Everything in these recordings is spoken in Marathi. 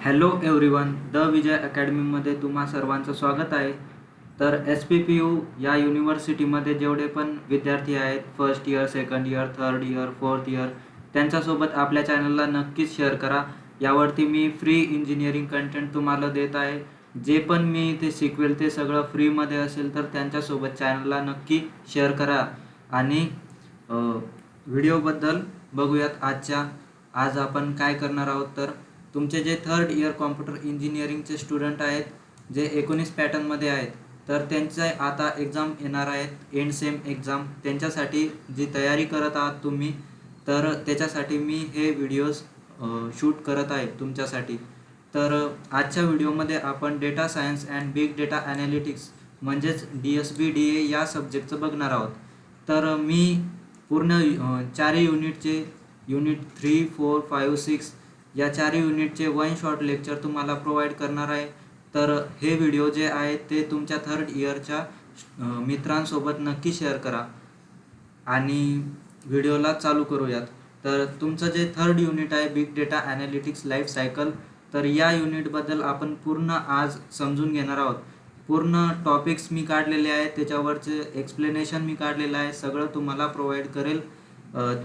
हॅलो एव्हरीवन, द विजय अकॅडमीमध्ये तुम्हा सर्वांचं स्वागत आहे. तर SPPU या युनिव्हर्सिटीमध्ये जेवढे पण विद्यार्थी आहेत, first year, second year, third year, fourth year, त्यांच्यासोबत आपल्या चॅनलला नक्कीच शेअर करा. यावरती मी फ्री इंजिनिअरिंग कंटेंट तुम्हाला देत आहे. जे पण मी ते शिकवेल ते सगळं फ्रीमध्ये असेल, तर त्यांच्यासोबत चॅनलला नक्की शेअर करा. आणि व्हिडिओबद्दल बघूयात. आज आपण काय करणार आहोत, तर तुमचे जे थर्ड इयर कॉम्प्युटर इंजिनिअरिंगचे स्टुडंट आहेत, जे 19 पॅटर्नमध्ये आहेत, तर त्यांचे आता एक्झाम येणार आहेत, एंड सेम एक्झाम. त्यांच्यासाठी जी तयारी करत आहात तुम्ही, तर त्याच्यासाठी मी हे व्हिडिओज शूट करत आहे तुमच्यासाठी. तर आजच्या व्हिडिओमध्ये आपण data science and big data analytics म्हणजेच DSB-DA या सब्जेक्टचं बघणार आहोत. तर मी पूर्ण 4 युनिटचे युनिट 3, 4, 5, 6 या 4 युनिटचे वन शॉर्ट लेक्चर तुम्हाला प्रोव्हाइड करणार आहे. तर हे व्हिडिओ जे आहेत ते तुमच्या थर्ड इयरच्या मित्रांसोबत नक्की शेअर करा आणि व्हिडिओला चालू करूयात. तर तुमचं जे थर्ड युनिट आहे, big data analytics life cycle, तर या युनिटबद्दल आपण पूर्ण आज समजून घेणार आहोत. पूर्ण टॉपिक्स मी काढलेले आहेत, त्याच्यावरचे एक्सप्लेनेशन मी काढलेलं आहे, सगळं तुम्हाला प्रोव्हाइड करेल.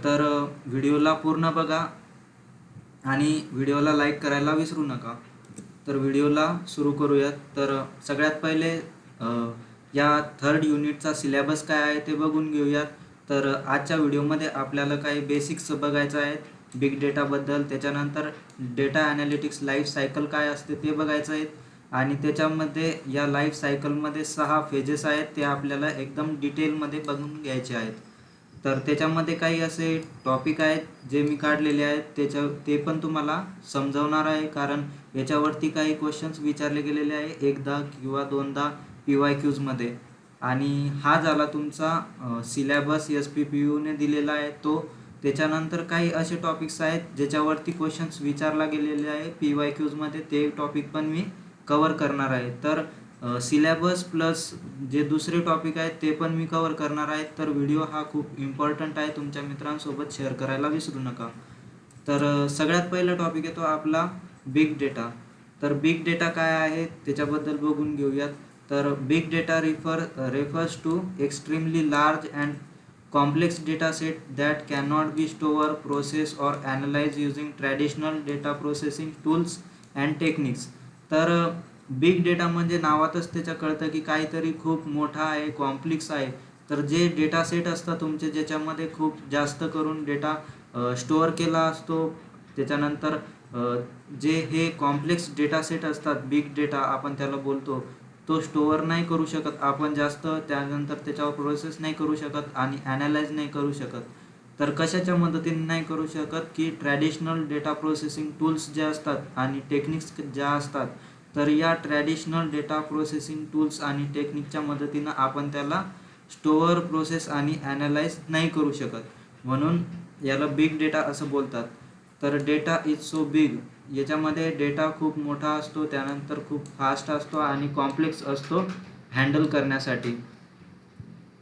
तर व्हिडिओला पूर्ण बघा आणि व्हिडिओला लाईक करायला विसरू नका. तर व्हिडिओला सुरू करूयात. तर सगळ्यात पहिले या थर्ड युनिटचा सिलेबस काय आहे ते बघून घेऊयात. तर आजच्या व्हिडिओमध्ये आपल्याला काही बेसिक्स बघायचं आहेत बिग डेटाबद्दल. त्याच्यानंतर डेटा ॲनालिटिक्स लाईफ सायकल काय असते ते बघायचं आहे. आणि त्याच्यामध्ये या लाईफ सायकलमध्ये 6 फेजेस आहेत, ते आपल्याला एकदम डिटेलमध्ये बघून घ्यायचे आहेत. तर त्याच्यामध्ये काही असे टॉपिक आहेत जे मी काढलेले आहेत, ते पण तुम्हाला समजवणार आहे, कारण याच्यावरती काही क्वेश्चन्स विचारले गेलेले आहे एकदा किंवा दोनदा PYQजमध्ये. आणि हा झाला तुमचा सिलेबस SPPUने दिलेला आहे तो. त्याच्यानंतर काही असे टॉपिक्स आहेत ज्याच्यावरती क्वेश्चन्स विचारला गेलेले आहे PYQजमध्ये, ते टॉपिक पण मी कवर करणार आहे. तर सिलेबस प्लस जे दुसरे टॉपिक आहेत ते पण मी कवर करणार आहे. तर व्हिडिओ हा खूप इम्पॉर्टंट आहे, तुमच्या मित्रांसोबत शेअर करायला विसरू नका. तर सगळ्यात पहिला टॉपिक येतो आपला बिग डेटा. तर बिग डेटा काय आहे त्याच्याबद्दल बघून घेऊयात. तर big data refers to extremely large and complex data set that cannot be stored, processed or analyzed using traditional data processing tools and techniques. तर बिग डेटा म्हणजे नावातच त्याच्या कळतं की काहीतरी खूप मोठा आहे, कॉम्प्लेक्स आहे. तर जे डेटा सेट असतात तुमचे, ज्याच्यामध्ये खूप जास्त करून डेटा स्टोअर केला असतो, त्याच्यानंतर जे हे कॉम्प्लेक्स डेटा सेट असतात, बिग डेटा आपण त्याला बोलतो, तो स्टोअर नाही करू शकत आपण जास्त, त्यानंतर त्याच्यावर प्रोसेस नाही करू शकत आणि ॲनालाइज नाही करू शकत. तर कशाच्या मदतीने नाही करू शकत की ट्रॅडिशनल डेटा प्रोसेसिंग टूल्स ज्या असतात आणि टेक्निक्स ज्या असतात, तर या ट्रॅडिशनल डेटा प्रोसेसिंग टूल्स आणि टेक्निकच्या मदतीनं आपण त्याला स्टोअर, प्रोसेस आणि ॲनालाइज नाही करू शकत, म्हणून याला बिग डेटा असं बोलतात. तर डेटा इज सो बिग, याच्यामध्ये डेटा खूप मोठा असतो, त्यानंतर खूप फास्ट असतो आणि कॉम्प्लेक्स असतो हँडल करण्यासाठी.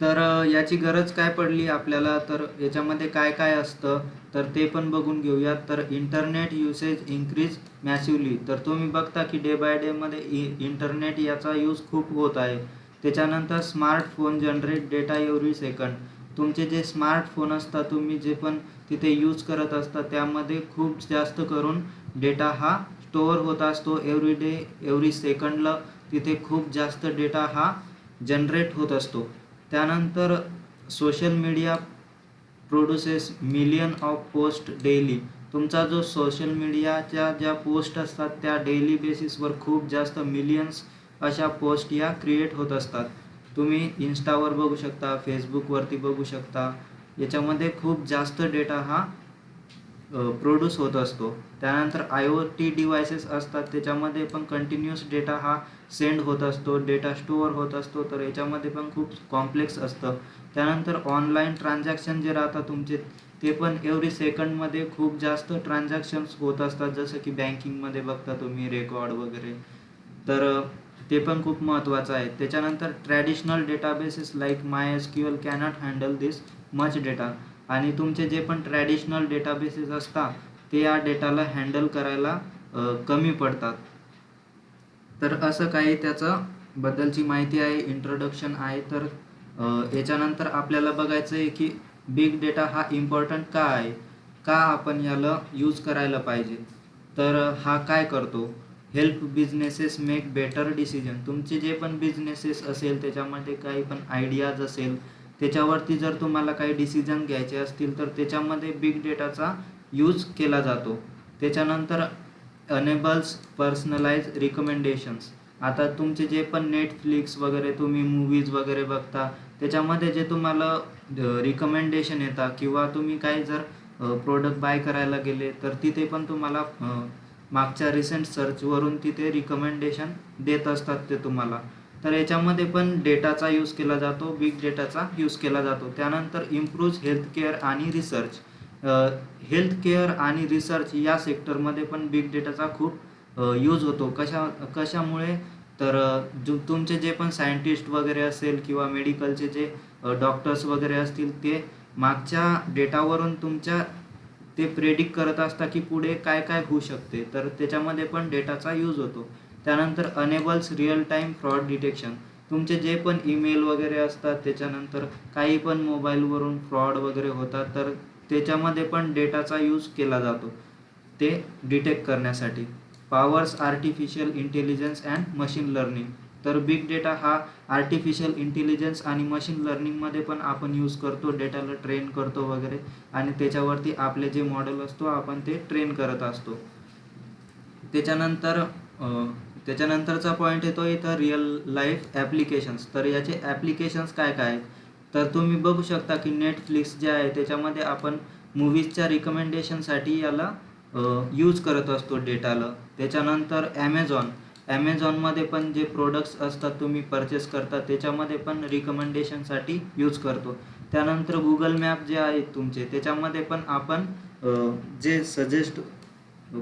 तर याची गरज काय पडली आपल्याला, तर याच्यामध्ये काय काय असतं तर ते पण बघून घेऊयात. तर इंटरनेट युसेज इन्क्रीज मॅसिवली. तर तुम्ही बघता की डे बाय डेमध्ये इंटरनेट याचा यूज खूप होत आहे. त्याच्यानंतर smartphone generate data every second. तुमचे जे स्मार्टफोन असतात, तुम्ही जे पण तिथे यूज करत असता, त्यामध्ये खूप जास्त करून डेटा हा स्टोअर होत असतो. एव्हरी सेकंडला तिथे खूप जास्त डेटा हा जनरेट होत असतो. त्यानंतर social media produces million of post daily. तुमचा जो सोशल मीडियाच्या ज्या पोस्ट असतात त्या डेली बेसिसवर खूप जास्त मिलियन्स अशा पोस्ट या क्रिएट होत असतात. तुम्ही इंस्टावर बघू शकता, फेसबुकवरती बघू शकता, याच्यामध्ये खूप जास्त डेटा हा प्रोड्यूस होत असतो. त्यानंतर IoT डिव्हायसेस असतात, त्याच्यामध्ये पण कंटिन्युअस डेटा हा सेंड होत असतो, डेटा स्टोअर होत असतो, तर याच्यामध्ये पण खूप कॉम्प्लेक्स असतं. त्यानंतर ऑनलाईन ट्रान्झॅक्शन जे राहतात तुमचे, ते पण एव्हरी सेकंडमध्ये खूप जास्त ट्रान्झॅक्शन्स होत असतात, जसं की बँकिंगमध्ये बघता तुम्ही रेकॉर्ड वगैरे. तर ते पण खूप महत्त्वाचं आहे. त्याच्यानंतर traditional databases like MySQL cannot handle this much data. आणि तुमचे जे पण ट्रॅडिशनल डेटाबेसेस असतात ते या डेटाला हँडल करायला कमी पडतात. तर असं काही त्याचं बद्दलची माहिती आहे, इंट्रोडक्शन आहे. तर याच्यानंतर आपल्याला बघायचं आहे की बिग डेटा हा इम्पॉर्टंट का आहे, का आपण याला यूज करायला पाहिजे. तर हा काय करतो, help businesses make better decision. तुमचे जे पण बिझनेसेस असेल त्याच्यामध्ये काही पण आयडियाज असेल त्याच्यावरती जर तुम्हाला काही डिसिजन घ्यायचे असतील तर त्याच्यामध्ये बिग डेटाचा यूज केला जातो. त्याच्यानंतर अनेबल्स पर्सनलाइज रिकमेंडेशन्स. आता तुमचे जे पण नेटफ्लिक्स वगैरे तुम्ही मूवीज वगैरे बघता त्याच्यामध्ये जे तुम्हाला रिकमेंडेशन येतात किंवा तुम्ही काही जर प्रोडक्ट बाय करायला गेले तर तिथे पण तुम्हाला मागच्या रिसेंट सर्चवरून तिथे रिकमेंडेशन देत असतात ते तुम्हाला. तर याच्यामध्ये पण डेटाचा यूज केला जातो, बिग डेटाचा यूज केला जातो. त्यानंतर इम्प्रूव्ह हेल्थकेअर आणि रिसर्च. हेल्थकेअर आणि रिसर्च या सेक्टरमध्ये पण बिग डेटाचा खूप यूज होतो. कशामुळे तर जो तुमचे जे पण सायंटिस्ट वगैरे असेल किंवा मेडिकलचे जे डॉक्टर्स वगैरे असतील ते मागच्या डेटावरून तुमच्या ते प्रेडिक्ट करत असतात की पुढे काय काय होऊ शकते. तर त्याच्यामध्ये पण डेटाचा यूज होतो. त्यानंतर enables real time fraud detection. तुमचे जे पण ईमेल वगैरे असतात त्याच्यानंतर काही पण मोबाईलवरून फ्रॉड वगैरे होतात तर त्याच्यामध्ये पण डेटाचा यूज केला जातो ते डिटेक्ट करण्यासाठी. Powers artificial intelligence and machine learning. तर बिग डेटा हा आर्टिफिशियल इंटेलिजन्स आणि मशीन लर्निंगमध्ये पण आपण यूज करतो, डेटाला ट्रेन करतो वगैरे आणि त्याच्यावरती आपले जे मॉडेल असतो आपण ते ट्रेन करत असतो. त्याच्यानंतरचा पॉईंट येतो इथं रिअल लाईफ ॲप्लिकेशन्स. तर याचे ॲप्लिकेशन्स काय काय आहेत तर तुम्ही बघू शकता की नेटफ्लिक्स जे आहे त्याच्यामध्ये आपण मूवीजच्या रिकमेंडेशनसाठी याला यूज करत असतो डेटाला. त्याच्यानंतर ॲमेझॉनमध्ये पण जे प्रोडक्ट्स असतात तुम्ही परचेस करता त्याच्यामध्ये पण रिकमेंडेशनसाठी यूज करतो. त्यानंतर गुगल मॅप जे आहेत तुमचे त्याच्यामध्ये पण आपण जे सजेस्ट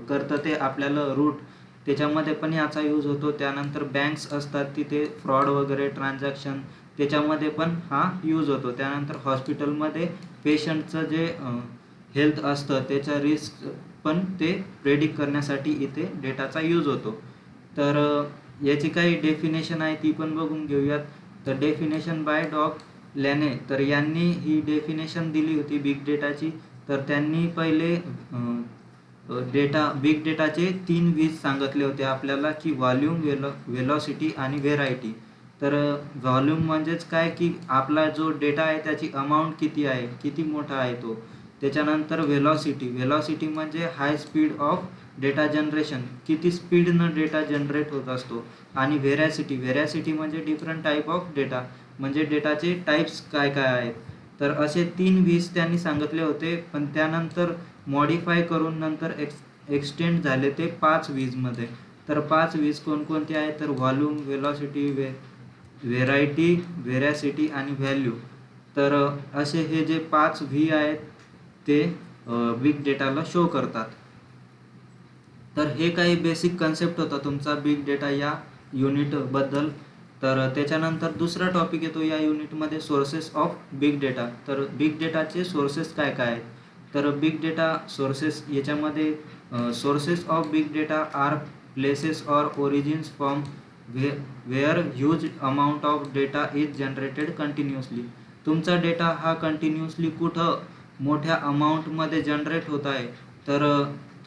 करतं ते आपल्याला रूट त्याच्यामध्ये पण याचा यूज होतो. त्यानंतर बँक्स असतात तिथे फ्रॉड वगैरे ट्रान्झॅक्शन त्याच्यामध्ये पण हा यूज होतो. त्यानंतर हॉस्पिटलमध्ये पेशंटचं जे हेल्थ असतं त्याच्या रिस्क पण ते प्रेडिक्ट करण्यासाठी इथे डेटाचा यूज होतो. तर याची काही डेफिनेशन आहे ती पण बघून घेऊयात. तर डेफिनेशन बाय लॅने. तर यांनी ही डेफिनेशन दिली होती बिग डेटाची. तर त्यांनी पहिले बिग डेटाचे 3 V's सांगितले होते आपल्याला की व्हॉल्यूम, वेलॉसिटी आणि व्हेरायटी. तर व्हॉल्यूम म्हणजेच काय की आपला जो डेटा आहे त्याची अमाऊंट किती आहे, किती मोठा आहे तो. त्याच्यानंतर वेलॉसिटी म्हणजे high speed of data generation, किती स्पीडनं डेटा जनरेट होत असतो. आणि व्हेरॅसिटी म्हणजे डिफरंट टाईप ऑफ डेटा, म्हणजे डेटाचे टाईप्स काय काय आहेत. तर असे 3 V's त्यांनी सांगितले होते. पण त्यानंतर मॉडिफाय करून नंतर एक्सटेंड झाले ते 5 V's मध्ये. तर 5 V's कोणकोणते आहेत तर व्हॉल्यूम, वेलॉसिटी, व्हेरायटी, व्हेरॅसिटी आणि व्हॅल्यू. तर असे हे जे 5 V आहेत ते बिग डेटाला शो करतात. तर हे काही बेसिक कन्सेप्ट होता तुमचा बिग डेटा या युनिटबद्दल. तर त्याच्यानंतर दुसरा टॉपिक येतो या युनिटमध्ये, सोर्सेस ऑफ बिग डेटा. तर बिग डेटाचे सोर्सेस काय काय आहेत तर बिग डेटा सोर्सेस याच्यामध्ये sources of big data are places or origins from where huge amount of data is generated continuously. तुमचा डेटा हा कंटिन्युअसली कुठं मोठ्या अमाऊंटमध्ये जनरेट होत आहे. तर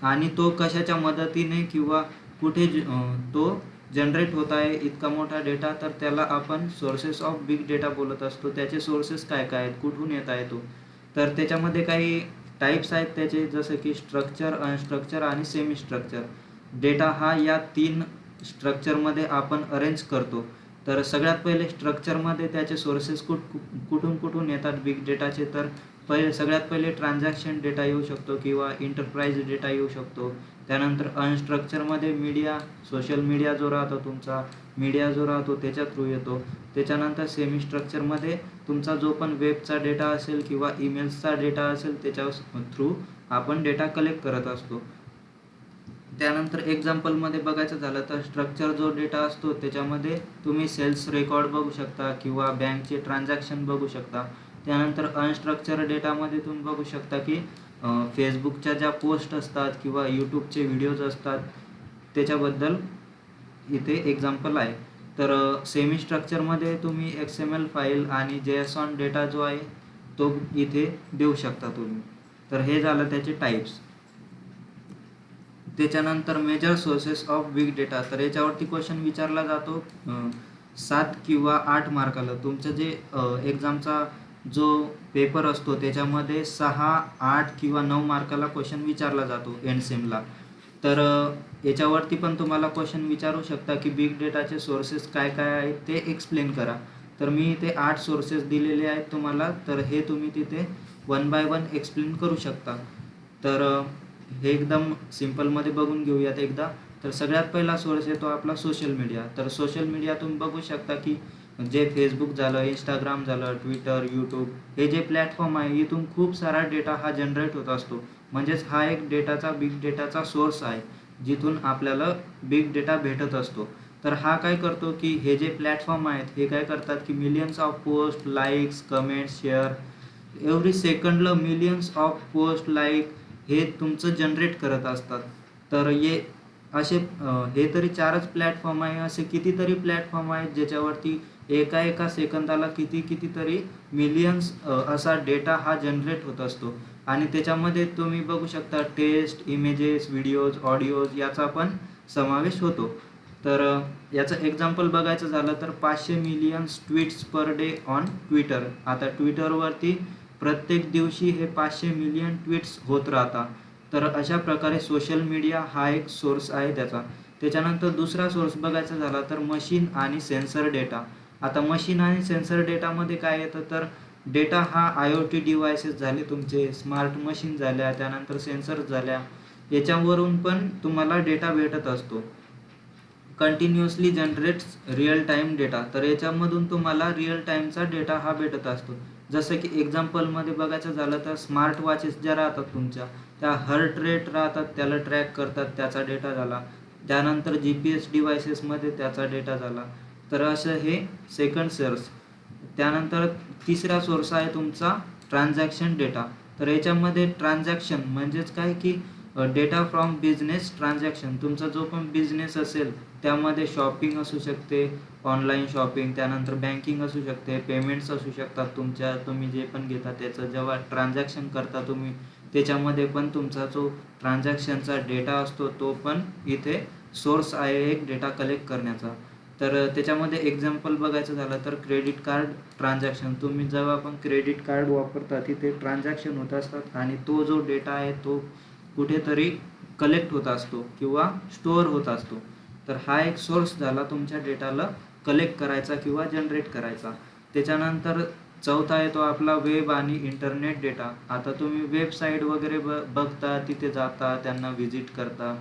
आणि तो कशाच्या मदतीने किंवा कुठे तो जनरेट होत आहे इतका मोठा डेटा, तर त्याला आपण सोर्सेस ऑफ बिग डेटा बोलत असतो. त्याचे सोर्सेस काय काय आहेत, कुठून येत आहे तो. तर त्याच्यामध्ये काही टाईप्स आहेत त्याचे, जसं की स्ट्रक्चर, अनस्ट्रक्चर आणि सेमी स्ट्रक्चर. डेटा हा या 3 स्ट्रक्चरमध्ये आपण अरेंज करतो. तर सगळ्यात पहिले स्ट्रक्चरमध्ये त्याचे सोर्सेस कुठून येतात बिग डेटाचे. तर सगळ्यात पहिले ट्रान्झॅक्शन डेटा येऊ शकतो किंवा इंटरप्राइज डेटा येऊ शकतो. त्यानंतर अनस्ट्रक्चरमध्ये मीडिया, सोशल मीडिया जो राहतो तुमचा, मीडिया जो राहतो त्याच्या थ्रू येतो. त्याच्यानंतर सेमी स्ट्रक्चरमध्ये तुमचा जो पण वेबचा डेटा असेल किंवा ईमेल्सचा डेटा असेल त्याच्या थ्रू आपण डेटा कलेक्ट करत असतो. त्यानंतर एक्झाम्पलमध्ये बघायचं झालं तर स्ट्रक्चर जो डेटा असतो त्याच्यामध्ये तुम्ही सेल्स रेकॉर्ड बघू शकता किंवा बँकचे ट्रान्झॅक्शन बघू शकता. त्यानंतर अनस्ट्रक्चर डेटामध्ये तुम्ही बघू शकता की फेसबुकच्या ज्या पोस्ट असतात किंवा यूट्यूबचे व्हिडिओज असतात त्याच्याबद्दल इथे एक्झाम्पल आहे. तर सेमी स्ट्रक्चरमध्ये तुम्ही XML फाईल आणि JSON डेटा जो आहे तो इथे देऊ शकता तुम्ही. तर हे झालं त्याचे टाईप्स. त्याच्यानंतर major sources of big data. तर याच्यावरती क्वेश्चन विचारला जातो 7 किंवा 8 मार्काला. तुमचं जे एक्झामचा जो पेपर असतो त्याच्यामध्ये 6, 8 किंवा 9 मार्काला क्वेश्चन विचारला जातो एंड सेमला. तर याच्यावरती पण तुम्हाला क्वेश्चन विचारू शकता की बिग डेटाचे सोर्सेस काय काय आहेत ते एक्सप्लेन करा. तर मी इथे 8 सोर्सेस दिलेले आहेत तुम्हाला. तर हे तुम्ही तिथे 1 बाय 1 एक्सप्लेन करू शकता. तर हे एकदम सिम्पलमध्ये बघून घेऊयात एकदा. तर सगळ्यात पहिला सोर्स येतो आपला सोशल मीडिया. तर सोशल मीडिया तुम्ही बघू शकता की जे फेसबुक झालं, इंस्टाग्राम झालं, ट्विटर, यूट्यूब हे जे प्लॅटफॉर्म आहे इथून खूप सारा डेटा हा जनरेट होत असतो. म्हणजेच हा एक बिग डेटाचा सोर्स आहे जिथून आपल्याला बिग डेटा भेटत असतो. तर हा काय करतो की हे जे प्लॅटफॉर्म आहेत हे काय करतात की millions of post, likes, comments, share every सेकंडला मिलियन्स ऑफ पोस्ट, लाईक हे तुमचं जनरेट करत असतात. तर हे तरी 4च प्लॅटफॉर्म आहे. असे कितीतरी प्लॅटफॉर्म आहेत ज्याच्यावरती एका सेकंदाला कितीतरी मिलियन्स असा डेटा हा जनरेट होत असतो. आणि त्याच्यामध्ये तुम्ही बघू शकता टेक्स्ट, इमेजेस, व्हिडिओज, ऑडिओज याचा पण समावेश होतो. तर याचं एक्झाम्पल बघायचं झालं तर 500 million tweets per day on Twitter. आता ट्विटरवरती प्रत्येक दिवशी हे 500 मिलियन ट्विट्स होत राहतात. तर अशा प्रकारे सोशल मीडिया हा एक सोर्स आहे त्याचा. त्याच्यानंतर दुसरा सोर्स बघायचा झाला तर मशीन आणि सेन्सर डेटा. आता मशीन आणि सेन्सर डेटामध्ये काय येतं तर डेटा हा IoT डिव्हायसेस झाले, तुमचे स्मार्ट मशीन झाल्या, त्यानंतर सेन्सर झाल्या, याच्यावरून पण तुम्हाला डेटा भेटत असतो. Continuously generates real time data. तर याच्यामधून तुम्हाला रिअल टाईमचा डेटा हा भेटत असतो. जसं की एक्झाम्पलमध्ये बघायचं झालं तर स्मार्ट वॉचेस ज्या राहतात तुमच्या त्या हार्ट रेट राहतात त्याला ट्रॅक करतात, त्याचा डेटा झाला. त्यानंतर GPS डिव्हायसेसमध्ये त्याचा डेटा झाला. तर असं हे सेकंड सोर्स. त्यानंतर तिसरा सोर्स आहे तुमचा ट्रान्झॅक्शन डेटा. तर याच्यामध्ये ट्रान्झॅक्शन म्हणजेच काय की डेटा फ्रॉम बिझनेस ट्रान्झॅक्शन. तुमचा जो पण बिझनेस असेल त्यामध्ये शॉपिंग असू शकते, ऑनलाईन शॉपिंग, त्यानंतर बँकिंग असू शकते, पेमेंट्स असू शकतात तुमच्या, तुम्ही जे पण घेता त्याचं जेव्हा ट्रान्झॅक्शन करता तुम्ही त्याच्यामध्ये पण तुमचा जो ट्रान्झॅक्शनचा डेटा असतो तो पण इथे सोर्स आहे एक डेटा कलेक्ट करण्याचा. तर त्याच्यामध्ये एक्झाम्पल बघायचं झालं तर क्रेडिट कार्ड ट्रान्झॅक्शन. तुम्ही जेव्हा पण क्रेडिट कार्ड वापरता तिथे ट्रान्झॅक्शन होत असतात आणि तो जो डेटा आहे तो कुठेतरी कलेक्ट होत असतो किंवा स्टोअर होत असतो. तर हा एक सोर्स झाला तुमच्या डेटाला कलेक्ट करायचा किंवा जनरेट करायचा. त्याच्यानंतर चौथा येतो आपला वेब आणि इंटरनेट डेटा. आता तुम्ही वेबसाईट वगैरे बघता, तिथे जाता, त्यांना व्हिजिट करता,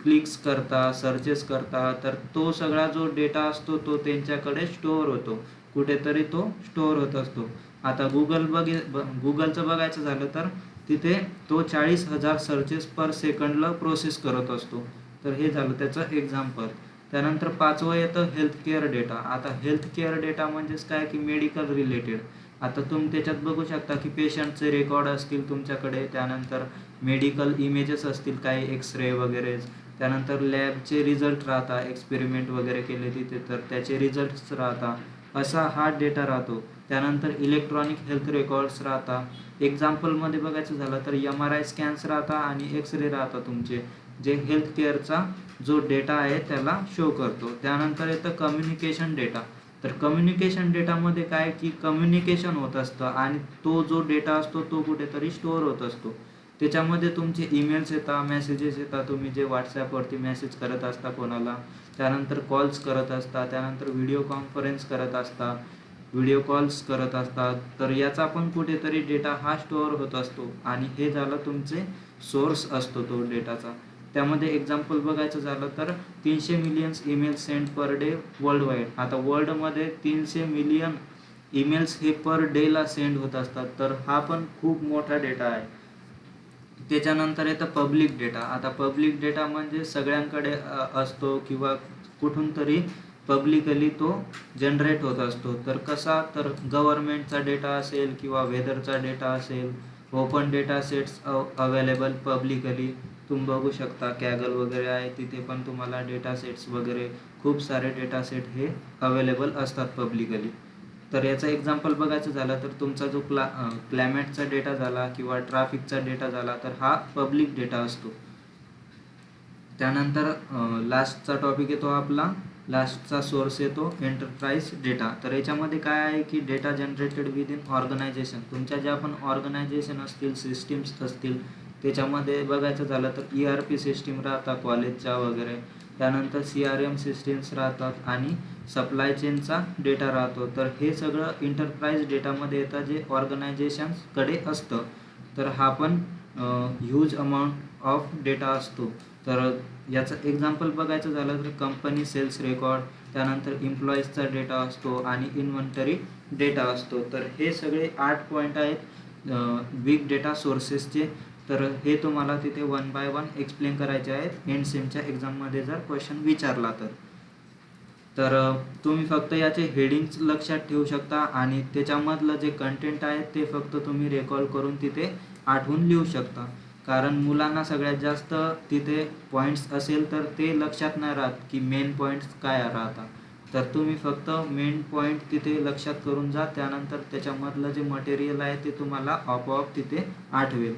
क्लिक्स करता, सर्चेस करता. तर तो सगळा जो डेटा असतो तो त्यांच्याकडे स्टोअर होतो, कुठेतरी तो स्टोअर होत असतो. आता गुगलचं बघायचं झालं तर तिथे तो 40,000 सर्चेस पर सेकंडला प्रोसेस करत असतो. तर हे झालं त्याचं एक्झाम्पल. त्यानंतर 5वं येतं हेल्थकेअर डेटा. आता हेल्थकेअर डेटा म्हणजेच काय की मेडिकल रिलेटेड. आता तुम्ही त्याच्यात बघू शकता की पेशंटचे रेकॉर्ड असतील तुमच्याकडे, त्यानंतर मेडिकल इमेजेस असतील काही एक्सरे वगैरे, त्यानंतर लॅबचे रिझल्ट राहतात, एक्सपेरिमेंट वगैरे केले तिथे तर त्याचे रिझल्ट्स राहतात, असा हा डेटा राहतो. त्यानंतर इलेक्ट्रॉनिक हेल्थ रेकॉर्ड्स राहतात. एक्झाम्पलमध्ये बघायचं झालं तर MRI स्कॅन्स राहतात आणि एक्सरे राहतात तुमचे, जे हेल्थकेअरचा जो डेटा आहे त्याला शो करतो. त्यानंतर येतं कम्युनिकेशन डेटा. तर कम्युनिकेशन डेटामध्ये काय की कम्युनिकेशन होत असतं आणि तो जो डेटा असतो तो कुठेतरी स्टोअर होत असतो. त्याच्यामध्ये तुमचे ईमेल्स येतात, मेसेजेस येतात, तुम्ही जे व्हॉट्सॲपवरती मेसेज करत असता कोणाला, त्यानंतर कॉल्स करत असता, त्यानंतर व्हिडिओ कॉन्फरन्स करत असता, व्हिडिओ कॉल्स करत असतात. तर याचा पण कुठेतरी डेटा हा स्टोअर होत असतो आणि हे झालं तुमचे सोर्स असतो तो डेटाचा. त्यामध्ये एक्झाम्पल बघायचं झालं तर 300 millions email send per day world wide. आता वर्ल्डमध्ये 300 मिलियन ईमेल्स हे पर डेला सेंड होत असतात. तर हा पण खूप मोठा डेटा आहे. त्याच्यानंतर येतं पब्लिक डेटा. आता पब्लिक डेटा म्हणजे सगळ्यांकडे असतो किंवा कुठून तरी पब्लिकली तो जनरेट होत असतो. तर कसा तर गव्हर्नमेंटचा डेटा असेल किंवा वेदरचा डेटा असेल, open data sets available publicly. तुम्ही बघू शकता कॅगल वगैरे आहे, तिथे पण तुम्हाला डेटा सेट्स वगैरे खूप सारे डेटा सेट हे अवेलेबल असतात पब्लिकली. तर याचं एक्झाम्पल बघायचं झालं तर तुमचा जो क्लायमेटचा डेटा झाला किंवा ट्रॅफिकचा डेटा झाला तर हा पब्लिक डेटा असतो. त्यानंतर लास्टचा टॉपिक येतो आपला, लास्टचा सोर्स येतो एंटरप्राइज डेटा. तर याच्यामध्ये काय आहे की डेटा जनरेटेड विदिन ऑर्गनायझेशन. तुमच्या ज्या पण ऑर्गनायझेशन असतील, सिस्टीम्स असतील, त्याच्यामध्ये बघायचं झालं तर ERP सिस्टीम राहतात कॉलेजच्या वगैरे, त्यानंतर CRM सिस्टीम्स राहतात आणि सप्लाय चेनचा डेटा राहतो. तर हे सगळं एंटरप्राइज डेटामध्ये येतं जे ऑर्गनायझेशन्सकडे असतं. तर हा पण ह्यूज अमाऊंट ऑफ डेटा असतो. तर याचं एक्झाम्पल बघायचं झालं तर कंपनी सेल्स रेकॉर्ड, त्यानंतर एम्प्लॉईजचा डेटा असतो आणि इन्व्हेंटरी डेटा असतो. तर हे सगळे 8 पॉईंट आहेत बिग डेटा सोर्सेसचे. तर हे तुम्हाला तिथे 1 बाय 1 एक्सप्लेन करायचे आहेत एंड सेमच्या एक्झाममध्ये जर क्वेश्चन विचारला तर तुम्ही फक्त याचे हेडिंग्स लक्षात ठेवू शकता आणि त्याच्यामधलं जे कंटेंट आहे ते फक्त तुम्ही रेकॉल करून तिथे आठवून लिहू शकता. कारण मुलांना सगळ्यात जास्त तिथे पॉईंट्स असेल तर ते लक्षात नाही राहत की मेन पॉईंट्स काय राहतात. तर तुम्ही फक्त मेन पॉईंट तिथे लक्षात करून जा, त्यानंतर त्याच्यामधलं जे मटेरियल आहे ते तुम्हाला आपोआप तिथे आठवेल.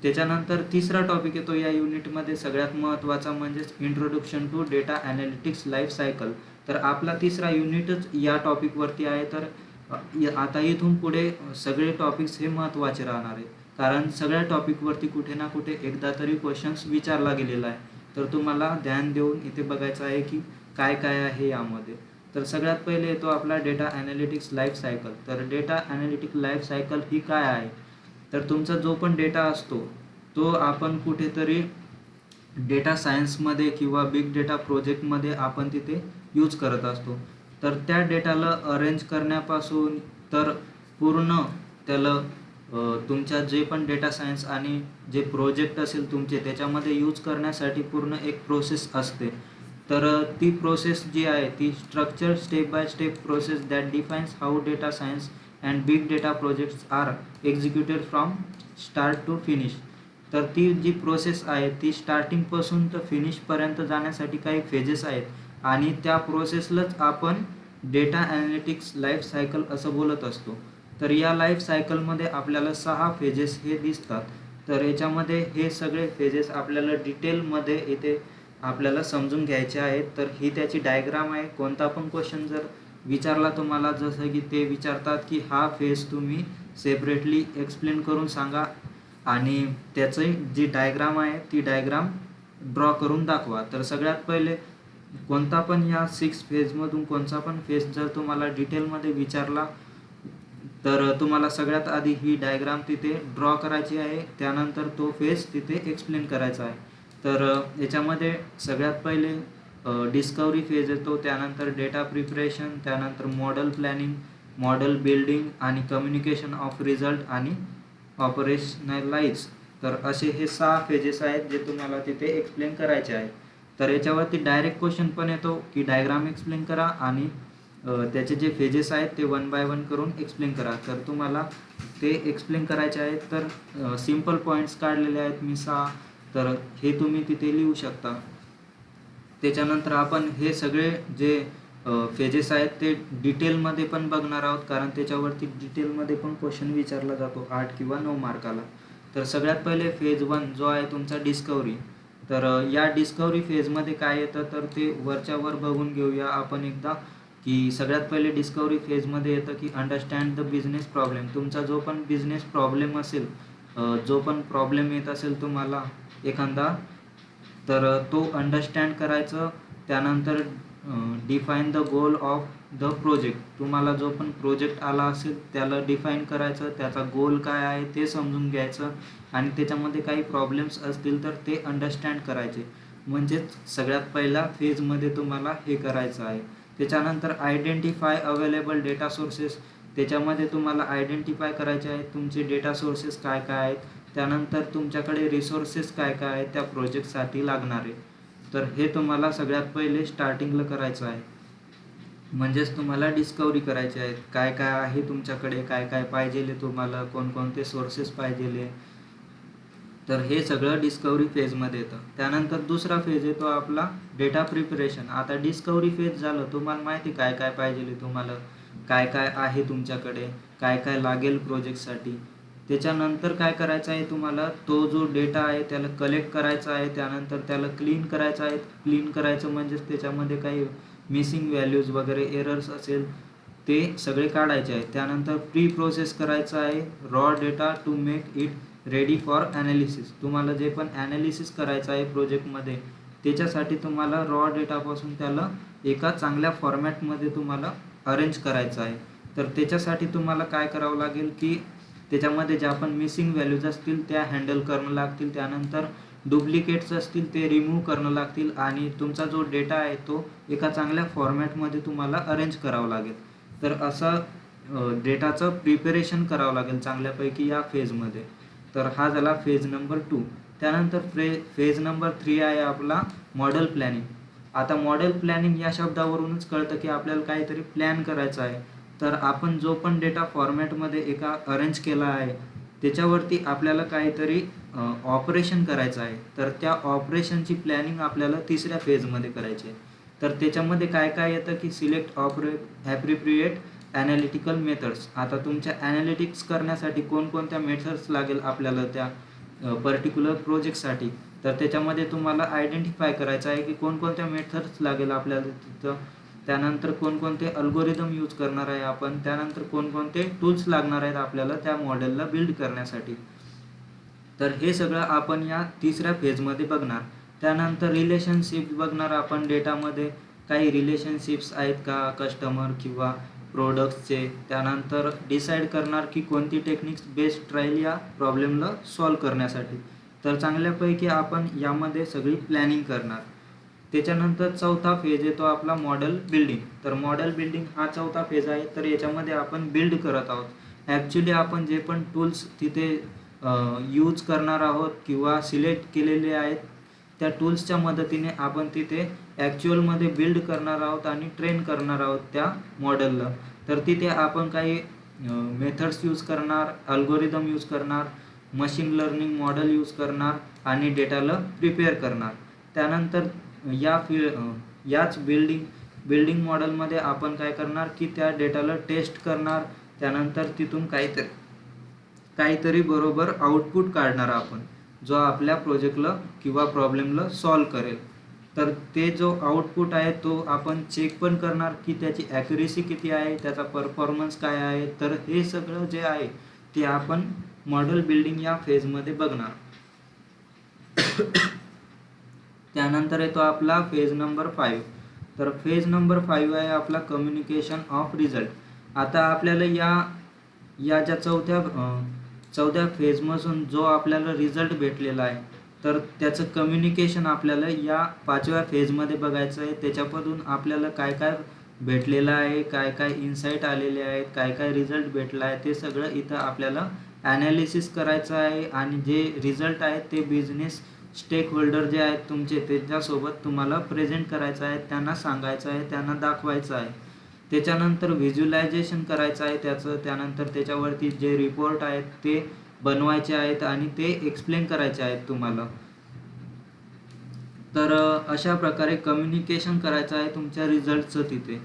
त्याच्यानंतर तिसरा टॉपिक येतो या युनिटमध्ये सगळ्यात महत्त्वाचा, म्हणजेच introduction to data analytics life cycle. तर आपला तिसरा युनिटच या टॉपिकवरती आहे. तर आता इथून पुढे सगळे टॉपिक्स हे महत्त्वाचे राहणार आहेत, कारण सगळ्या टॉपिकवरती कुठे ना कुठे एकदा तरी क्वेश्चन्स विचारला गेलेला आहे. तर तुम्हाला ध्यान देऊन इथे बघायचं आहे की काय काय आहे यामध्ये. तर सगळ्यात पहिले येतो आपला डेटा ॲनालिटिक्स लाईफ सायकल. तर डेटा ॲनालिटिक्स लाईफ सायकल ही काय आहे, तर तुमचा जो पण डेटा असतो तो आपण कुठेतरी डेटा सायन्समध्ये किंवा बिग डेटा प्रोजेक्टमध्ये आपण तिथे यूज करत असतो. तर त्या डेटाला अरेंज करण्यापासून तर पूर्ण त्याला तुमच्या जे पण डेटा सायन्स आणि जे प्रोजेक्ट असेल तुमचे त्याच्यामध्ये यूज करण्यासाठी पूर्ण एक प्रोसेस असते. तर ती प्रोसेस जी आहे ती structure step by step process that defines how data science and big data projects are executed from start to finish. तर ती जी प्रोसेस आहे ती स्टार्टिंगपासून तर फिनिशपर्यंत जाण्यासाठी काही फेजेस आहेत आणि त्या प्रोसेसलाच आपण डेटा ॲनालिटिक्स लाईफ सायकल असं बोलत असतो. तर या लाईफ सायकलमध्ये आपल्याला 6 फेजेस हे दिसतात. तर याच्यामध्ये हे सगळे फेजेस आपल्याला डिटेलमध्ये इथे आपल्याला समजून घ्यायचे आहेत. तर ही त्याची डायग्राम आहे. कोणता पण क्वेश्चन जर विचारला तुम्हाला, जसं की ते विचारतात की हा फेज तुम्ही सेपरेटली एक्सप्लेन करून सांगा आणि त्याची जी डायग्राम आहे ती डायग्राम ड्रॉ करून दाखवा. तर सगळ्यात पहिले कोणता पण या 6 फेजमधून कोणता पण फेज जर तुम्हाला डिटेलमध्ये विचारला तर तुम्हाला सगळ्यात आधी ही डायग्राम तिथे ड्रॉ करायची आहे, त्यानंतर तो फेज तिथे एक्सप्लेन करायचा आहे. तर याच्यामध्ये सगळ्यात पहिले डिस्कवरी फेज येतो, त्यानंतर डेटा प्रिपरेशन, त्यानंतर मॉडेल प्लॅनिंग, मॉडेल बिल्डिंग आणि कम्युनिकेशन ऑफ रिझल्ट आणि ऑपरेशनलाइज. तर असे हे 6 फेजेस आहेत जे तुम्हाला तिथे एक्सप्लेन करायचे आहेत. तर याच्यावरती डायरेक्ट क्वेश्चन पण येतो की डायग्राम एक्सप्लेन करा आणि त्याचे जे फेजेस आहेत ते 1 बाय 1 करून एक्सप्लेन करा. तर तुम्हाला ते एक्सप्लेन करायचे आहेत. तर सिम्पल पॉईंट्स काढलेले आहेत मी 6, तर हे तुम्ही तिथे लिहू शकता. त्याच्यानंतर आपण हे सगळे जे फेजेस आहेत ते डिटेलमध्ये पण बघणार आहोत, कारण त्याच्यावरती डिटेलमध्ये पण क्वेश्चन विचारला जातो 8 किंवा 9 मार्काला. तर सगळ्यात पहिले फेज 1 जो आहे तुमचा डिस्कवरी. तर या डिस्कवरी फेजमध्ये काय येतं तर ते वरच्या वर बघून घेऊया आपण एकदा, की सगळ्यात पहिले डिस्कवरी फेजमध्ये येतं की अंडरस्टँड द बिझनेस प्रॉब्लेम. तुमचा जो पण बिझनेस प्रॉब्लेम असेल, जो पण प्रॉब्लेम येत असेल तुम्हाला एखादा, तर तो अंडरस्टँड करायचं. त्यानंतर define the goal of the project. तुम्हाला जो पण प्रोजेक्ट आला असेल त्याला डिफाईन करायचं, त्याचा गोल काय आहे ते समजून घ्यायचं आणि त्याच्यामध्ये काही प्रॉब्लेम्स असतील तर ते अंडरस्टँड करायचे. म्हणजेच सगळ्यात पहिला फेजमध्ये तुम्हाला हे करायचं आहे. त्याच्यानंतर आयडेंटिफाय अवेलेबल डेटा सोर्सेस. त्याच्यामध्ये तुम्हाला आयडेंटिफाय करायचे आहेत तुमचे डेटा सोर्सेस काय काय आहेत, त्यानंतर तुमच्याकडे रिसोर्सेस काय काय आहेत त्या प्रोजेक्टसाठी लागणारे. तर हे तुम्हाला सगळ्यात पहिले स्टार्टिंगला करायचं आहे. म्हणजेच तुम्हाला डिस्कवरी करायचे आहेत काय काय आहे तुमच्याकडे, काय काय पाहिजेले तुम्हाला, कोणकोणते सोर्सेस पाहिजेले. तर हे सगळं डिस्कवरी फेजमध्ये येतं. त्यानंतर दुसरा फेज येतो आपला डेटा प्रिपरेशन. आता डिस्कवरी फेज झालं, तुम्हाला माहिती काय काय पाहिजे, तुम्हाला काय काय आहे तुमच्याकडे, काय काय लागेल प्रोजेक्टसाठी. त्याच्यानंतर काय करायचं आहे, तुम्हाला तो जो डेटा आहे त्याला कलेक्ट करायचा आहे, त्यानंतर त्याला क्लीन करायचं आहे. क्लीन करायचं म्हणजेच त्याच्यामध्ये काही मिसिंग व्हॅल्यूज वगैरे एरर्स असेल ते सगळे काढायचे आहेत. त्यानंतर प्री प्रोसेस करायचं आहे raw data to make it ready for analysis. तुम्हाला जे पण ॲनालिसिस करायचं आहे प्रोजेक्टमध्ये त्याच्यासाठी तुम्हाला रॉ डेटापासून त्याला एका चांगल्या फॉर्मॅटमध्ये तुम्हाला अरेंज करायचं आहे. तर त्याच्यासाठी तुम्हाला काय करावं लागेल की त्याच्यामध्ये ज्या पण मिसिंग व्हॅल्यूज असतील त्या हँडल करणं लागतील. त्यानंतर डुप्लिकेट्स असतील ते रिमूव्ह करणं लागतील आणि तुमचा जो डेटा आहे तो एका चांगल्या फॉर्मॅटमध्ये तुम्हाला अरेंज करावं लागेल. तर असं डेटाचं प्रिपरेशन करावं लागेल चांगल्यापैकी या फेजमध्ये. तर हा झाला फेज नंबर 2. त्यानंतर फेज नंबर 3 आहे आपला मॉडेल प्लॅनिंग. आता मॉडेल प्लॅनिंग या शब्दावरूनच कळतं की आपल्याला काहीतरी प्लॅन करायचं आहे. तर आपण जो पण डेटा फॉर्मॅटमध्ये एका अरेंज केला आहे त्याच्यावरती आपल्याला काहीतरी ऑपरेशन करायचं आहे. तर त्या ऑपरेशनची प्लॅनिंग आपल्याला तिसऱ्या फेजमध्ये करायची आहे. तर त्याच्यामध्ये काय काय येतं की सिलेक्ट ॲप्रिप्रिएट ॲनालिटिकल मेथड्स. आता तुमच्या ॲनालिटिक्स करण्यासाठी कोणकोणत्या मेथड्स लागेल आपल्याला त्या पर्टिक्युलर प्रोजेक्टसाठी. तर त्याच्यामध्ये तुम्हाला आयडेंटिफाय करायचं आहे की कोणकोणत्या मेथड्स लागेल आपल्याला तिथं. त्यानंतर कोणकोणते अल्गोरिदम यूज करणार आहे आपण. त्यानंतर कोणकोणते टूल्स लागणार आहेत आपल्याला त्या मॉडेलला बिल्ड करण्यासाठी. तर हे सगळं आपण या तिसऱ्या फेजमध्ये बघणार. त्यानंतर रिलेशनशिप बघणार आपण डेटामध्ये. काही रिलेशनशिप्स आहेत का कस्टमर किंवा प्रोडक्ट्सचे. त्यानंतर डिसाईड करणार की कोणती टेक्निक्स बेस्ट राहील या प्रॉब्लेमला सॉल्व करण्यासाठी. तर चांगल्यापैकी आपण यामध्ये सगळी प्लॅनिंग करणार. त्याच्यानंतर चौथा फेज येतो आपला मॉडेल बिल्डिंग. तर मॉडेल बिल्डिंग हा चौथा फेज आहे. तर याच्यामध्ये आपण बिल्ड करत आहोत. ॲक्च्युली आपण जे पण टूल्स तिथे यूज करणार आहोत किंवा सिलेक्ट केलेले आहेत त्या टूल्सच्या मदतीने आपण तिथे ॲक्च्युअलमध्ये बिल्ड करणार आहोत आणि ट्रेन करणार आहोत त्या मॉडेलला. तर तिथे आपण काही मेथड्स यूज करणार, अल्गोरिदम यूज करणार, मशीन लर्निंग मॉडेल यूज करणार आणि डेटाला प्रिपेअर करणार. त्यानंतर याच बिल्डिंग मॉडेलमध्ये आपण काय करणार की त्या डेटाला टेस्ट करणार. त्यानंतर तिथून काहीतरी बरोबर आउटपुट काढणार आपण जो आपल्या प्रोजेक्टला किंवा प्रॉब्लेमला सॉल्व करेल. तर ते जो आउटपुट आहे तो आपण चेक पण करणार की त्याची ॲक्युरेसी किती आहे, त्याचा परफॉर्मन्स काय आहे. तर हे सगळं जे आहे ते आपण मॉडेल बिल्डिंग या फेजमध्ये बघणार. त्यानंतर येतो आपला फेज नंबर 5. तर फेज नंबर 5 आहे आपला कम्युनिकेशन ऑफ रिझल्ट. आता आपल्याला या ज्या चौथ्या फेजमधून जो आपल्याला रिझल्ट भेटलेला आहे तर त्याचं कम्युनिकेशन आपल्याला या 5व्या फेजमध्ये बघायचं आहे. त्याच्यामधून आपल्याला काय काय भेटलेलं आहे, काय काय इन्साईट आलेले आहेत, काय काय रिझल्ट भेटला आहे ते सगळं इथं आपल्याला ॲनालिसिस करायचं आहे. आणि जे रिझल्ट आहेत ते बिझनेस स्टेक होल्डर जे आहेत तुमचे त्यांच्यासोबत तुम्हाला प्रेझेंट करायचं आहे, त्यांना सांगायचं आहे, त्यांना दाखवायचं आहे. त्याच्यानंतर व्हिज्युलायझेशन करायचं आहे त्याचं. त्यानंतर त्याच्यावरती जे रिपोर्ट आहेत ते बनवायचे आहेत आणि ते एक्सप्लेन करायचे आहेत तुम्हाला. तर अशा प्रकारे कम्युनिकेशन करायचं आहे तुमच्या रिझल्टचं तिथे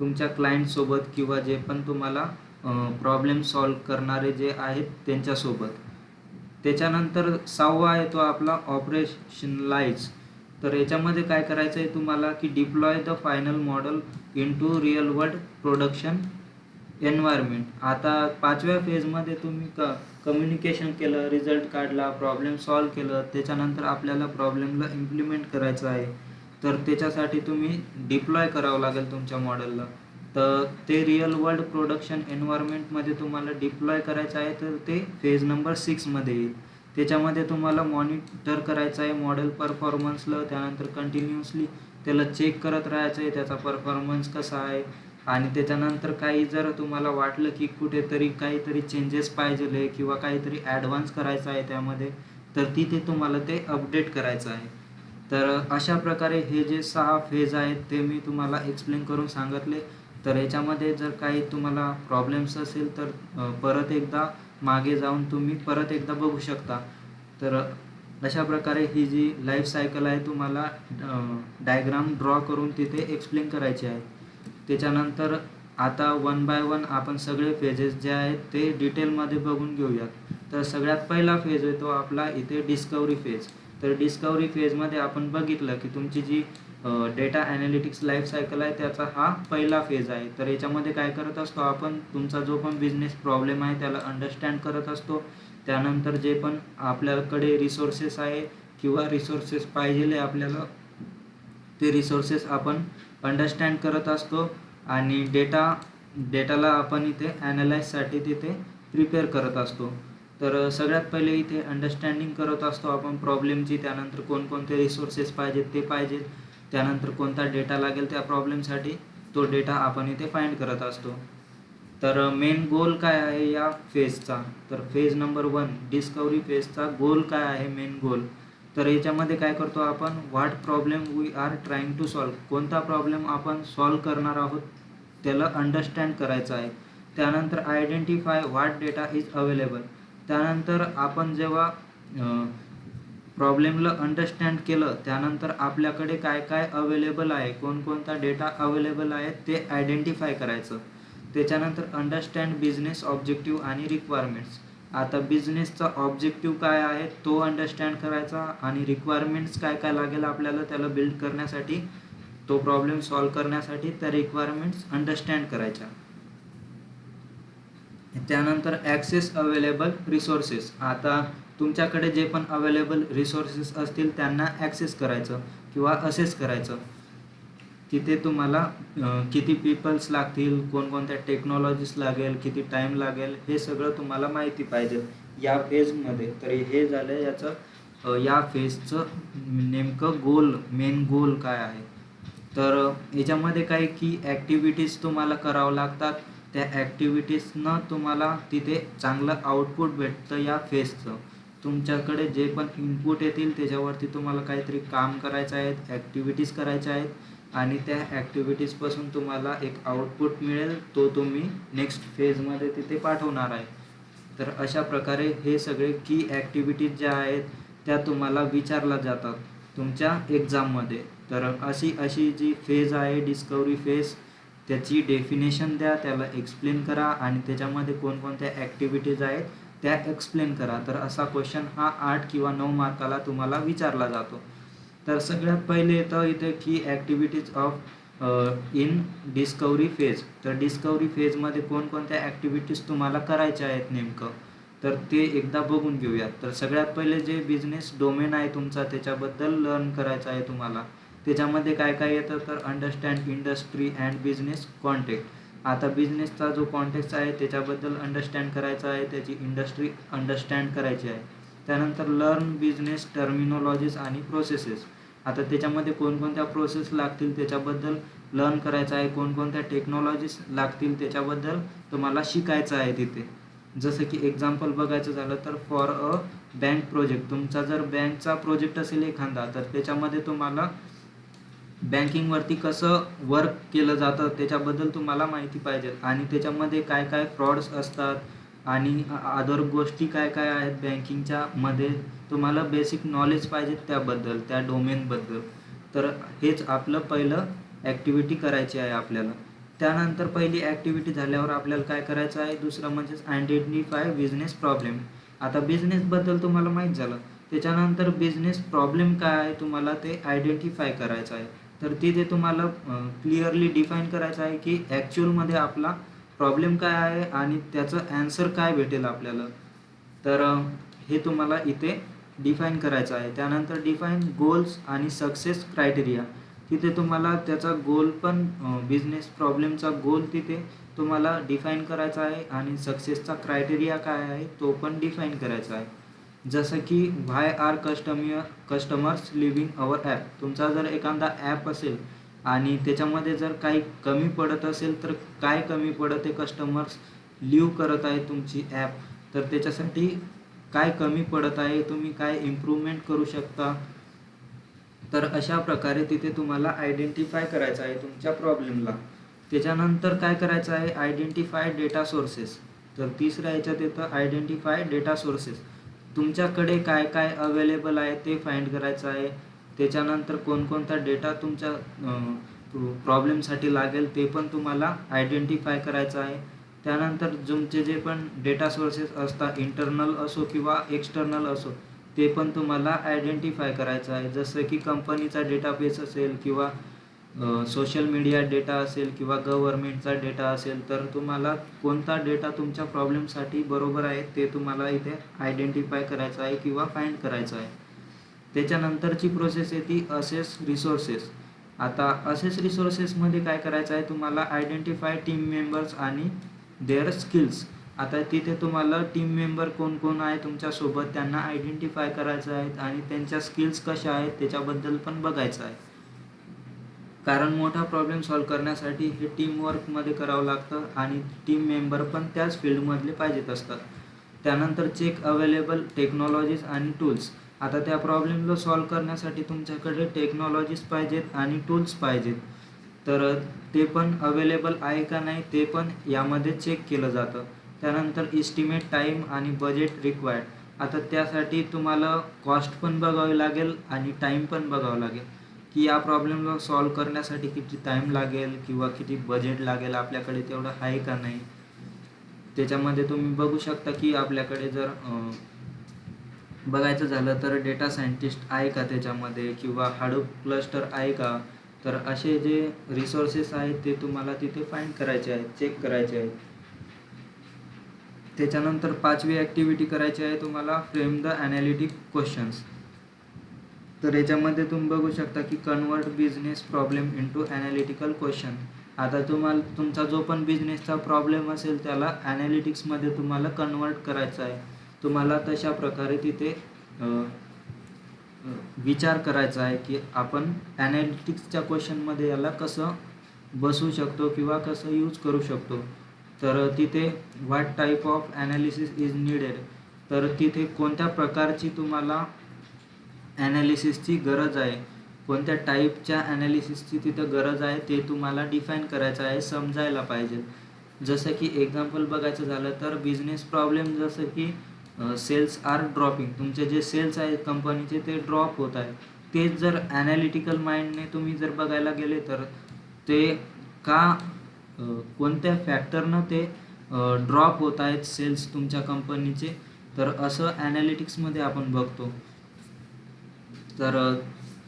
तुमच्या क्लायंटसोबत किंवा जे पण तुम्हाला प्रॉब्लेम सॉल्व करणारे जे आहेत त्यांच्यासोबत. त्याच्यानंतर 6वा येतो आपला ऑपरेशनलाइज. तर याच्यामध्ये काय करायचं आहे तुम्हाला की deploy the final model into real world production environment. आता 5व्या फेजमध्ये तुम्ही कम्युनिकेशन केलं, रिझल्ट काढला, प्रॉब्लेम सॉल्व केलं. त्याच्यानंतर आपल्याला प्रॉब्लेमला इम्प्लिमेंट करायचं आहे. तर त्याच्यासाठी तुम्ही डिप्लॉय करावं लागेल तुमच्या मॉडेलला. तर ते रिअल वर्ल्ड प्रोडक्शन एन्व्हायरमेंटमध्ये तुम्हाला डिप्लॉय करायचं आहे. तर ते फेज नंबर 6मध्ये येईल. त्याच्यामध्ये तुम्हाला मॉनिटर करायचं आहे मॉडेल परफॉर्मन्सला. त्यानंतर कंटिन्युअसली त्याला चेक करत राहायचं आहे त्याचा परफॉर्मन्स कसा आहे. आणि त्याच्यानंतर काही जर तुम्हाला वाटलं की कुठेतरी काहीतरी चेंजेस पाहिजे किंवा काहीतरी ॲडव्हान्स करायचं आहे त्यामध्ये तर तिथे तुम्हाला ते अपडेट करायचं आहे. तर अशा प्रकारे हे जे 6 फेज आहेत ते मी तुम्हाला एक्सप्लेन करून सांगितले. तर याच्यामध्ये जर काही तुम्हाला प्रॉब्लेम्स असेल तर परत एकदा मागे जाऊन तुम्ही परत एकदा बघू शकता. तर अशा प्रकारे ही जी लाईफ सायकल आहे तुम्हाला डायग्राम ड्रॉ करून तिथे एक्सप्लेन करायची आहे. त्याच्यानंतर आता वन बाय वन आपण सगळे फेजेस जे आहेत ते डिटेलमध्ये बघून घेऊयात. तर सगळ्यात पहिला फेज आहे तो आपला इथे डिस्कवरी फेज. तर डिस्कवरी फेजमध्ये आपण बघितलं की तुमची जी डेटा ॲनालिटिक्स लाईफ सायकल आहे त्याचा हा पहिला फेज आहे. तर याच्यामध्ये काय करत असतो आपण, तुमचा जो पण बिझनेस प्रॉब्लेम आहे त्याला अंडरस्टँड करत असतो. त्यानंतर जे पण आपल्याकडे रिसोर्सेस आहे किंवा रिसोर्सेस पाहिजे आपल्याला ते रिसोर्सेस आपण अंडरस्टँड करत असतो आणि डेटाला आपण इथे ॲनालाइजसाठी तिथे प्रिपेअर करत असतो. तर सगळ्यात पहिले इथे अंडरस्टँडिंग करत असतो आपण प्रॉब्लेमची. त्यानंतर कोणकोणते रिसोर्सेस पाहिजेत ते पाहिजेत, त्यानंतर कोणता डेटा लागेल त्या प्रॉब्लेमसाठी तो डेटा आपण इथे फाइंड करत असतो. तर मेन गोल काय आहे या फेजचा, तर फेज नंबर 1 डिस्कवरी फेजचा गोल काय आहे, मेन गोल. तर याच्यामध्ये काय करतो आपण, what problem we are trying to solve, कोणता प्रॉब्लेम आपण सॉल्व करणार आहोत त्याला अंडरस्टँड करायचं आहे. त्यानंतर identify what data is available. त्यानंतर आपण जेव्हा प्रॉब्लेमला अंडरस्टँड केलं त्यानंतर आपल्याकडे काय काय अवेलेबल आहे, कोणकोणता डेटा अवेलेबल आहे ते आयडेंटिफाय करायचं. त्याच्यानंतर अंडरस्टँड बिझनेस ऑब्जेक्टिव्ह आणि रिक्वायरमेंट्स. आता बिझनेसचा ऑब्जेक्टिव्ह काय आहे तो अंडरस्टँड करायचा आणि रिक्वायरमेंट्स काय काय लागेल आपल्याला त्याला बिल्ड करण्यासाठी, तो प्रॉब्लेम सॉल्व करण्यासाठी त्या रिक्वायरमेंट्स अंडरस्टँड करायच्या. त्यानंतर ॲक्सेस अवेलेबल रिसोर्सेस. आता तुमच्याकडे जे पण अवेलेबल रिसोर्सेस असतील त्यांना ॲक्सेस करायचं किंवा असेस करायचं. तिथे तुम्हाला किती पीपल्स लागतील, कोणकोणत्या टेक्नॉलॉजीज लागेल, किती टाईम लागेल, हे सगळं तुम्हाला माहिती पाहिजे या फेजमध्ये. तर हे झालं याचं या फेजचं नेमकं गोल, मेन गोल काय आहे. तर याच्यामध्ये काही की ॲक्टिव्हिटीज तुम्हाला करावं लागतात. त्या ॲक्टिव्हिटीजनं तुम्हाला तिथे चांगलं आउटपुट भेटतं या फेजचं. तुमच्याकडे जे पण इनपुट येतील त्याच्यावरती तुम्हाला काहीतरी काम करायचं आहे, ॲक्टिव्हिटीज करायच्या आहेत आणि त्या ॲक्टिव्हिटीजपासून तुम्हाला एक आउटपुट मिळेल, तो तुम्ही नेक्स्ट फेजमध्ये तिथे पाठवणार आहे. तर अशा प्रकारे हे सगळे की ॲक्टिव्हिटीज ज्या आहेत त्या तुम्हाला विचारल्या जातात तुमच्या एक्झाममध्ये. तर अशी जी फेज आहे डिस्कवरी फेज, त्याची डेफिनेशन द्या, त्याला एक्सप्लेन करा आणि त्याच्यामध्ये कोणकोणत्या ॲक्टिव्हिटीज आहेत त्या एक्सप्लेन करा. तर असा क्वेश्चन हा 8 किंवा 9 मार्काला तुम्हाला विचारला जातो. तर सगळ्यात पहिले येतं इथे की activities of in discovery phase. तर डिस्कवरी फेजमध्ये कोणकोणत्या ॲक्टिव्हिटीज तुम्हाला करायच्या आहेत नेमकं, तर ते एकदा बघून घेऊयात. तर सगळ्यात पहिले जे बिझनेस डोमेन आहे तुमचा त्याच्याबद्दल लर्न करायचं आहे तुम्हाला. त्याच्यामध्ये काय काय येतं, तर understand industry and business context. आता बिझनेसचा जो कॉन्टेक्स्ट आहे त्याच्याबद्दल अंडरस्टँड करायचा आहे, त्याची इंडस्ट्री अंडरस्टँड करायची आहे. त्यानंतर लर्न बिझनेस टर्मिनॉलॉजीज आणि प्रोसेसेस. आता त्याच्यामध्ये कोणकोणत्या प्रोसेस लागतील त्याच्याबद्दल लर्न करायचं आहे, कोणकोणत्या टेक्नॉलॉजीज लागतील त्याच्याबद्दल तुम्हाला शिकायचं आहे तिथे. जसं की एक्झाम्पल बघायचं झालं तर फॉर अ बँक प्रोजेक्ट, तुमचा जर बँकचा प्रोजेक्ट असेल एखादा, तर त्याच्यामध्ये तुम्हाला बँकिंगवरती कसं वर्क केलं जातं त्याच्याबद्दल तुम्हाला माहिती पाहिजे आणि त्याच्यामध्ये काय काय फ्रॉड्स असतात आणि अदर गोष्टी काय काय आहेत बँकिंगच्या मध्ये, तुम्हाला बेसिक नॉलेज पाहिजे त्याबद्दल, त्या डोमेनबद्दल. तर हेच आपलं पहिलं ॲक्टिव्हिटी करायची आहे आपल्याला. त्यानंतर पहिली ॲक्टिव्हिटी झाल्यावर आपल्याला काय करायचं आहे, दुसरं म्हणजेच आयडेंटिफाय बिझनेस प्रॉब्लेम. आता बिझनेसबद्दल तुम्हाला माहीत झालं, त्याच्यानंतर बिझनेस प्रॉब्लेम काय आहे तुम्हाला ते आयडेंटिफाय करायचं आहे. तर तिथे तुम्हाला क्लिअरली डिफाईन करायचं आहे की ॲक्च्युअलमध्ये आपला प्रॉब्लेम काय आहे आणि त्याचं ॲन्सर काय भेटेल आपल्याला. तर हे तुम्हाला इथे डिफाईन करायचं आहे. त्यानंतर डिफाईन गोल्स आणि सक्सेस क्रायटेरिया. तिथे तुम्हाला त्याचा गोल पण, बिझनेस प्रॉब्लेमचा गोल तिथे तुम्हाला डिफाईन करायचा आहे आणि सक्सेसचा क्रायटेरिया काय आहे तो पण डिफाईन करायचा आहे. जसं की why are customers leaving our app. तुमचा जर एखादा ॲप असेल आणि त्याच्यामध्ये जर काही कमी पडत असेल तर काय कमी पडत आहे, कस्टमर्स लिव्ह करत आहे तुमची ॲप, तर त्याच्यासाठी काय कमी पडत आहे, तुम्ही काय इम्प्रूव्हमेंट करू शकता. तर अशा प्रकारे तिथे तुम्हाला आयडेंटिफाय करायचं आहे तुमच्या प्रॉब्लेमला. त्याच्यानंतर काय करायचं आहे, आयडेंटिफाय डेटा सोर्सेस. तर तिसऱ्या ह्याच्यात येतं आयडेंटिफाय डेटा सोर्सेस. तुमच्याकडे काय काय अवेलेबल आहे ते फाइंड करायचं आहे. त्याच्यानंतर कोणकोणता डेटा तुमच्या प्रॉब्लेमसाठी लागेल ते पण तुम्हाला आयडेंटिफाय करायचं आहे. त्यानंतर तुमचे जे पण डेटा सोर्सेस असतात, इंटरनल असो किंवा एक्सटर्नल असो, ते पण तुम्हाला आयडेंटिफाय करायचं आहे. जसं की कंपनीचा डेटाबेस असेल किंवा सोशल मीडिया डेटा असेल किंवा गव्हर्नमेंटचा डेटा असेल, तर तुम्हाला कोणता डेटा तुमच्या प्रॉब्लेमसाठी बरोबर आहे ते तुम्हाला इथे आयडेंटिफाय करायचं आहे किंवा फाइंड करायचं आहे. त्याच्यानंतरची प्रोसेस येते असेस रिसोर्सेस. आता असेस रिसोर्सेसमध्ये काय करायचं आहे, तुम्हाला आयडेंटिफाय टीम मेंबर्स आणि देअर स्किल्स. आता तिथे तुम्हाला टीम मेंबर कोण कोण आहे तुमच्यासोबत त्यांना आयडेंटिफाय करायचं आहे आणि त्यांच्या स्किल्स कशा आहेत त्याच्याबद्दल पण बघायचं आहे. कारण मोठा प्रॉब्लेम सॉल्व्ह करण्यासाठी हे टीमवर्कमध्ये करावं लागतं आणि टीम मेंबर पण त्याच फील्डमधले पाहिजेत असतात. त्यानंतर चेक अवेलेबल टेक्नॉलॉजीज आणि टूल्स. आता त्या प्रॉब्लेमला सॉल्व्ह करण्यासाठी तुमच्याकडे टेक्नॉलॉजीज पाहिजेत आणि टूल्स पाहिजेत, तर ते पण अवेलेबल आहे का नाही ते पण यामध्ये चेक केलं जातं. त्यानंतर इस्टिमेट टाईम आणि बजेट रिक्वायर्ड. आता त्यासाठी तुम्हाला कॉस्ट पण बघावी लागेल आणि टाईम पण बघावं लागेल की या प्रॉब्लेमला सॉल्व्ह करण्यासाठी किती टाईम लागेल किंवा किती बजेट लागेल, आपल्याकडे तेवढं आहे का नाही. त्याच्यामध्ये तुम्ही बघू शकता की आपल्याकडे जर बघायचं झालं तर डेटा सायंटिस्ट आहे का त्याच्यामध्ये किंवा हाडूप क्लस्टर आहे का. तर असे जे रिसोर्सेस आहेत ते तुम्हाला तिथे फाइंड करायचे आहेत, चेक करायचे आहेत. त्याच्यानंतर 5वी ॲक्टिव्हिटी करायची आहे तुम्हाला, फ्रेम द ॲनालिटिक क्वेश्चन्स. तर याच्यामध्ये तुम्ही बघू शकता की convert business problem into analytical question. आता तुम्हाला तुमचा जो पण बिझनेसचा प्रॉब्लेम असेल त्याला ॲनालिटिक्समध्ये तुम्हाला कन्वर्ट करायचा आहे. तुम्हाला तशा प्रकारे तिथे विचार करायचा आहे की आपण ॲनालिटिक्सच्या क्वेश्चनमध्ये याला कसं बसवू शकतो किंवा कसं यूज करू शकतो. तर तिथे what type of analysis is needed. तर तिथे कोणत्या प्रकारची तुम्हाला ॲनालिसिसची गरज आहे, कोणत्या टाईपच्या ॲनालिसिसची तिथं गरज आहे ते तुम्हाला डिफाईन करायचं आहे, समजायला पाहिजे. जसं की एक्झाम्पल बघायचं झालं तर बिझनेस प्रॉब्लेम जसं की सेल्स आर ड्रॉपिंग. तुमचे जे सेल्स आहेत कंपनीचे ते ड्रॉप होत आहे. तेच जर ॲनालिटिकल माइंडने तुम्ही जर बघायला गेले तर ते का कोणत्या फॅक्टरनं ते ड्रॉप होत आहेत सेल्स तुमच्या कंपनीचे, तर असं ॲनालिटिक्समध्ये आपण बघतो. तर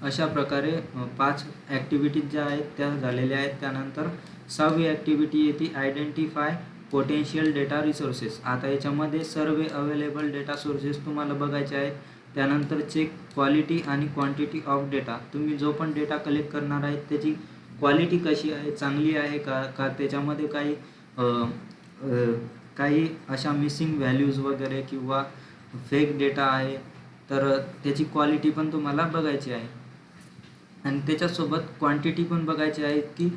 अशा प्रकारे 5 ॲक्टिव्हिटीज ज्या आहेत त्या झालेल्या आहेत. त्यानंतर 6वी ॲक्टिव्हिटी येते आयडेंटिफाय पोटेन्शियल डेटा रिसोर्सेस. आता याच्यामध्ये सर्व अवेलेबल डेटा सोर्सेस तुम्हाला बघायचे आहेत. त्यानंतर चेक क्वालिटी आणि क्वांटिटी ऑफ डेटा. तुम्ही जो पण डेटा कलेक्ट करणार आहेत त्याची क्वालिटी कशी आहे, चांगली आहे का त्याच्यामध्ये काही अशा मिसिंग व्हॅल्यूज वगैरे किंवा फेक डेटा आहे, तर त्याची क्वालिटी पण तुम्हाला बघायची आहे. आणि त्याच्यासोबत क्वांटिटी पण बघायची आहे की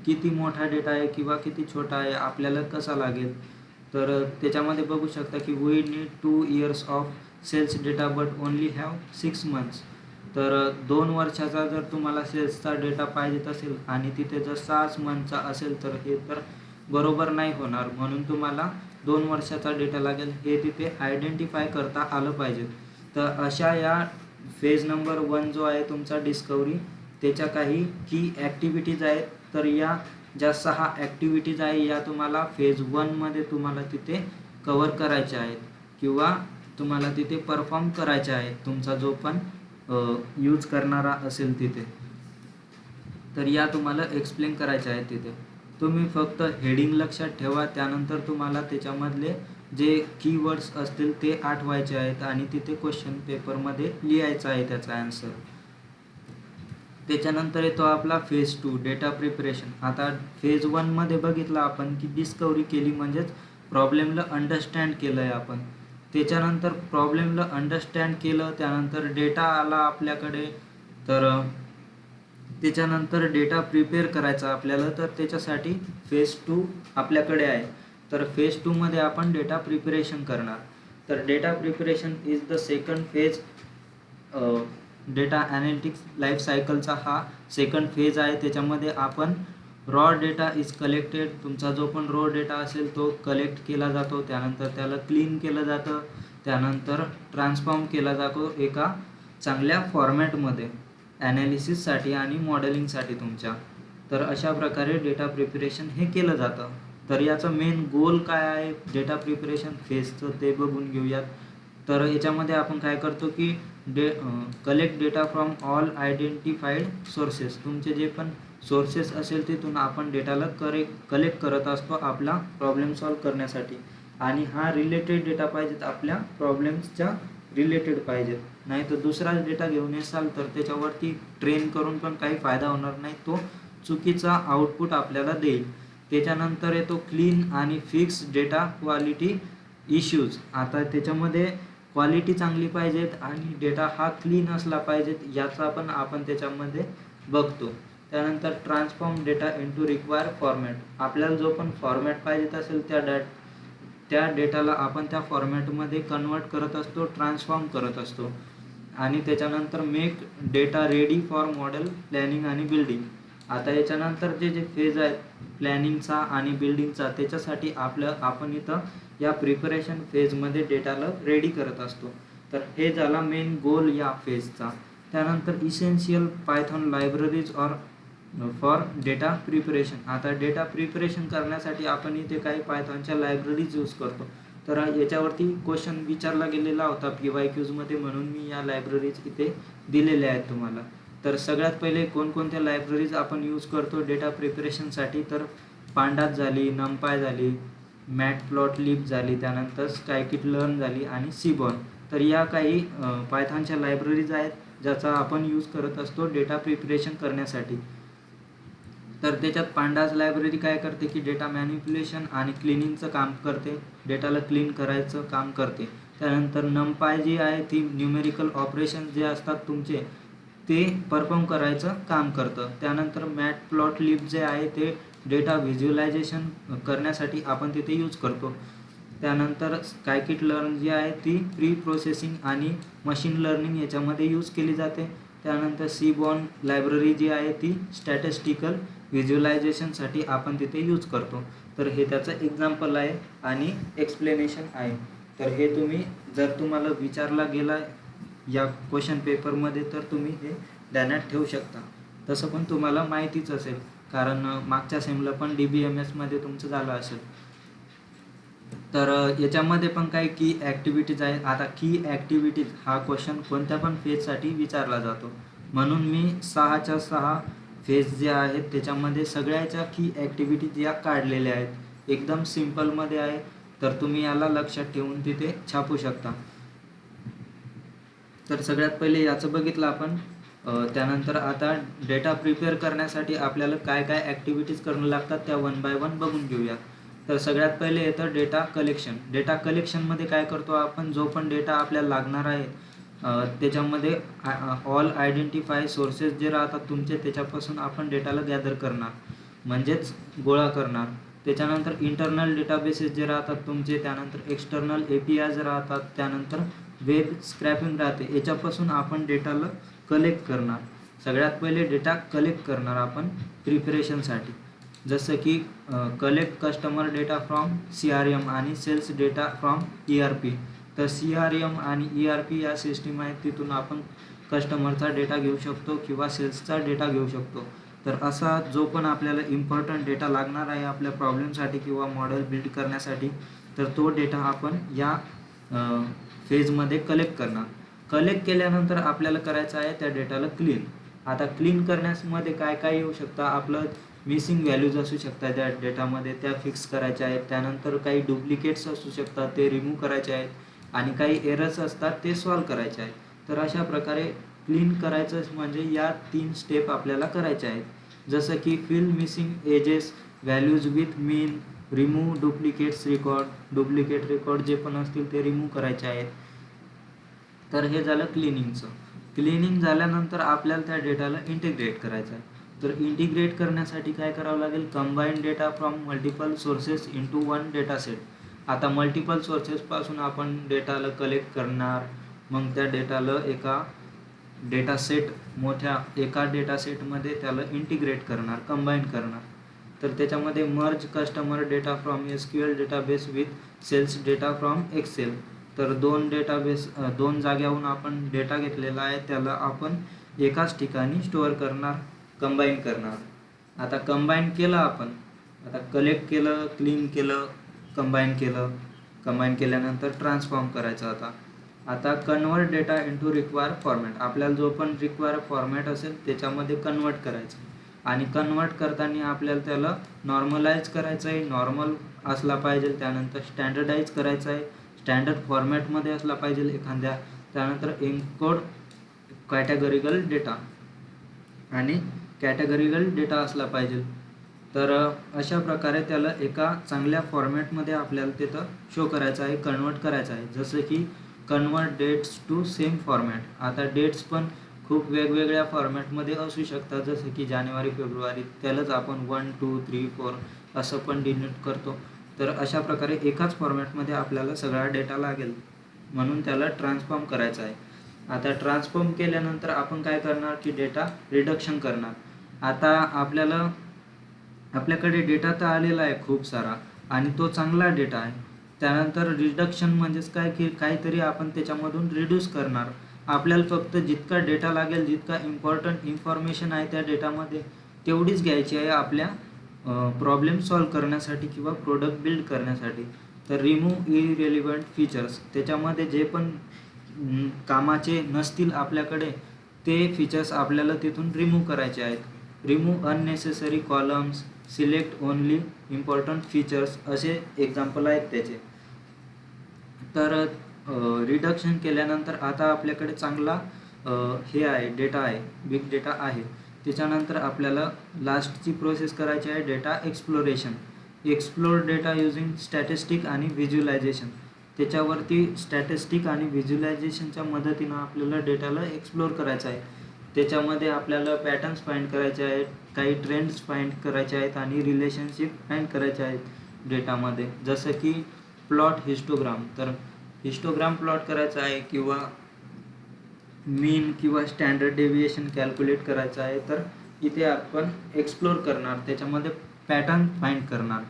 किती मोठा डेटा आहे किंवा किती छोटा आहे, आपल्याला कसा लागेल. तर त्याच्यामध्ये बघू शकता की we need 2 years of sales data but only have 6 months. तर 2 वर्षाचा जर तुम्हाला सेल्सचा डेटा पाहिजे असेल आणि तिथे जर 6 मंथचा असेल तर हे तर बरोबर नाही होणार, म्हणून तुम्हाला 2 वर्षाचा डेटा लागेल, हे तिथे आयडेंटिफाय करता आलं पाहिजे. तर अशा या फेज नंबर 1 जो आहे तुमचा डिस्कवरी, त्याच्या काही की ॲक्टिव्हिटीज आहेत. तर या ज्या 6 ॲक्टिव्हिटीज आहे या तुम्हाला फेज 1मध्ये तुम्हाला तिथे कवर करायच्या आहेत किंवा तुम्हाला तिथे परफॉर्म करायच्या आहेत, तुमचा जो पण यूज करणारा असेल तिथे. तर या तुम्हाला एक्सप्लेन करायच्या आहेत तिथे. तुम्ही फक्त हेडिंग लक्षात ठेवा, त्यानंतर तुम्हाला त्याच्यामधले जे कीवर्ड्स असतील ते आठवायचे आहेत आणि तिथे क्वेश्चन पेपरमध्ये लिहायचं आहे त्याचा आन्सर. त्याच्यानंतर येतो आपला फेज 2 डेटा प्रिपरेशन. आता फेज 1मध्ये बघितलं आपण की डिस्कवरी केली, म्हणजेच प्रॉब्लेमला अंडरस्टँड केलं आहे आपण. त्याच्यानंतर प्रॉब्लेमला अंडरस्टँड केलं, त्यानंतर डेटा आला आपल्याकडे, तर त्याच्यानंतर डेटा प्रिपेअर करायचा आपल्याला. तर त्याच्यासाठी फेज 2 आपल्याकडे आहे. तर फेज 2मध्ये आपण डेटा प्रिपरेशन करणार. तर data preparation is the second phase. Data analytics life सायकलचा हा सेकंड फेज आहे. त्याच्यामध्ये आपण रॉ डेटा इज कलेक्टेड. तुमचा जो पण रॉ डेटा असेल तो कलेक्ट केला जातो, त्यानंतर त्याला क्लीन केलं जातं, त्यानंतर ट्रान्सफॉर्म केला जातो एका चांगल्या फॉर्मॅटमध्ये ॲनालिसिससाठी आणि मॉडेलिंगसाठी तुमच्या. तर अशा प्रकारे डेटा प्रिपरेशन हे केलं जातं. तर याचं मेन गोल काय आहे डेटा प्रिपरेशन फेजचं ते बघून घेऊयात. तर याच्यामध्ये आपण काय करतो की collect data from all identified sources. तुमचे जे पण सोर्सेस असेल तिथून आपण डेटाला कलेक्ट करत असतो आपला प्रॉब्लेम सॉल्व करण्यासाठी. आणि हा रिलेटेड डेटा पाहिजेत, आपल्या प्रॉब्लेम्सच्या रिलेटेड पाहिजेत. नाही तर दुसराच डेटा घेऊन येसाल तर त्याच्यावरती ट्रेन करून पण काही फायदा होणार नाही, तो चुकीचा आउटपुट आपल्याला देईल. त्याच्यानंतर येतो क्लीन आणि फिक्स डेटा क्वालिटी इश्यूज. आता त्याच्यामध्ये क्वालिटी चांगली पाहिजेत आणि डेटा हा क्लीन असला पाहिजेत, याचा पण आपण त्याच्यामध्ये बघतो. त्यानंतर transform data into require format. आपल्याला जो पण फॉर्मॅट पाहिजेत असेल त्या डेटाला आपण त्या फॉर्मॅटमध्ये कन्वर्ट करत असतो, ट्रान्सफॉर्म करत असतो. आणि त्याच्यानंतर make data ready for model planning आणि बिल्डिंग. आता याच्यानंतर जे फेज आहेत प्लॅनिंगचा आणि बिल्डिंगचा, त्याच्यासाठी आपण इथं या प्रिपरेशन फेजमध्ये डेटाला रेडी करत असतो. तर हे झाला मेन गोल या फेजचा. त्यानंतर essential Python libraries for data preparation. आता डेटा प्रिपरेशन करण्यासाठी आपण इथे काही पायथॉनच्या लायब्ररीज यूज करतो. तर याच्यावरती क्वेश्चन विचारला गेलेला होता PYQजमध्ये, म्हणून मी या लायब्ररीज इथे दिलेल्या आहेत तुम्हाला. तर सगळ्यात पहिले कोणकोणत्या लायब्ररीज आपण यूज करतो डेटा प्रिपरेशनसाठी, तर पांडास झाली, नमपाय झाली, मॅटप्लॉटलिब झाली, त्यानंतर स्कायकिट लर्न झाली आणि सीबॉर्न. तर या काही पायथॉनच्या लायब्ररीज आहेत ज्याचा आपण यूज करत असतो डेटा प्रिपरेशन करण्यासाठी. तर त्याच्यात पांडास लायब्ररी काय करते की डेटा मॅनिप्युलेशन आणि क्लिनिंगचं काम करते, डेटाला क्लीन करायचं काम करते. त्यानंतर नमपाय जी आहे ती न्यूमेरिकल ऑपरेशन जे असतात तुमचे ते परफॉर्म करायचं काम करतं. त्यानंतर मॅटप्लॉटलिब जे आहे ते डेटा व्हिज्युअलायझेशन करण्यासाठी आपण तिथे यूज करतो. त्यानंतर स्कायकिट लर्न जी आहे ती प्री प्रोसेसिंग आणि मशीन लर्निंग याच्यामध्ये यूज केली जाते. त्यानंतर सीबॉर्न लायब्ररी जी आहे ती स्टॅटिस्टिकल व्हिज्युअलायझेशनसाठी आपण तिथे यूज करतो. तर हे त्याचं एक्झाम्पल आहे आणि एक्सप्लेनेशन आहे. तर हे जर तुम्हाला विचारला गेला या क्वेश्चन पेपरमध्ये तर तुम्ही हे ध्यानात ठेवू शकता. तसं पण तुम्हाला माहितीच असेल, कारण मागच्या सेमला पण DBMSमध्ये तुमचं झालं असेल. तर याच्यामध्ये पण काही की ॲक्टिव्हिटीज आहेत. आता की ॲक्टिव्हिटीज हा क्वेश्चन कोणत्या पण फेजसाठी विचारला जातो, म्हणून मी 6च्या 6 फेज जे आहेत त्याच्यामध्ये सगळ्याच्या की ॲक्टिव्हिटीज या काढलेल्या आहेत. एकदम सिम्पलमध्ये आहे, तर तुम्ही याला लक्षात ठेवून तिथे छापू शकता. तर सगळ्यात पहिले याचं बघितलं आपण. त्यानंतर आता डेटा प्रिपेअर करण्यासाठी आपल्याला काय काय ॲक्टिव्हिटीज करणं लागतात त्या 1 बाय 1 बघून घेऊया. तर सगळ्यात पहिले येतं डेटा कलेक्शन. डेटा कलेक्शनमध्ये काय करतो आपण, जो पण डेटा आपल्याला लागणार आहे त्याच्यामध्ये ऑल आयडेंटिफाय सोर्सेस जे राहतात तुमचे त्याच्यापासून आपण डेटाला गॅदर करणार, म्हणजेच गोळा करणार. त्याच्यानंतर इंटरनल डेटाबेसेस जे राहतात तुमचे, त्यानंतर एक्सटर्नल APIs राहतात, त्यानंतर वेब स्क्रॅपिंग राहते, याच्यापासून आपण डेटाला कलेक्ट करणार. सगळ्यात पहिले डेटा कलेक्ट करणार आपण प्रिपरेशनसाठी, जसं की collect customer data from CRM आणि सेल्स डेटा फ्रॉम ERP. तर CRM आणि ERP या सिस्टीम आहेत, तिथून आपण कस्टमरचा डेटा घेऊ शकतो किंवा सेल्सचा डेटा घेऊ शकतो. तर असा जो पण आपल्याला इम्पॉर्टंट डेटा लागणार आहे आपल्या प्रॉब्लेमसाठी किंवा मॉडेल बिल्ड करण्यासाठी, तर तो डेटा आपण या फेजमध्ये कलेक्ट करणार. कलेक्ट केल्यानंतर आपल्याला करायचं आहे त्या डेटाला क्लीन. आता क्लीन करण्यामध्ये काय काय येऊ शकतं, आपलं मिसिंग व्हॅल्यूज असू शकतात त्या डेटामध्ये, त्या फिक्स करायच्या आहेत. त्यानंतर काही डुप्लिकेट्स असू शकतात, ते रिमूव्ह करायचे आहेत. आणि काही एरर्स असतात ते सॉल्व करायचे आहेत. तर अशा प्रकारे क्लीन करायचं म्हणजे या 3 स्टेप आपल्याला करायच्या आहेत. जसं की fill missing ages values with mean, remove duplicates record, duplicate record जे पण असतील ते रिमूव्ह करायचे आहेत. तर हे झालं क्लिनिंगचं. क्लिनिंग झाल्यानंतर आपल्याला त्या डेटाला इंटिग्रेट करायचं आहे. तर इंटिग्रेट करण्यासाठी काय करावं लागेल, combine data from multiple sources into 1 data set. आता मल्टिपल सोर्सेसपासून आपण डेटाला कलेक्ट करणार, मग त्या डेटाला एका डेटा सेटमध्ये त्याला इंटिग्रेट करणार, कंबाईन करणार. तर त्याच्यामध्ये merge customer data from SQL database with sales data from Excel. तर दोन जाग्याहून आपण डेटा घेतलेला आहे, त्याला आपण एकाच ठिकाणी स्टोअर करणार, कंबाईन करणार. आता कंबाईन केलं आपण, आता कलेक्ट केलं, क्लीन केलं, कंबाईन केल्यानंतर ट्रान्सफॉर्म करायचं. आता convert data into require format, आपल्याला जो पण रिक्वायर फॉर्मॅट असेल त्याच्यामध्ये कन्वर्ट करायचं. आणि कन्वर्ट करताना आपल्याला त्याला नॉर्मलाइज करायचं आहे, नॉर्मल असला पाहिजे. त्यानंतर स्टँडर्डाइज करायचं आहे, स्टँडर्ड फॉर्मॅटमध्ये असला पाहिजे एखाद्या. त्यानंतर एन्कोड कॅटेगरिकल डेटा आणि कॅटेगरिकल डेटा असला पाहिजे. तर अशा प्रकारे त्याला एका चांगल्या फॉर्मॅटमध्ये आपल्याला तिथं शो करायचं आहे, कन्वर्ट करायचं आहे. जसं की convert dates to same format. आता डेट्स पण खूप वेगवेगळ्या फॉर्मॅटमध्ये असू शकतात, जसं की जानेवारी, फेब्रुवारी, त्यालाच आपण 1, 2, 3, 4 असं पण डिनोट करतो. तर अशा प्रकारे एकाच फॉर्मॅटमध्ये आपल्याला सगळा डेटा लागेल, म्हणून त्याला ट्रान्सफॉर्म करायचं आहे. आता ट्रान्सफॉर्म केल्यानंतर आपण काय करणार की डेटा रिडक्शन करणार. आता आपल्याकडे डेटा तर आलेला आहे खूप सारा आणि तो चांगला डेटा आहे. त्यानंतर रिडक्शन म्हणजेच काय की काहीतरी आपण त्याच्यामधून रिड्यूस करणार. आपल्याला फक्त जितका डेटा लागेल, जितका इम्पॉर्टंट इन्फॉर्मेशन आहे त्या डेटामध्ये तेवढीच घ्यायची आहे आपल्या प्रॉब्लेम सॉल्व करण्यासाठी किंवा प्रोडक्ट बिल्ड करण्यासाठी. तर रिमूव्ह इरेलिव्हंट फीचर्स, त्याच्यामध्ये जे पण कामाचे नसतील आपल्याकडे ते फीचर्स आपल्याला तिथून रिमूव्ह करायचे आहेत. Remove unnecessary columns, select only important features, असे एक्झाम्पल आहेत त्याचे. तर रिडक्शन केल्यानंतर आता आपल्याकडे चांगला डेटा आहे, बिग डेटा आहे. त्याच्यानंतर आपल्याला लास्टची प्रोसेस करायची आहे data exploration. Explore data using statistic आणि व्हिज्युअलायझेशन. त्याच्यावरती स्टॅटिस्टिक आणि व्हिज्युअलायझेशनच्या मदतीनं आपल्याला डेटाला एक्सप्लोर करायचं आहे. त्याच्यामध्ये आपल्याला पॅटर्न्स फाइंड करायचे आहेत, काही ट्रेंड्स फाइंड करायचे आहेत आणि रिलेशनशिप फाइंड करायचे आहेत डेटामध्ये. जसं की प्लॉट हिस्टोग्राम, तर हिस्टोग्राम प्लॉट करायचा आहे किंवा मीन किंवा स्टँडर्ड डेव्हिएशन कॅल्क्युलेट करायचं आहे. तर इथे आपण एक्सप्लोर करणार, त्याच्यामध्ये पॅटर्न फाइंड करणार.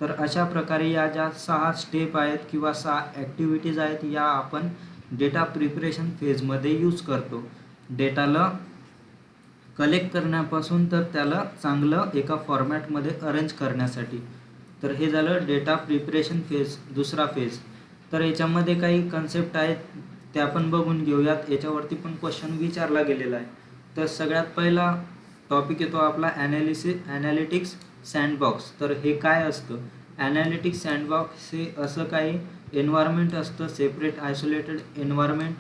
तर अशा प्रकारे या ज्या 6 स्टेप आहेत किंवा 6 ॲक्टिव्हिटीज आहेत, या आपण डेटा प्रिपरेशन फेजमध्ये यूज करतो. डेटाला कलेक्ट करण्यापासून तर त्याला चांगलं एका फॉर्मॅटमध्ये अरेंज करण्यासाठी. तर हे झालं डेटा प्रिपरेशन फेज, दुसरा फेज. तर याच्यामध्ये काही कन्सेप्ट आहेत त्या पण बघून घेऊयात. याच्यावरती पण क्वेश्चन विचारला गेलेला आहे. तर सगळ्यात पहिला टॉपिक येतो आपला ॲनालिटिक्स सँडबॉक्स. तर हे काय असतं? ॲनालिटिक्स सँडबॉक्स हे असं काही एन्व्हायरमेंट असतं, सेपरेट आयसोलेटेड एन्व्हायरमेंट,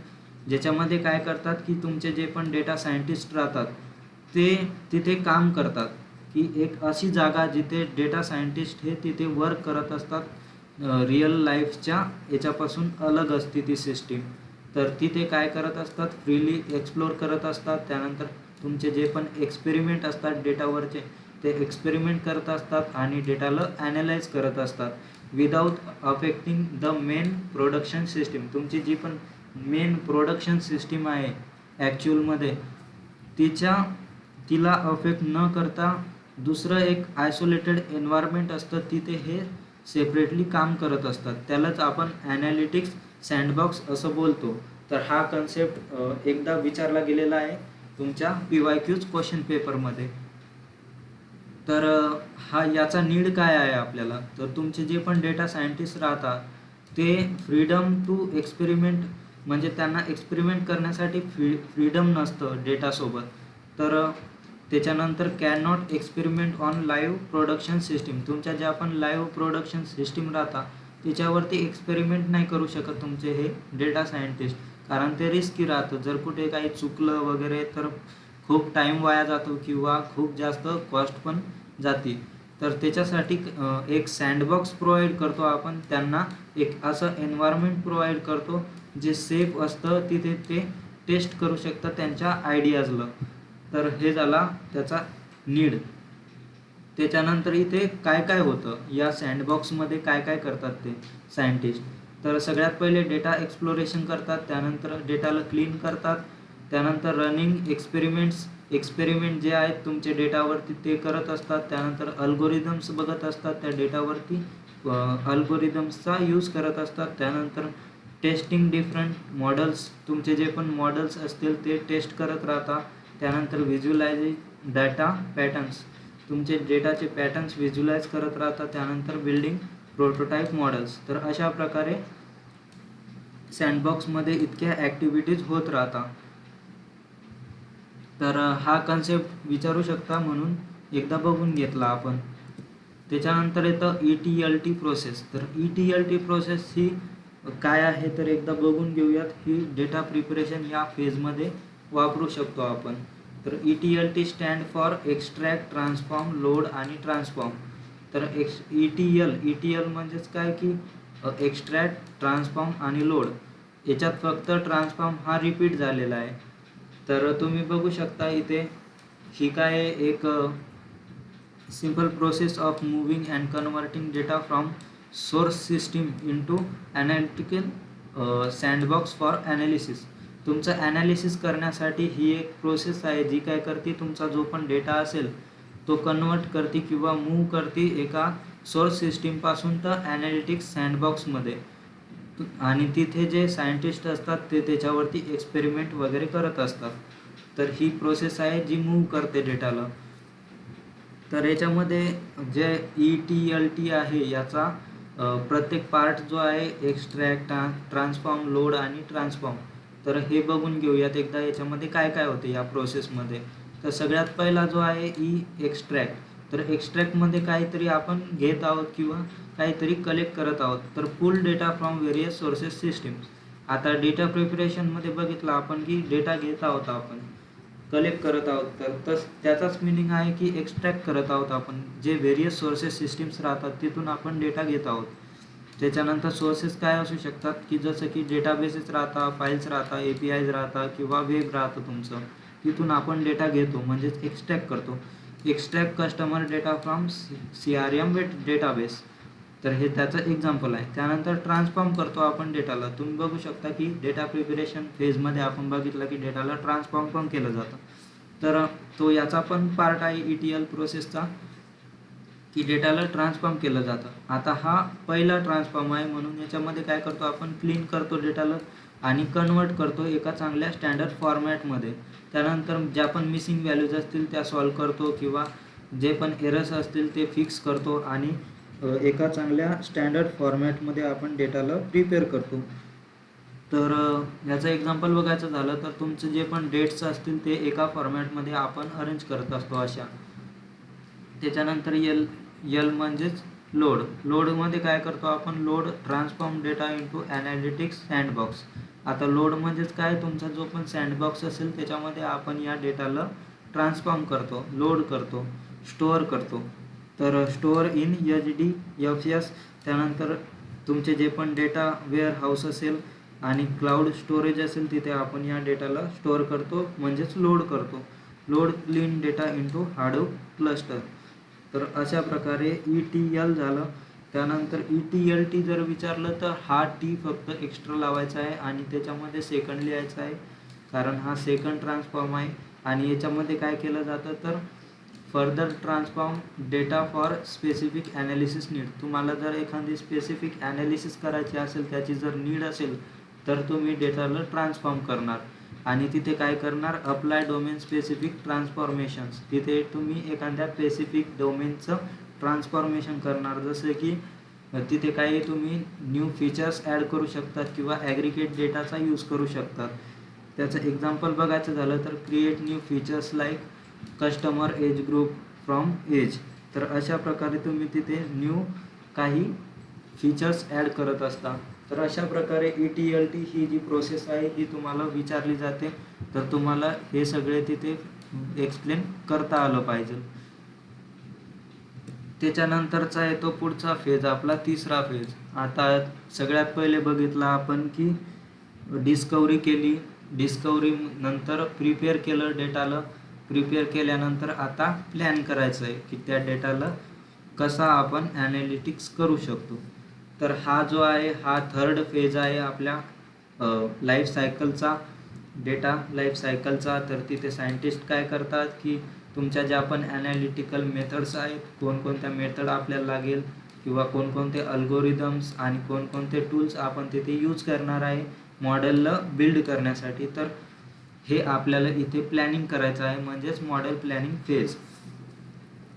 ज्याच्यामध्ये काय करतात की तुमचे जे पण डेटा सायंटिस्ट राहतात ते तिथे काम करतात. की एक अशी जागा जिथे डेटा सायंटिस्ट हे तिथे वर्क करत असतात, रिअल लाईफच्या याच्यापासून अलग असते ती सिस्टीम. तर तिथे काय करत असतात, फ्रीली एक्सप्लोर करत असतात. त्यानंतर तुमचे जे पण एक्सपेरिमेंट असतात डेटावरचे ते एक्सपेरिमेंट करत असतात आणि डेटाला ॲनालाइज करत असतात without affecting the main production system. तुमची जी पण मेन प्रोडक्शन सिस्टीम आहे ॲक्च्युअलमध्ये तिला अफेक्ट न करता दुसरं एक आयसोलेटेड एन्व्हायरमेंट असतं, तिथे हे सेपरेटली काम करत असतात. त्यालाच आपण ॲनालिटिक्स सँडबॉक्स असं बोलतो. तर हा कन्सेप्ट एकदा विचारला गेलेला आहे तुमच्या PYQs क्वेश्चन पेपरमध्ये. तर याचा नीड काय आहे आपल्याला? तर तुमचे जे पण डेटा सायंटिस्ट राहतात ते फ्रीडम टू एक्सपेरिमेंट, म्हणजे त्यांना एक्सपेरिमेंट करण्यासाठी फ्रीडम नसतं डेटासोबत. तर त्याच्यानंतर can not experiment on live production system. तुमच्या ज्या पण लाईव्ह प्रोडक्शन सिस्टीम राहतात त्याच्यावरती एक्सपेरिमेंट नाही करू शकत तुमचे हे डेटा सायंटिस्ट, कारण ते रिस्की राहतं. जर कुठे काही चुकलं वगैरे तर खूप टाईम वाया जातो किंवा खूप जास्त कॉस्ट पण जाते. तर त्याच्यासाठी एक सँडबॉक्स प्रोव्हाइड करतो आपण त्यांना, एक असं एन्व्हायरमेंट प्रोव्हाइड करतो जे सेफ असतं, तिथे ते टेस्ट करू शकतात त्यांच्या आयडियाजला. तर हे झाला त्याचा नीड. त्याच्यानंतर इथे काय काय होतं या सँडबॉक्समध्ये, काय काय करतात ते सायंटिस्ट? तर सगळ्यात पहिले डेटा एक्सप्लोरेशन करतात, त्यानंतर डेटाला क्लीन करतात, त्यानंतर रनिंग एक्सपेरिमेंट जे आहेत तुमचे डेटावरती ते करत असतात. त्यानंतर अल्गोरिदम्स बघत असतात त्या डेटावरती, अल्गोरिदम्सचा यूज करत असतात. त्यानंतर टेस्टिंग डिफरंट मॉडेल्स, तुमचे जे पण मॉडेल्स असतील ते टेस्ट करत राहता. त्यानंतर व्हिज्युअलायझिंग डाटा पॅटर्न्स, तुमचे डेटाचे पॅटर्न्स व्हिज्युअलाइज करत राहता. त्यानंतर बिल्डिंग प्रोटोटाईप मॉडेल्स. तर अशा प्रकारे सँडबॉक्समध्ये इतक्या ॲक्टिव्हिटीज होत राहतात. तर हा कन्सेप्ट विचारू शकता म्हणून एकदा बघून घेतला आपण. त्याच्यानंतर येतं ETLT प्रोसेस. तर ETLT प्रोसेस ही काय आहे तर एकदा बघून घेऊयात. ही डेटा प्रिपरेशन या फेजमध्ये वापरू शकतो आपण. तर ETLT stand for extract, transform, load आणि ट्रान्सफॉर्म. तर ETL म्हणजेच काय की एक्स्ट्रॅक्ट, ट्रान्सफॉर्म आणि लोड. याच्यात फक्त ट्रान्सफॉर्म हा रिपीट झालेला आहे. तर तुम्ही बघू शकता इथे ही काय एक simple process of moving and converting data from source system into analytical sandbox for analysis. तुमचं ॲनालिसिस करण्यासाठी ही एक प्रोसेस आहे जी काय करते, तुमचा जो पण डेटा असेल तो कन्वर्ट करते किंवा मूव्ह करते एका सोर्स सिस्टीमपासून तर ॲनालिटिक्स सँडबॉक्समध्ये. आणि तिथे जे सायंटिस्ट असतात ते त्याच्यावरती एक्सपेरिमेंट वगैरे करत असतात. तर ही प्रोसेस आहे जी मूव्ह करते डेटाला. तर याच्यामध्ये जे ETLT आहे याचा प्रत्येक पार्ट जो आहे एक्स्ट्रॅक्ट, ट्रान्सफॉर्म, लोड आणि ट्रान्सफॉर्म. तर हे बघून घेऊयात एकदा याच्यामध्ये काय काय होते या प्रोसेसमध्ये. तर सगळ्यात पहिला जो आहे एक्स्ट्रॅक्ट. तर एक्स्ट्रॅक्टमध्ये काहीतरी आपण घेत आहोत किंवा काहीतरी कलेक्ट करत आहोत. तर pull data from various sources systems. आता डेटा प्रिपरेशनमध्ये बघितलं आपण की डेटा घेत आहोत, आपण कलेक्ट करत आहोत. तर त्याचाच मिनिंग आहे की एक्स्ट्रॅक्ट करत आहोत आपण. जे व्हेरियस सोर्सेस सिस्टीम्स राहतात तिथून आपण डेटा घेत आहोत. त्याच्यानंतर सोर्सेस काय असू शकतात की जसं की डेटाबेसेस राहतात, फाईल्स राहतात, APIs राहतात किंवा वेब राहतं तुमचं. तिथून आपण डेटा घेतो म्हणजेच एक्स्ट्रॅक्ट करतो. Extract customer data from CRM database. तर हे त्याचं एक्झाम्पल आहे. त्यानंतर ट्रान्सफॉर्म करतो आपण डेटाला. तुम्ही बघू शकता की डेटा प्रिपरेशन फेजमध्ये आपण बघितलं की डेटाला ट्रान्सफॉर्म पण केलं जातं. तर तो याचा पण पार्ट आहे ETL प्रोसेसचा की डेटाला ट्रान्सफॉर्म केलं जातं. आता हा पहिला ट्रान्सफॉर्म आहे म्हणून याच्यामध्ये काय करतो आपण, क्लीन करतो डेटाला आणि कन्वर्ट करतो एका चांगल्या स्टँडर्ड फॉर्मॅटमध्ये. त्यानंतर ज्या पण मिसिंग व्हॅल्यूज असतील त्या सॉल्व करतो किंवा जे पण एरर्स असतील ते फिक्स करतो आणि एका चांगल्या स्टँडर्ड फॉर्मॅटमध्ये आपण डेटाला प्रिपेअर करतो. तर याचं एक्झाम्पल बघायचं झालं तर तुमचे जे पण डेट्स असतील ते एका फॉर्मॅटमध्ये आपण अरेंज करत असतो अशा. त्याच्यानंतर L म्हणजेच लोड. लोडमध्ये काय करतो आपण, load transform data into analytics sandbox. आता लोड म्हणजेच काय, तुमचा जो पण सँडबॉक्स असेल त्याच्यामध्ये आपण या डेटाला ट्रान्सफॉर्म करतो, लोड करतो, स्टोअर करतो. तर स्टोअर इन HDFS. त्यानंतर तुमचे जे पण डेटा वेअर हाऊस असेल आणि क्लाउड स्टोरेज असेल तिथे आपण या डेटाला स्टोअर करतो म्हणजेच लोड करतो. Load clean data into Hadoop cluster. तर अशा प्रकारे ETL झालं. त्यानंतर ETLT जर विचारलं तर हा T फक्त एक्स्ट्रा लावायचा आहे आणि त्याच्यामध्ये सेकंड लिहायचा आहे कारण हा सेकंड ट्रान्सफॉर्म आहे. आणि याच्यामध्ये काय केलं जातं तर further transform data for specific analysis need. तुम्हाला जर एखादी स्पेसिफिक ॲनालिसिस करायची असेल, त्याची जर नीड असेल तर तुम्ही डेटाला ट्रान्सफॉर्म करणार आणि तिथे काय करणार, अप्लाय डोमेन स्पेसिफिक ट्रान्सफॉर्मेशन्स. तिथे तुम्ही एखाद्या स्पेसिफिक डोमेनचं ट्रान्सफॉर्मेशन करणार. जसं की तिथे काही तुम्ही न्यू फीचर्स ॲड करू शकतात किंवा ॲग्रिगेट डेटाचा यूज करू शकतात. त्याचं एक्झाम्पल बघायचं झालं तर create new features like customer age group from age. तर अशा प्रकारे तुम्ही तिथे न्यू काही फीचर्स ॲड करत असता. तर अशा प्रकारे ETLT ही जी प्रोसेस आहे ही तुम्हाला विचारली जाते. तर तुम्हाला हे सगळे तिथे एक्सप्लेन करता आलं पाहिजे. त्याच्यानंतरचा येतो पुढचा फेज, आपला तिसरा फेज. आता सगळ्यात पहिले बघितलं आपण की डिस्कवरी केली. डिस्कवरी नंतर प्रिपेअर केलं डेटाला. प्रिपेअर केल्यानंतर आता प्लॅन करायचं आहे की त्या डेटाला कसा आपण ॲनालिटिक्स करू शकतो. तर हा जो आहे हा थर्ड फेज आहे आपल्या लाईफ सायकलचा, डेटा लाईफ सायकलचा. तर तिथे सायंटिस्ट काय करतात की तुमच्या ज्या पण ॲनालिटिकल मेथड्स आहेत, कोणकोणत्या मेथड आपल्याला लागेल किंवा कोणकोणते अल्गोरिदम्स आणि कोणकोणते टूल्स आपण तिथे यूज करणार आहे मॉडेलला बिल्ड करण्यासाठी. तर हे आपल्याला इथे प्लॅनिंग करायचं आहे, म्हणजेच मॉडेल प्लॅनिंग फेज.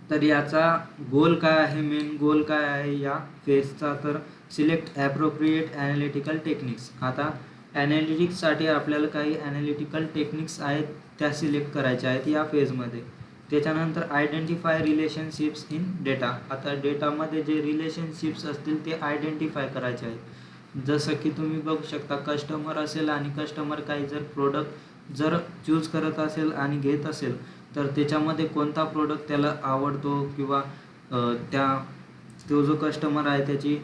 तर याचा गोल काय आहे, मेन गोल काय आहे या फेजचा, तर सिलेक्ट ॲप्रोप्रिएट ॲनालिटिकल टेक्निक्स. आता ॲनालिटिक्ससाठी आपल्याला काही ॲनालिटिकल टेक्निक्स आहेत त्या सिलेक्ट करायच्या आहेत या फेजमध्ये. त्याच्यानंतर आयडेंटिफाय रिलेशनशिप्स इन डेटा. आता डेटामध्ये जे रिलेशनशिप्स असतील ते आयडेंटिफाय करायचे आहेत. जसं की तुम्ही बघू शकता, कस्टमर असेल आणि कस्टमर काही जर प्रोडक्ट जर चूज करत असेल आणि घेत असेल, तर त्याच्यामध्ये कोणता प्रोडक्ट त्याला आवडतो किंवा तो जो कस्टमर आहे त्याची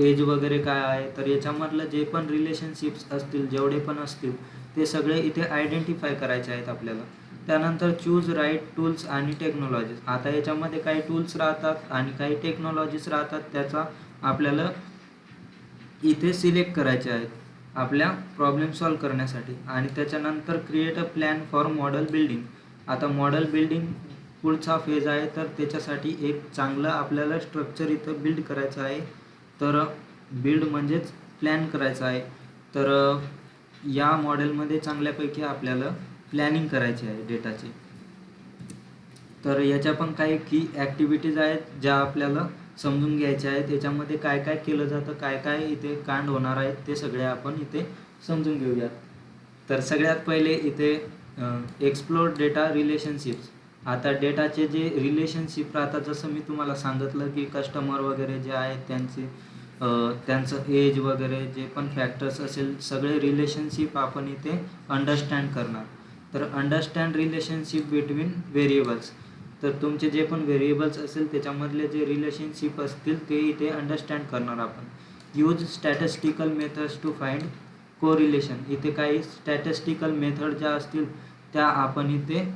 एज वगैरे काय आहे, तर याच्यामधलं जे पण रिलेशनशिप्स असतील, जेवढे पण असतील ते सगळे इथे आयडेंटिफाय करायचे आहेत आपल्याला. त्यानंतर चूज राईट टूल्स आणि टेक्नॉलॉजीज. आता याच्यामध्ये काही टूल्स राहतात आणि काही टेक्नॉलॉजीज राहतात, त्याचा आपल्याला इथे सिलेक्ट करायचे आहेत आपल्या प्रॉब्लेम सॉल्व करण्यासाठी. आणि त्याच्यानंतर create a plan for model building. आता मॉडेल बिल्डिंग पुढचा फेज आहे, तर त्याच्यासाठी एक चांगलं आपल्याला स्ट्रक्चर इथं बिल्ड करायचं आहे. तर बिल्ड म्हणजेच प्लॅन करायचं आहे. तर या मॉडेलमध्ये चांगल्यापैकी आपल्याला प्लॅनिंग करायची आहे डेटाची. तर याच्या पण काही की ॲक्टिव्हिटीज आहेत ज्या आपल्याला समजून घ्यायच्या आहेत. याच्यामध्ये काय काय केलं जातं, काय काय इथे कांड होणार आहेत, ते सगळे आपण इथे समजून घेऊयात. तर सगळ्यात पहिले इथे एक्सप्लोर डेटा रिलेशनशिप्स. आता डेटाचे जे रिलेशनशिप राहतात, जसं मी तुम्हाला सांगितलं की कस्टमर वगैरे जे आहेत त्यांचं एज वगैरे जे पण फॅक्टर्स असेल, सगळे रिलेशनशिप आपण इथे अंडरस्टँड करणार. तर अंडरस्टँड रिलेशनशिप बिटवीन व्हेरिएबल्स. तर तुमचे जे पण व्हेरिएबल्स असेल त्याच्यामधले जे रिलेशनशिप असतील ते इथे अंडरस्टँड करणार आपण. Use statistical methods to find correlation. इथे काही स्टॅटिस्टिकल मेथड ज्या असतील त्या आपण इथे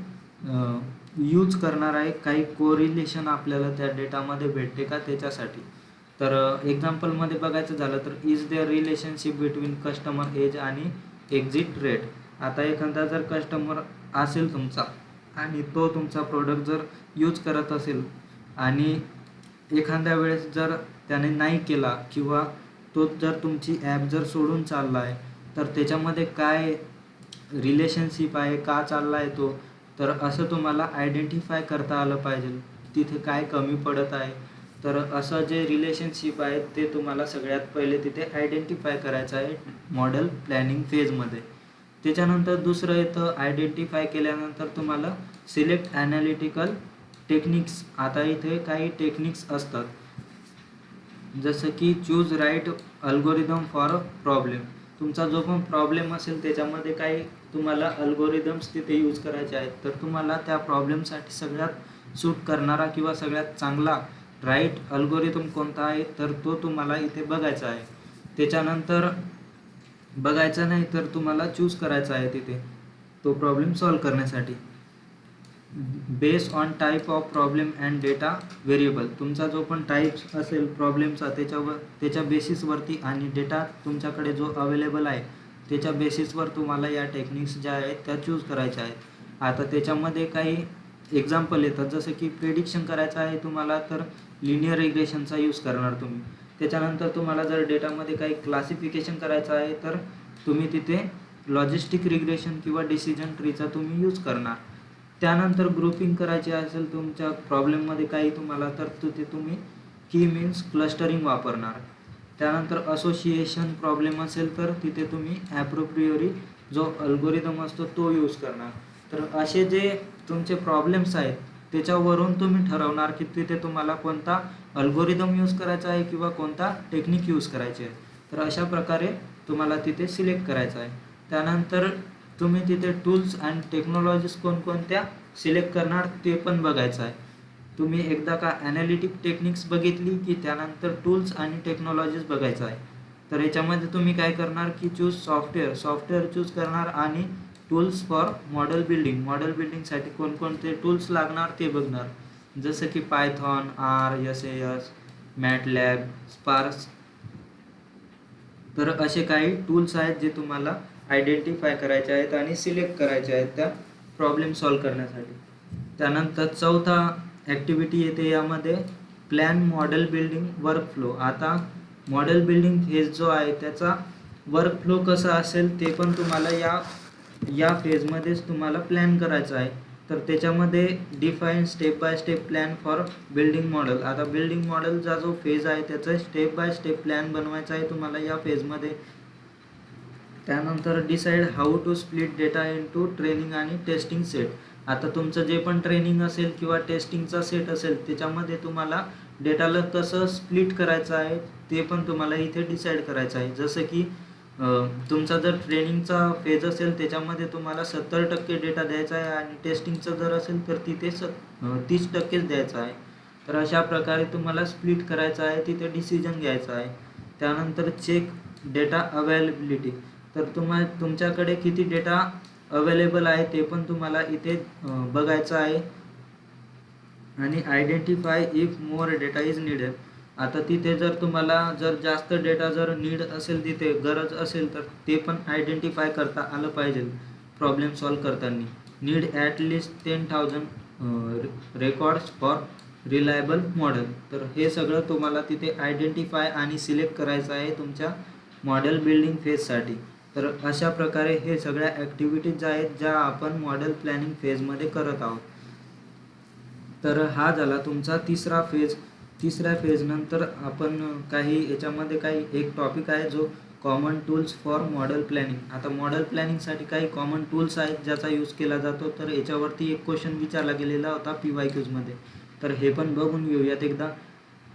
यूज करणार आहे. काही कोरिलेशन आपल्याला त्या डेटामध्ये भेटते का त्याच्यासाठी. तर एक्झाम्पलमध्ये बघायचं झालं तर is there relationship between customer age आणि एक्झिट रेट. आता एखादा जर कस्टमर असेल तुमचा आणि तो तुमचा प्रोडक्ट जर यूज करत असेल आणि एखाद्या वेळेस जर त्याने नाही केला किंवा तो जर तुमची ॲप जर सोडून चालला आहे, तर त्याच्यामध्ये काय रिलेशनशिप आहे, का चालला आहे तो, तर असं तुम्हाला आयडेंटिफाय करता आलं पाहिजे. तिथे काय कमी पडत आहे, तर असं जे रिलेशनशिप आहेत ते तुम्हाला सगळ्यात पहिले तिथे आयडेंटिफाय करायचं आहे मॉडेल प्लॅनिंग फेजमध्ये. त्याच्यानंतर दुसरं येतं आयडेंटिफाय केल्यानंतर तुम्हाला सिलेक्ट ॲनालिटिकल टेक्निक्स. आता इथे काही टेक्निक्स असतात, जसं की choose right algorithm for a problem. तुमचा जो पण प्रॉब्लेम असेल त्याच्यामध्ये काही तुम्हाला अल्गोरिदम्स तिथे यूज करायचे आहेत. तर तुम्हाला त्या प्रॉब्लेमसाठी सगळ्यात सूट करणारा किंवा सगळ्यात चांगला राईट अल्गोरिदम कोणता आहे, तर तो तुम्हाला इथे बघायचा आहे. त्याच्यानंतर बघायचं नाही तर तुम्हाला चूज करायचा आहे तिथे तो प्रॉब्लेम सॉल्व करण्यासाठी. Base on type of problem and data variable. तुमचा जो पण टाईप्स असेल प्रॉब्लेमचा त्याच्या बेसिसवरती आणि डेटा तुमच्याकडे जो अवेलेबल आहे त्याच्या बेसिसवर तुम्हाला या टेक्निक्स ज्या आहेत त्या चूज करायच्या आहेत. आता त्याच्यामध्ये काही एक्झाम्पल येतात, जसं की प्रेडिक्शन करायचं आहे तुम्हाला, तर लिनियर रिग्रेशनचा यूज करणार तुम्ही. त्याच्यानंतर तुम्हाला जर डेटामध्ये काही क्लासिफिकेशन करायचं आहे तर तुम्ही तिथे लॉजिस्टिक रिग्रेशन किंवा डिसिजन ट्रीचा तुम्ही यूज करणार. त्यानंतर ग्रुपिंग करायची असेल तुमच्या प्रॉब्लेममध्ये काही तुम्हाला, तर तिथे तुम्ही की मीन्स क्लस्टरिंग वापरणार. त्यानंतर असोसिएशन प्रॉब्लेम असेल तर तिथे तुम्ही ॲप्रोप्रियोरी जो अल्गोरिदम असतो तो यूज करणार. तर असे जे तुमचे प्रॉब्लेम्स आहेत त्याच्यावरून तुम्ही ठरवणार की तिथे तुम्हाला कोणता अल्गोरिदम यूज करायचा आहे किंवा कोणता टेक्निक यूज करायचे आहे. तर अशा प्रकारे तुम्हाला तिथे सिलेक्ट करायचं आहे. त्यानंतर तुम्ही तिथे टूल्स अँड टेक्नॉलॉजीज कोणकोणत्या सिलेक्ट करणार ते पण बघायचं आहे. तुम्ही एकदा का ॲनालिटिक टेक्निक्स बघितली की त्यानंतर टूल्स आणि टेक्नॉलॉजीज बघायचं आहे. तर याच्यामध्ये तुम्ही काय करणार की चूज सॉफ्टवेअर चूज करणार आणि टूल्स फॉर मॉडेल बिल्डिंगसाठी कोणकोणते टूल्स लागणार ते बघणार, जसं की Python, R, SAS, MATLAB, Sparks. तर असे काही टूल्स आहेत जे तुम्हाला आयडेंटिफाय करायचे आहेत आणि सिलेक्ट करायचे आहेत त्या प्रॉब्लेम सॉल्व करण्यासाठी. त्यानंतर चौथा ॲक्टिव्हिटी येते यामध्ये प्लॅन मॉडेल बिल्डिंग वर्कफ्लो. आता मॉडेल बिल्डिंग फेज जो आहे त्याचा वर्कफ्लो कसा असेल ते पण तुम्हाला या फेजमध्येच तुम्हाला प्लॅन करायचं आहे. तर त्याच्यामध्ये define step by step plan for building model. आता बिल्डिंग मॉडेलचा जो फेज आहे त्याचा स्टेप बाय स्टेप प्लॅन बनवायचा आहे तुम्हाला या फेजमध्ये. त्यानंतर decide how to split data into training आणि टेस्टिंग सेट. आता तुमचं जे पण ट्रेनिंग असेल किंवा टेस्टिंगचा सेट असेल त्याच्यामध्ये तुम्हाला डेटाला कसं स्प्लिट करायचं आहे ते पण तुम्हाला इथे डिसाईड करायचं आहे. जसं की तुमचा जर ट्रेनिंगचा फेज असेल त्याच्यामध्ये तुम्हाला 70% डेटा द्यायचा आहे आणि टेस्टिंगचं जर असेल तर तिथे 30%च द्यायचा आहे. तर अशा प्रकारे तुम्हाला स्प्लिट करायचं आहे, तिथे डिसिजन घ्यायचा आहे. त्यानंतर चेक डेटा अवेलेबिलिटी. तर तुमच्याकडे किती डेटा अवेलेबल आहे ते पण तुम्हाला इथे बघायचं आहे. आणि identify if more data is needed. आता तिथे जर तुम्हाला जर जास्त डेटा जर नीड असेल, तिथे गरज असेल तर ते पण आयडेंटिफाय करता आलं पाहिजे प्रॉब्लेम सॉल्व करताना. Need at least 10,000 records for reliable model. तर हे सगळं तुम्हाला तिथे आयडेंटिफाय आणि सिलेक्ट करायचं आहे तुमच्या मॉडेल बिल्डिंग फेजसाठी. तर अशा प्रकारे हे सगळ्या ॲक्टिव्हिटीज आहेत ज्या आपण मॉडेल प्लॅनिंग फेजमध्ये करत आहोत. तर हा झाला तुमचा तिसरा फेज. तिसऱ्या फेजनंतर आपण याच्यामध्ये काही एक टॉपिक आहे जो common tools for model planning. आता मॉडेल प्लॅनिंगसाठी काही कॉमन टूल्स आहेत ज्याचा यूज केला जातो. तर याच्यावरती एक क्वेश्चन विचारला गेलेला होता PYQमध्ये. तर हे पण बघून घेऊयात एकदा.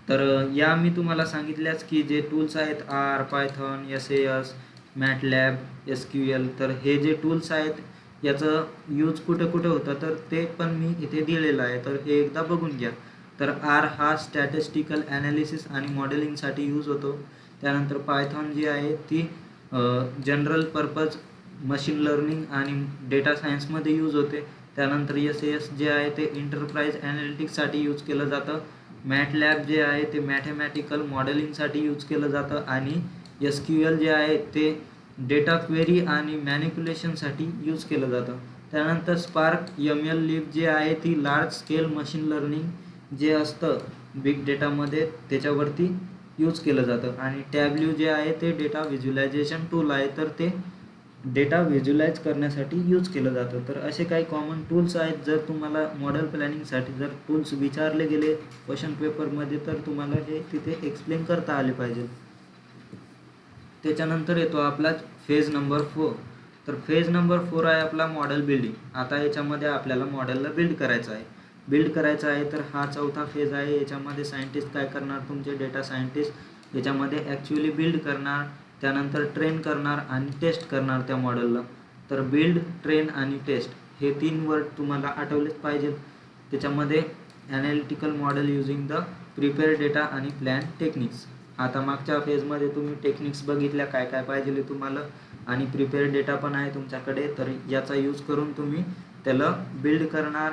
तर या मी तुम्हाला सांगितल्याच की जे टूल्स आहेत R, Python, SAS, MATLAB, SQL. तर हे जे टूल्स आहेत याचं यूज कुठे कुठे होतं तर ते पण मी इथे दिलेलं आहे. तर हे एकदा बघून घ्या. तर R हा स्टॅटिस्टिकल ॲनालिसिस आणि मॉडेलिंगसाठी यूज होतो. त्यानंतर पायथॉन जी आहे ती जनरल पर्पज मशीन लर्निंग आणि डेटा सायन्समध्ये यूज होते. त्यानंतर SAS जे आहे ते एंटरप्राइज ॲनालिटिक्ससाठी यूज केलं जातं. MATLAB जे आहे ते मॅथमॅटिकल मॉडेलिंगसाठी यूज केलं जातं. आणि SQL जे आहे ते डेटा क्वेरी आणि मॅनिप्युलेशनसाठी यूज केलं जातं. त्यानंतर स्पार्क ML लीप जे आहे ती लार्ज स्केल मशीन लर्निंग जे असतं बिग डेटामध्ये त्याच्यावरती यूज केलं जातं. आणि टॅब्ल्यू जे आहे ते डेटा व्हिज्युलायझेशन टूल आहे, तर ते डेटा व्हिज्युलाइज करण्यासाठी यूज केलं जातं. तर असे काही कॉमन टूल्स आहेत. जर तुम्हाला मॉडेल प्लॅनिंगसाठी जर टूल्स विचारले गेले क्वेश्चन पेपरमध्ये तर तुम्हाला हे तिथे एक्सप्लेन करता आले पाहिजे. त्याच्यानंतर येतो आपला फेज नंबर 4. तर फेज नंबर 4 आहे आपला मॉडेल बिल्डिंग. आता याच्यामध्ये आपल्याला मॉडेलला बिल्ड करायचं आहे. तर हा चौथा फेज आहे. याच्यामध्ये सायंटिस्ट काय करणार, तुमचे डेटा सायंटिस्ट याच्यामध्ये ॲक्च्युअली बिल्ड करणार, त्यानंतर ट्रेन करणार आणि टेस्ट करणार त्या मॉडेलला. तर बिल्ड, ट्रेन आणि टेस्ट हे 3 वर्ड तुम्हाला आठवलेच पाहिजेत. त्याच्यामध्ये analytical model using the prepare data आणि प्लॅन टेक्निक्स. आता मागच्या फेजमध्ये तुम्ही टेक्निक्स बघितल्या काय काय पाहिजे तुम्हाला, आणि प्रिपेअर डेटा पण आहे तुमच्याकडे. तर याचा यूज करून तुम्ही त्याला बिल्ड करणार,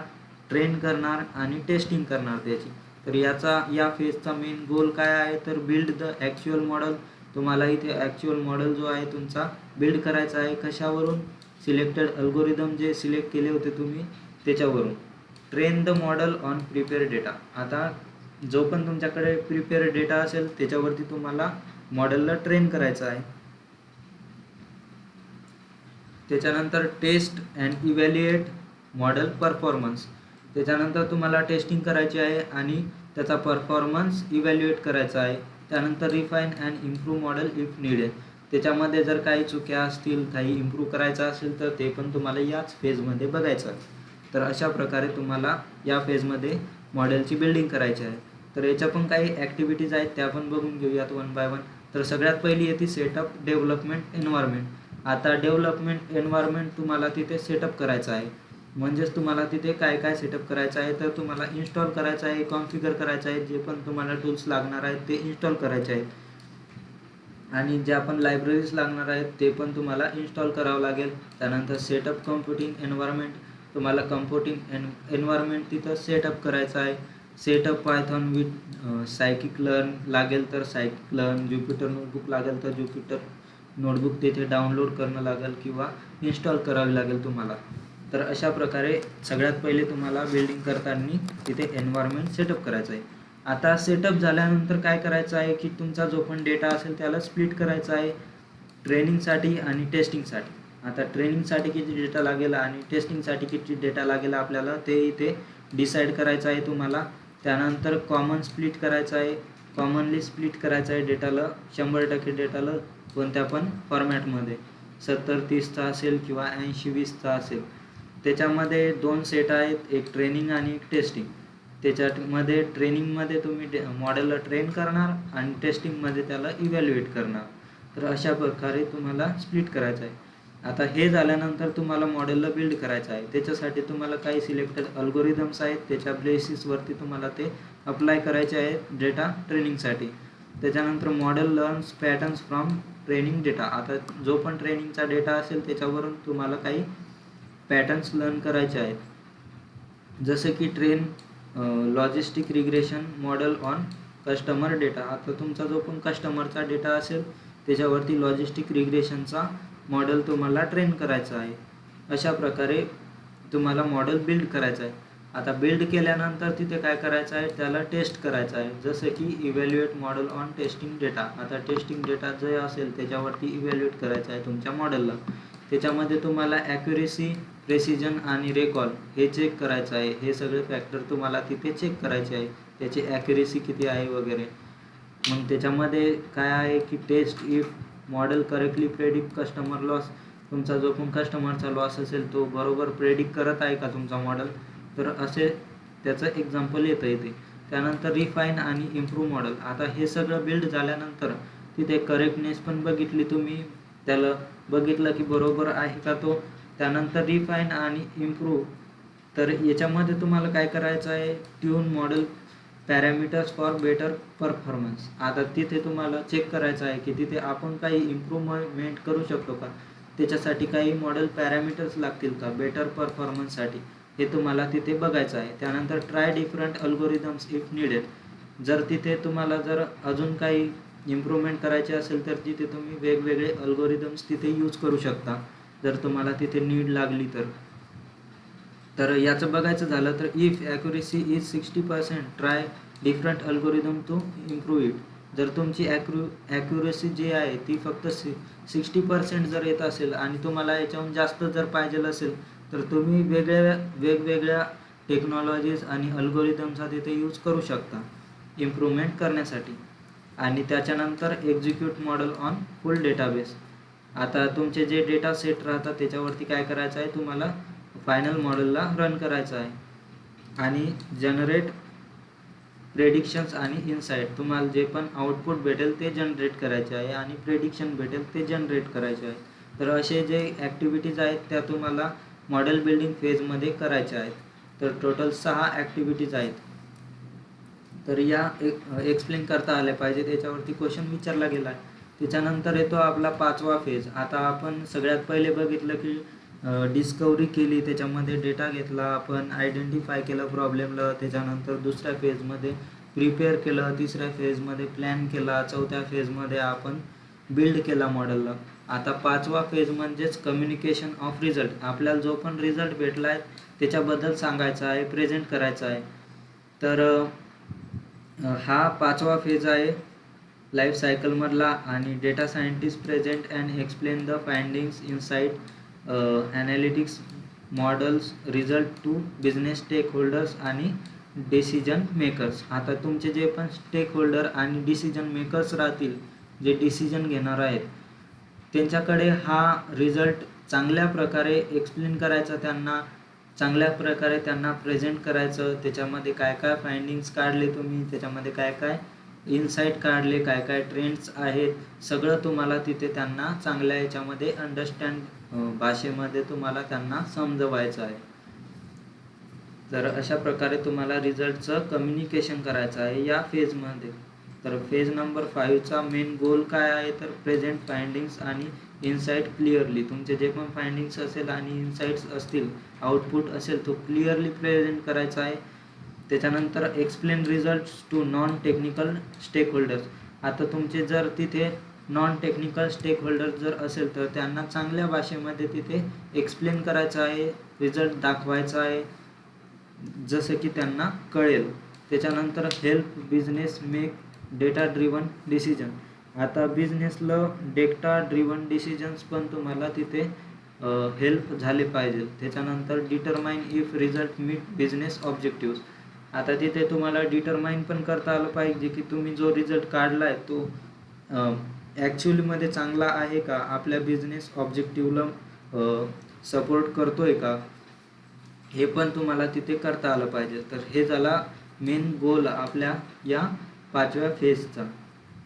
ट्रेन करणार आणि टेस्टिंग करणार त्याची. तर या फेजचा मेन गोल काय आहे तर बिल्ड द ॲक्च्युअल मॉडेल. तुम्हाला इथे ॲक्च्युअल मॉडेल जो आहे तुमचा बिल्ड करायचा आहे. कशावरून, सिलेक्टेड अल्गोरिदम जे सिलेक्ट केले होते तुम्ही त्याच्यावरून. Train the model on prepare data. आता जो पण तुमच्याकडे प्रिपेअर डेटा असेल त्याच्यावरती तुम्हाला मॉडेलला ट्रेन करायचं आहे. त्याच्यानंतर test and evaluate model performance. त्याच्यानंतर तुम्हाला टेस्टिंग करायची आहे आणि त्याचा परफॉर्मन्स इव्हॅल्युएट करायचा आहे. त्यानंतर refine and improve model if needed. त्याच्यामध्ये जर काही चुक्या असतील, काही इम्प्रूव्ह करायचं असेल तर ते पण तुम्हाला याच फेजमध्ये बघायचं आहे. तर अशा प्रकारे तुम्हाला या फेजमध्ये मॉडेलची बिल्डिंग करायची आहे. तर याच्या पण काही ॲक्टिव्हिटीज आहेत त्या पण बघून घेऊयात वन बाय वन. तर सगळ्यात पहिली येते सेटअप डेव्हलपमेंट एन्व्हायरमेंट. आता डेव्हलपमेंट एन्व्हायरमेंट तुम्हाला तिथे सेटअप करायचं आहे. म्हणजेच तुम्हाला तिथे काय काय सेटअप करायचं आहे तर तुम्हाला इन्स्टॉल करायचं आहे, कॉन्फिगर करायचं आहे. जे पण तुम्हाला टूल्स लागणार आहेत ते इन्स्टॉल करायचे आहेत. आणि ज्या पण लायब्ररीज लागणार आहेत ते पण तुम्हाला इन्स्टॉल करावं लागेल. त्यानंतर सेटअप कम्प्युटिंग एन्व्हायरमेंट. तुम्हाला कम्प्युटिंग एन्व्हायरमेंट तिथं सेटअप करायचं आहे. Setup Python with psychic learn लागेल तर सायकिक लर्न, ज्युपिटर नोटबुक लागेल तर ज्युपिटर नोटबुक तिथे डाउनलोड करणं लागेल किंवा इन्स्टॉल करावी लागेल तुम्हाला. तर अशा प्रकारे सगळ्यात पहिले तुम्हाला बिल्डिंग करताना तिथे एन्व्हायरमेंट सेटअप करायचं आहे. आता सेटअप झाल्यानंतर काय करायचं आहे की तुमचा जो पण डेटा असेल त्याला स्प्लिट करायचा आहे ट्रेनिंगसाठी आणि टेस्टिंगसाठी. आता ट्रेनिंगसाठी किती डेटा लागेल आणि टेस्टिंगसाठी किती डेटा लागेल आपल्याला ते इथे डिसाईड करायचं आहे तुम्हाला. त्यानंतर कॉमन स्प्लिट करायचं आहे, कॉमनली स्प्लिट करायचं आहे डेटाला 100% डेटाला कोणत्या पण फॉर्मॅटमध्ये 70-30चा असेल किंवा 80-20चा असेल. त्याच्यामध्ये 2 सेट आहेत, एक ट्रेनिंग आणि एक टेस्टिंग. त्याच्यामध्ये ट्रेनिंगमध्ये तुम्ही मॉडेलला ट्रेन करणार आणि टेस्टिंगमध्ये त्याला इव्हॅल्युएट करणार. तर अशा प्रकारे तुम्हाला स्प्लिट करायचं आहे. आता हे झाल्यानंतर तुम्हाला मॉडेलला बिल्ड करायचं आहे. त्याच्यासाठी तुम्हाला काही सिलेक्टेड अल्गोरिदम्स आहेत, त्याच्या बेसिसवरती तुम्हाला ते अप्लाय करायचे आहेत डेटा ट्रेनिंगसाठी. त्याच्यानंतर model learns patterns from training data. आता जो पण ट्रेनिंगचा डेटा असेल त्याच्यावरून तुम्हाला काही पॅटर्न्स लर्न करायचे आहेत, जसे की train logistic regression model on customer data. आता तुमचा जो पण कस्टमरचा डेटा असेल त्याच्यावरती लॉजिस्टिक रिग्रेशनचा मॉडेल तुम्हाला ट्रेन करायचा आहे. अशा प्रकारे तुम्हाला मॉडेल बिल्ड करायचं आहे. आता बिल्ड केल्यानंतर तिथे काय करायचं आहे, त्याला टेस्ट करायचं आहे, जसं की evaluate model on testing data. आता टेस्टिंग डेटा जे असेल त्याच्यावरती इव्हॅल्युएट करायचं आहे तुमच्या मॉडेलला. त्याच्यामध्ये तुम्हाला ॲक्युरेसी, प्रेसिजन आणि रिकॉल हे चेक करायचं आहे. हे सगळे फॅक्टर तुम्हाला तिथे चेक करायचे आहे, त्याची ॲक्युरेसी किती आहे वगैरे. मग त्याच्यामध्ये काय आहे की test if model correctly predict customer loss. तुमचा जो पण कस्टमरचा लॉस असेल तो बरोबर प्रेडिक्ट करत आहे का तुमचा मॉडेल, तर असे त्याचं एक्झाम्पल येतं इथे. त्यानंतर रिफाईन आणि इम्प्रूव्ह मॉडेल. आता हे सगळं बिल्ड झाल्यानंतर तिथे करेक्टनेस पण बघितली तुम्ही, त्याला बघितलं की बरोबर आहे का तो. त्यानंतर रिफाईन आणि इम्प्रूव्ह. तर याच्यामध्ये तुम्हाला काय करायचं आहे, tune model parameters for better performance. आता तिथे तुम्हाला चेक करायचं आहे की तिथे आपण काही इम्प्रूव्हमेंट करू शकतो का, त्याच्यासाठी काही मॉडेल पॅरामीटर्स लागतील का बेटर परफॉर्मन्ससाठी, हे तुम्हाला तिथे बघायचं आहे. त्यानंतर try different algorithms if needed. जर तिथे तुम्हाला जर अजून काही इम्प्रूव्हमेंट करायचे असेल तर तिथे तुम्ही वेगवेगळे अल्गोरिदम्स तिथे यूज करू शकता, जर तुम्हाला तिथे नीड लागली तर. तर याचं बघायचं झालं तर if accuracy is 60% try different algorithm to improve it. जर तुमची ॲक्युरेसी जी आहे ती फक्त 60% जर येत असेल आणि तुम्हाला याच्याहून जास्त जर पाहिजे असेल तर तुम्ही वेगवेगळ्या टेक्नॉलॉजीज आणि अल्गोरिदमचा तिथे यूज करू शकता इम्प्रूव्हमेंट करण्यासाठी. आणि त्याच्यानंतर execute model on full database. आता तुमचे जे डेटा सेट राहतात त्याच्यावरती काय करायचं आहे, तुम्हाला फायनल मॉडेलला रन करायचं आहे. आणि जनरेट प्रेडिक्शन्स आणि इनसाईट. तुम्हाला जे पण आउटपुट भेटेल ते जनरेट करायचे आहे आणि प्रेडिक्शन भेटेल ते जनरेट करायचे आहे. तर असे जे ॲक्टिव्हिटीज आहेत त्या तुम्हाला मॉडेल बिल्डिंग फेजमध्ये करायच्या आहेत. तर टोटल 6 ॲक्टिव्हिटीज आहेत. तर या एक्सप्लेन करता आल्या पाहिजे, त्याच्यावरती क्वेश्चन विचारला गेला आहे. त्याच्यानंतर येतो आपला 5वा फेज. आता आपण सगळ्यात पहिले बघितलं की डिस्कवरी केली, त्याच्यामध्ये डेटा घेतला आपण, आयडेंटिफाय केलं प्रॉब्लेमला. त्याच्यानंतर दुसऱ्या फेजमध्ये प्रिपेअर केलं, तिसऱ्या फेजमध्ये प्लॅन केला, चौथ्या फेजमध्ये आपण बिल्ड केला मॉडेलला. आता 5वा फेज म्हणजेच कम्युनिकेशन ऑफ रिझल्ट. आपल्याला जो पण रिझल्ट भेटला आहे त्याच्याबद्दल सांगायचा आहे, प्रेझेंट करायचा आहे. तर हा 5वा फेज आहे लाईफ सायकलमधला. आणि data scientist present and explain the findings, insight, analytics, models, result to business stakeholders आणि डिसिजन मेकर्स. आता तुमचे जे पण स्टेक होल्डर आणि डिसिजन मेकर्स राहतील, जे डिसिजन घेणार आहेत, त्यांच्याकडे हा रिझल्ट चांगल्या प्रकारे एक्सप्लेन करायचा, त्यांना चांगल्या प्रकारे त्यांना प्रेझेंट करायचं. त्याच्यामध्ये काय काय फाइंडिंग्स काढले तुम्ही, त्याच्यामध्ये काय काय इनसाईट काढले, काय काय ट्रेंड्स आहेत, सगळं तुम्हाला तिथे त्यांना चांगल्या याच्यामध्ये अंडरस्टँड भाषेमध्ये तुम्हाला त्यांना समजवायचं आहे. तर अशा प्रकारे तुम्हाला रिझल्टचं कम्युनिकेशन करायचं आहे या फेजमध्ये. तर फेज नंबर 5चा मेन गोल काय आहे, तर प्रेझेंट फाइंडिंग्स आणि इनसाईट क्लिअरली. तुमचे जे पण फाइंडिंग्स असेल आणि इनसाईट्स असतील, आउटपुट असेल, तो क्लिअरली प्रेझेंट करायचा आहे. त्याच्यानंतर explain results to non technical stakeholders. आता तुमचे जर तिथे नॉन टेक्निकल स्टेक होल्डर जर असेल तर त्यांना चांगल्या भाषेमध्ये तिथे एक्सप्लेन करायचं आहे, रिझल्ट दाखवायचा आहे, जसं की त्यांना कळेल. त्याच्यानंतर help business make data driven decision. आता बिझनेसला डेटा ड्रिव्हन डिसिजन्स पण तुम्हाला तिथे हेल्प झाले पाहिजे. त्याच्यानंतर determine if result meet business objectives. आता तिथे तुम्हाला डिटरमाइन पण करता आलं पाहिजे की तुम्ही जो रिझल्ट काढला आहे तो ॲक्च्युअलीमध्ये चांगला आहे का, आपल्या बिझनेस ऑब्जेक्टिव्हला सपोर्ट करतोय का, हे पण तुम्हाला तिथे करता आलं पाहिजे. तर हे झाला मेन गोल आपल्या या 5व्या फेजचा.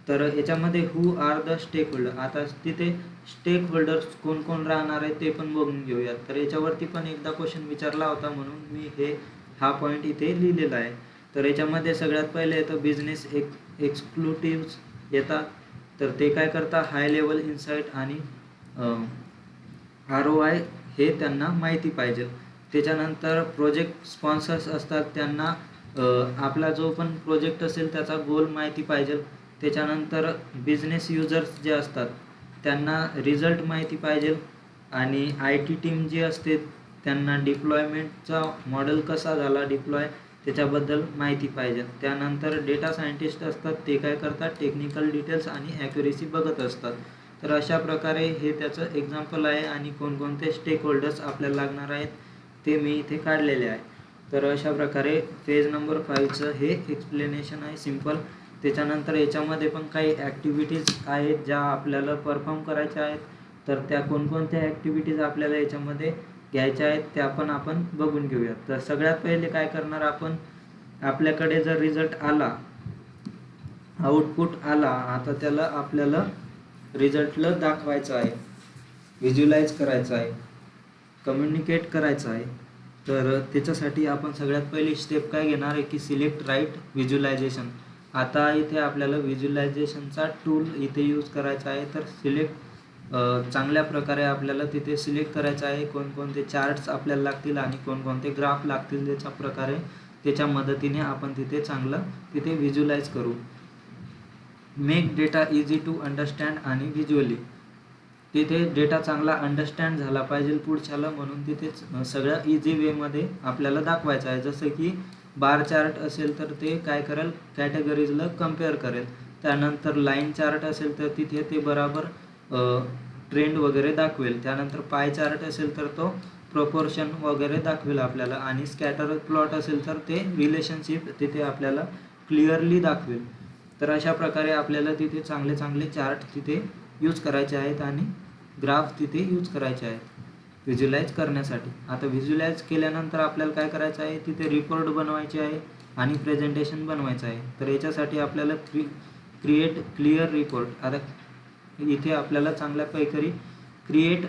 तर याच्यामध्ये who are the stakeholder. आता तिथे स्टेक होल्डर्स कोण कोण राहणार आहे ते पण बघून घेऊयात. तर याच्यावरती पण एकदा क्वेश्चन विचारला होता म्हणून मी हा पॉईंट इथे लिहिलेला आहे. तर याच्यामध्ये सगळ्यात पहिले येतं बिझनेस एक्झिक्युटिव्स येतात. तर ते काय करतात, हाय लेवल इन्साईट आणि ROI हे त्यांना माहिती पाहिजे. त्याच्यानंतर प्रोजेक्ट स्पॉन्सर्स असतात, त्यांना आपला जो पण प्रोजेक्ट असेल त्याचा गोल माहिती पाहिजे. त्याच्यानंतर बिझनेस युजर्स जे असतात त्यांना रिझल्ट माहिती पाहिजे. आणि IT टीम जी असते त्यांना डिप्लॉयमेंटचा मॉडेल कसा झाला डिप्लॉय त्याच्याबद्दल माहिती पाहिजे. त्यानंतर डेटा सायंटिस्ट असतात, ते काय करतात, टेक्निकल डिटेल्स आणि ॲक्युरेसी बघत असतात. तर अशा प्रकारे हे त्याचं एक्झाम्पल आहे आणि कोणकोणते स्टेक होल्डर्स आपल्याला लागणार आहेत ते मी इथे काढलेले आहे. तर अशा प्रकारे फेज नंबर 5चं हे एक्सप्लेनेशन आहे सिम्पल. त्याच्यानंतर याच्यामध्ये पण काही ॲक्टिव्हिटीज आहेत ज्या आपल्याला परफॉर्म करायच्या आहेत. तर त्या कोणकोणत्या ॲक्टिव्हिटीज आपल्याला याच्यामध्ये घ्यायच्या आहेत त्या पण आपण बघून घेऊयात. तर सगळ्यात पहिले काय करणार आपण, आपल्याकडे जर रिझल्ट आला, आउटपुट आला, आता त्याला आपल्याला रिझल्टला दाखवायचं आहे, व्हिज्युअलाइज करायचं आहे, कम्युनिकेट करायचं आहे. तर त्याच्यासाठी आपण सगळ्यात पहिली स्टेप काय घेणार आहे की सिलेक्ट राईट व्हिज्युअलायझेशन. आता इथे आपल्याला व्हिज्युअलायझेशनचा टूल इथे यूज करायचा आहे. तर चांगल्या प्रकारे आपल्याला तिथे सिलेक्ट करायचं आहे कोणकोणते चार्ट्स आपल्याला लागतील आणि कोणकोणते ग्राफ लागतील. त्याच्या मदतीने आपण तिथे चांगलं तिथे व्हिज्युअलाइज करू. Make data easy to understand आणि व्हिज्युअली. तिथे डेटा चांगला अंडरस्टँड झाला पाहिजे पुढच्याला, म्हणून तिथे सगळ्या इझी वेमध्ये आपल्याला दाखवायचं आहे. जसं की बार चार्ट असेल तर ते काय करेल, कॅटेगरीजला कम्पेअर करेल. त्यानंतर लाईन चार्ट असेल तर तिथे ते बराबर ट्रेंड वगैरे दाखवेल. त्यानंतर पाय चार्ट असेल तर तो प्रपोर्शन वगैरे दाखवेल आपल्याला. आणि स्कॅटर प्लॉट असेल तर ते रिलेशनशिप तिथे आपल्याला क्लिअरली दाखवेल. तर अशा प्रकारे आपल्याला तिथे चांगले चांगले चार्ट तिथे यूज करायचे आहेत आणि ग्राफ तिथे यूज करायचे आहेत व्हिज्युअलाइज करण्यासाठी. आता व्हिज्युअलाइज केल्यानंतर आपल्याला काय करायचं आहे, तिथे रिपोर्ट बनवायचे आहे आणि प्रेझेंटेशन बनवायचं आहे. तर याच्यासाठी आपल्याला क्रिएट क्लिअर रिपोर्ट. आता इथे आपल्याला चांगल्यापैकी क्रिएट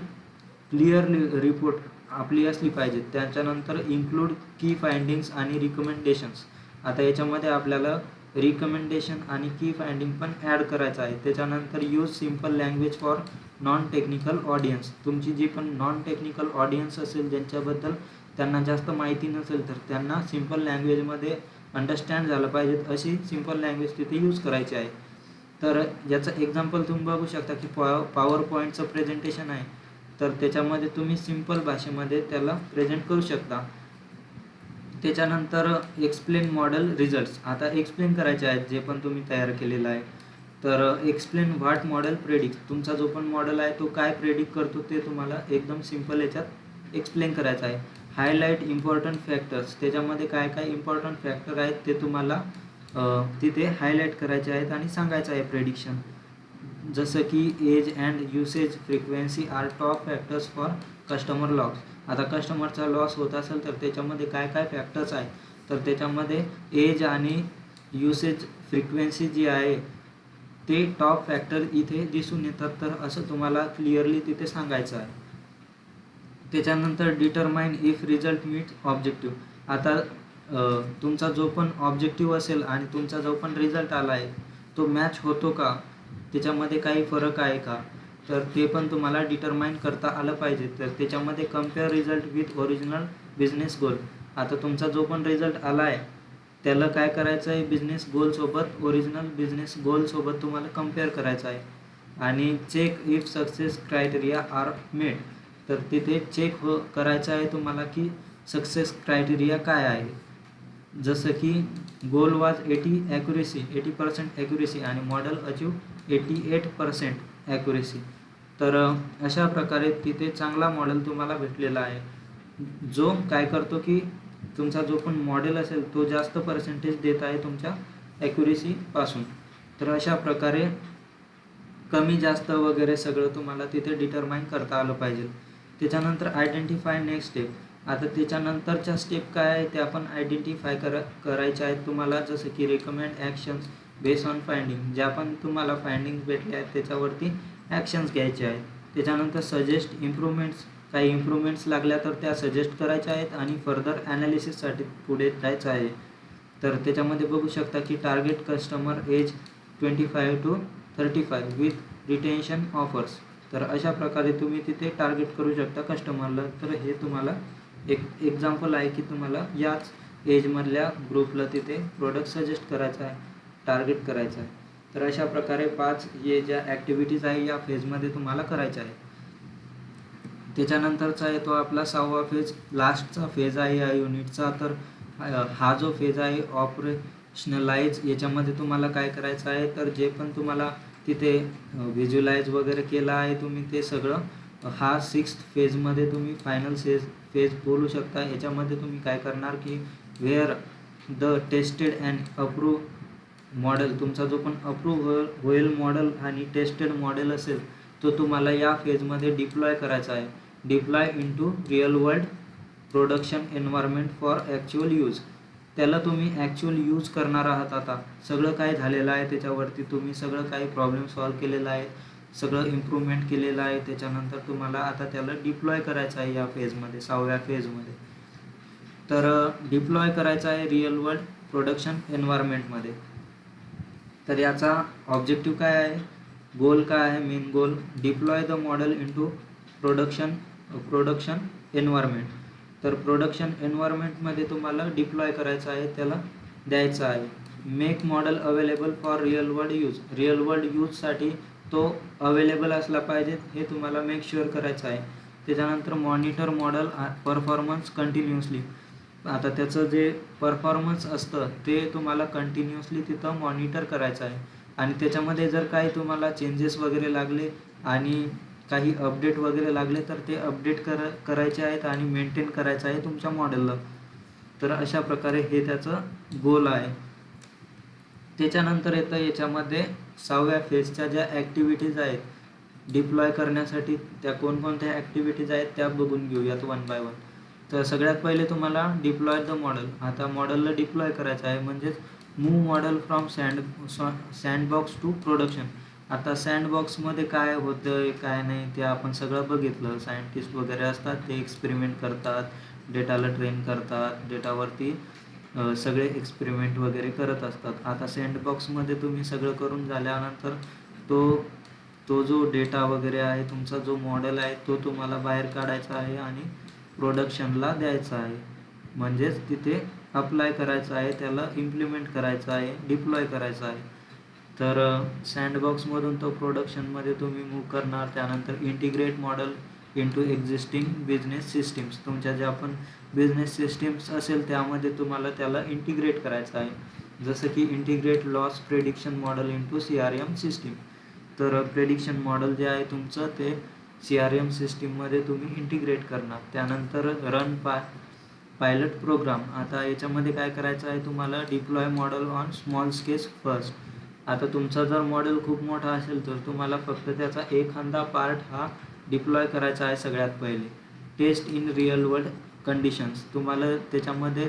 क्लिअर रिपोर्ट आपली असली पाहिजे. त्याच्यानंतर इन्क्लूड की फाइंडिंग्स आणि रिकमेंडेशन्स. आता याच्यामध्ये आपल्याला रिकमेंडेशन आणि की फाइंडिंग पण ॲड करायचं आहे. त्याच्यानंतर use simple language for non technical audience. तुमची जी पण नॉन टेक्निकल ऑडियन्स असेल ज्यांच्याबद्दल त्यांना जास्त माहिती नसेल तर त्यांना सिम्पल लँग्वेजमध्ये अंडरस्टँड झालं पाहिजे अशी सिम्पल लँग्वेज तिथे यूज करायची आहे. तर याचं एक्झाम्पल तुम्ही बघू शकता की पॉवर पॉईंटचं प्रेझेंटेशन आहे. तर त्याच्यामध्ये तुम्ही सिम्पल भाषेमध्ये त्याला प्रेझेंट करू शकता. त्याच्यानंतर एक्सप्लेन मॉडेल रिझल्ट्स. आता एक्सप्लेन करायचे आहेत जे पण तुम्ही तयार केलेलं आहे. तर एक्सप्लेन व्हॉट मॉडेल प्रेडिक्ट. तुमचा जो पण मॉडेल आहे तो काय प्रेडिक्ट करतो ते तुम्हाला एकदम सिम्पल याच्यात एक्सप्लेन करायचं आहे. Highlight important factors. त्याच्यामध्ये काय काय इम्पॉर्टंट फॅक्टर आहेत ते तुम्हाला तिथे हायलाईट करायचे आहेत आणि सांगायचं आहे प्रेडिक्शन. जसं की age and usage frequency are top factors for customer loss. आता कस्टमरचा लॉस होत असेल तर त्याच्यामध्ये काय काय फॅक्टर्स आहे, तर त्याच्यामध्ये एज आणि युसेज फ्रिक्वेन्सी जी आहे ते टॉप फॅक्टर इथे दिसून येतात. तर असं तुम्हाला क्लिअरली तिथे सांगायचं आहे. त्याच्यानंतर determine if result meet objective. आता तुमचा जो पण ऑब्जेक्टिव्ह असेल आणि तुमचा जो पण रिझल्ट आला आहे तो मॅच होतो का, त्याच्यामध्ये काही फरक आहे का, तर ते पण तुम्हाला डिटरमाइन करता आलं पाहिजे. तर त्याच्यामध्ये compare result with original business goal. आता तुमचा जो पण रिझल्ट आला आहे त्याला काय करायचं आहे, बिझनेस गोलसोबत ओरिजिनल बिझनेस गोलसोबत तुम्हाला कम्पेअर करायचं आहे. आणि check if success criteria are met. तर तिथे चेक करायचं आहे तुम्हाला की सक्सेस क्रायटेरिया काय आहे. जसं की गोल वॉज 80% ॲक्युरेसी आणि मॉडेल अचीव 88% ॲक्युरेसी. तर अशा प्रकारे तिथे चांगला मॉडेल तुम्हाला भेटलेला आहे, जो काय करतो की तुमचा जो पण मॉडेल असेल तो जास्त पर्सेंटेज देत आहे तुमच्या ॲक्युरेसीपासून. तर अशा प्रकारे कमी जास्त वगैरे सगळं तुम्हाला तिथे डिटरमाइन करता आलं पाहिजे. त्याच्यानंतर आयडेंटिफाय नेक्स्ट स्टेप. आता त्याच्यानंतरच्या स्टेप काय आहे ते आपण आयडेंटिफाय करायचे आहेत तुम्हाला, जसं की recommend actions base on finding. ज्या पण तुम्हाला फाइंडिंग्स भेटले आहेत त्याच्यावरती ॲक्शन्स घ्यायचे आहेत. त्याच्यानंतर सजेस्ट इम्प्रूव्हमेंट्स. काही इम्प्रूव्हमेंट्स लागल्या तर त्या सजेस्ट करायच्या आहेत आणि फर्दर ॲनालिसिससाठी पुढे जायचं आहे. तर त्याच्यामध्ये बघू शकता की target customer age 25 to 35 with retention offers. तर अशा प्रकारे तुम्ही तिथे टार्गेट करू शकता कस्टमरला. तर हे तुम्हाला एक एक्झाम्पल आहे की तुम्हाला याच एजमधल्या ग्रुपला तिथे प्रोडक्ट सजेस्ट करायचा आहे, टार्गेट करायचं आहे. तर अशा प्रकारे 5 हे ज्या ॲक्टिव्हिटीज आहे या फेजमध्ये तुम्हाला करायच्या आहे. त्याच्यानंतरचा येतो आपला 6वा फेज, लास्टचा फेज आहे या युनिटचा. तर हा जो फेज आहे ऑपरेशनलाइज, याच्यामध्ये तुम्हाला काय करायचं आहे, तर जे पण तुम्हाला तिथे व्हिज्युअलाइज वगैरे केलं आहे तुम्ही ते सगळं हा 6th फेजमध्ये तुम्ही फायनल फेज बोलू शकता. याच्यामध्ये तुम्ही काय करणार की where the tested and approve model, तुमचा जो पण अप्रूव्ह होईल मॉडेल आणि टेस्टेड मॉडेल असेल तो तुम्हाला या फेजमध्ये डिप्लॉय करायचा आहे. Deploy into real world production environment for actual use. त्याला तुम्ही ॲक्च्युअल यूज करणार आहात. आता सगळं काय झालेलं आहे त्याच्यावरती तुम्ही सगळं काही प्रॉब्लेम सॉल्व केलेला आहे, सगळं इम्प्रूव्हमेंट केलेलं आहे. त्याच्यानंतर तुम्हाला आता त्याला डिप्लॉय करायचं आहे या फेजमध्ये, 6व्या फेजमध्ये. तर डिप्लॉय करायचं आहे रिअल वर्ल्ड प्रोडक्शन एन्व्हायरमेंटमध्ये. तर याचा ऑब्जेक्टिव्ह काय आहे, गोल काय आहे, main goal deploy the model into production environment. तर प्रोडक्शन एन्व्हायरमेंटमध्ये तुम्हाला डिप्लॉय करायचं आहे, त्याला द्यायचं आहे. Make model available for real world use. Real world यूजसाठी तो अवेलेबल असला पाहिजे हे तुम्हाला मेक शुअर करायचं आहे. त्याच्यानंतर मॉनिटर मॉडेल परफॉर्मन्स कंटिन्युअसली. आता त्याचं जे परफॉर्मन्स असतं ते तुम्हाला कंटिन्युअसली तिथं मॉनिटर करायचं आहे आणि त्याच्यामध्ये जर काही तुम्हाला चेंजेस वगैरे लागले आणि काही अपडेट वगैरे लागले तर ते अपडेट करायचे आहेत आणि मेंटेन करायचं आहे तुमच्या मॉडेलला. तर अशा प्रकारे हे त्याचं गोल आहे. त्याच्यानंतर येतं याच्यामध्ये 6व्या फेजच्या ज्या ॲक्टिव्हिटीज आहेत डिप्लॉय करण्यासाठी, त्या कोणकोणत्या ॲक्टिव्हिटीज आहेत त्या बघून घेऊयात वन बाय वन. तर सगळ्यात पहिले तुम्हाला डिप्लॉय द मॉडेल. आता मॉडेलला डिप्लॉय करायचं आहे म्हणजेच move model from sandbox to production. आता सँडबॉक्समध्ये काय होतं काय नाही ते आपण सगळं बघितलं. सायंटिस्ट वगैरे असतात ते एक्सपेरिमेंट करतात, डेटाला ट्रेन करतात, डेटावरती सगळे एक्सपेरिमेंट वगैरे करत असतात. आता सँडबॉक्समध्ये तुम्ही सगळं करून झाल्यानंतर तो जो डेटा वगैरे आहे तुमचा जो मॉडेल आहे तो तुम्हाला बाहेर काढायचा आहे आणि प्रोडक्शनला द्यायचा आहे. म्हणजेच तिथे अप्लाय करायचं आहे, त्याला इम्प्लिमेंट करायचं आहे, डिप्लॉय करायचं आहे. तर सँडबॉक्समधून तो प्रोडक्शनमध्ये तुम्ही मूव्ह करणार. त्यानंतर integrate model into existing business systems. तुमच्या ज्या पण बिझनेस सिस्टीम्स असेल त्यामध्ये तुम्हाला त्याला इंटिग्रेट करायचं आहे. जसं की integrate loss prediction model into CRM system. तर प्रेडिक्शन मॉडेल जे आहे तुमचं ते CRM सिस्टीममध्ये तुम्ही इंटिग्रेट करणार. त्यानंतर रन पायलट प्रोग्राम. आता याच्यामध्ये काय करायचं आहे तुम्हाला, deploy model on small scale first. आता तुमचा जर मॉडेल खूप मोठा असेल तर तुम्हाला फक्त त्याचा एखादा पार्ट हा डिप्लॉय करायचा आहे सगळ्यात पहिले. Test in real world conditions. तुम्हाला त्याच्यामध्ये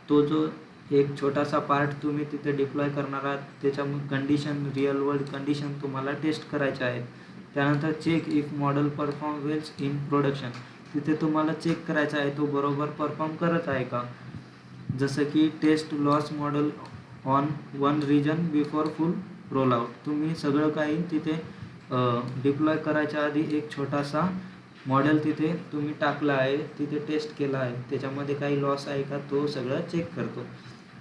तो जो एक छोटासा पार्ट तुम्ही तिथे डिप्लॉय करणार आहात त्याच्या कंडिशन, रिअल वर्ल्ड कंडिशन तुम्हाला टेस्ट करायच्या आहेत. त्यानंतर check if model perform wells in production. तिथे तुम्हाला चेक करायचा आहे तो बरोबर परफॉर्म करत आहे का. जसं की test loss model on one region before full roll out. तुम्ही सगळं काही तिथे डिप्लॉय करायच्या आधी एक छोटासा मॉडेल तिथे तुम्ही टाकला आहे, तिथे टेस्ट केला आहे, त्याच्यामध्ये काही लॉस आहे का तो सगळं चेक करतो.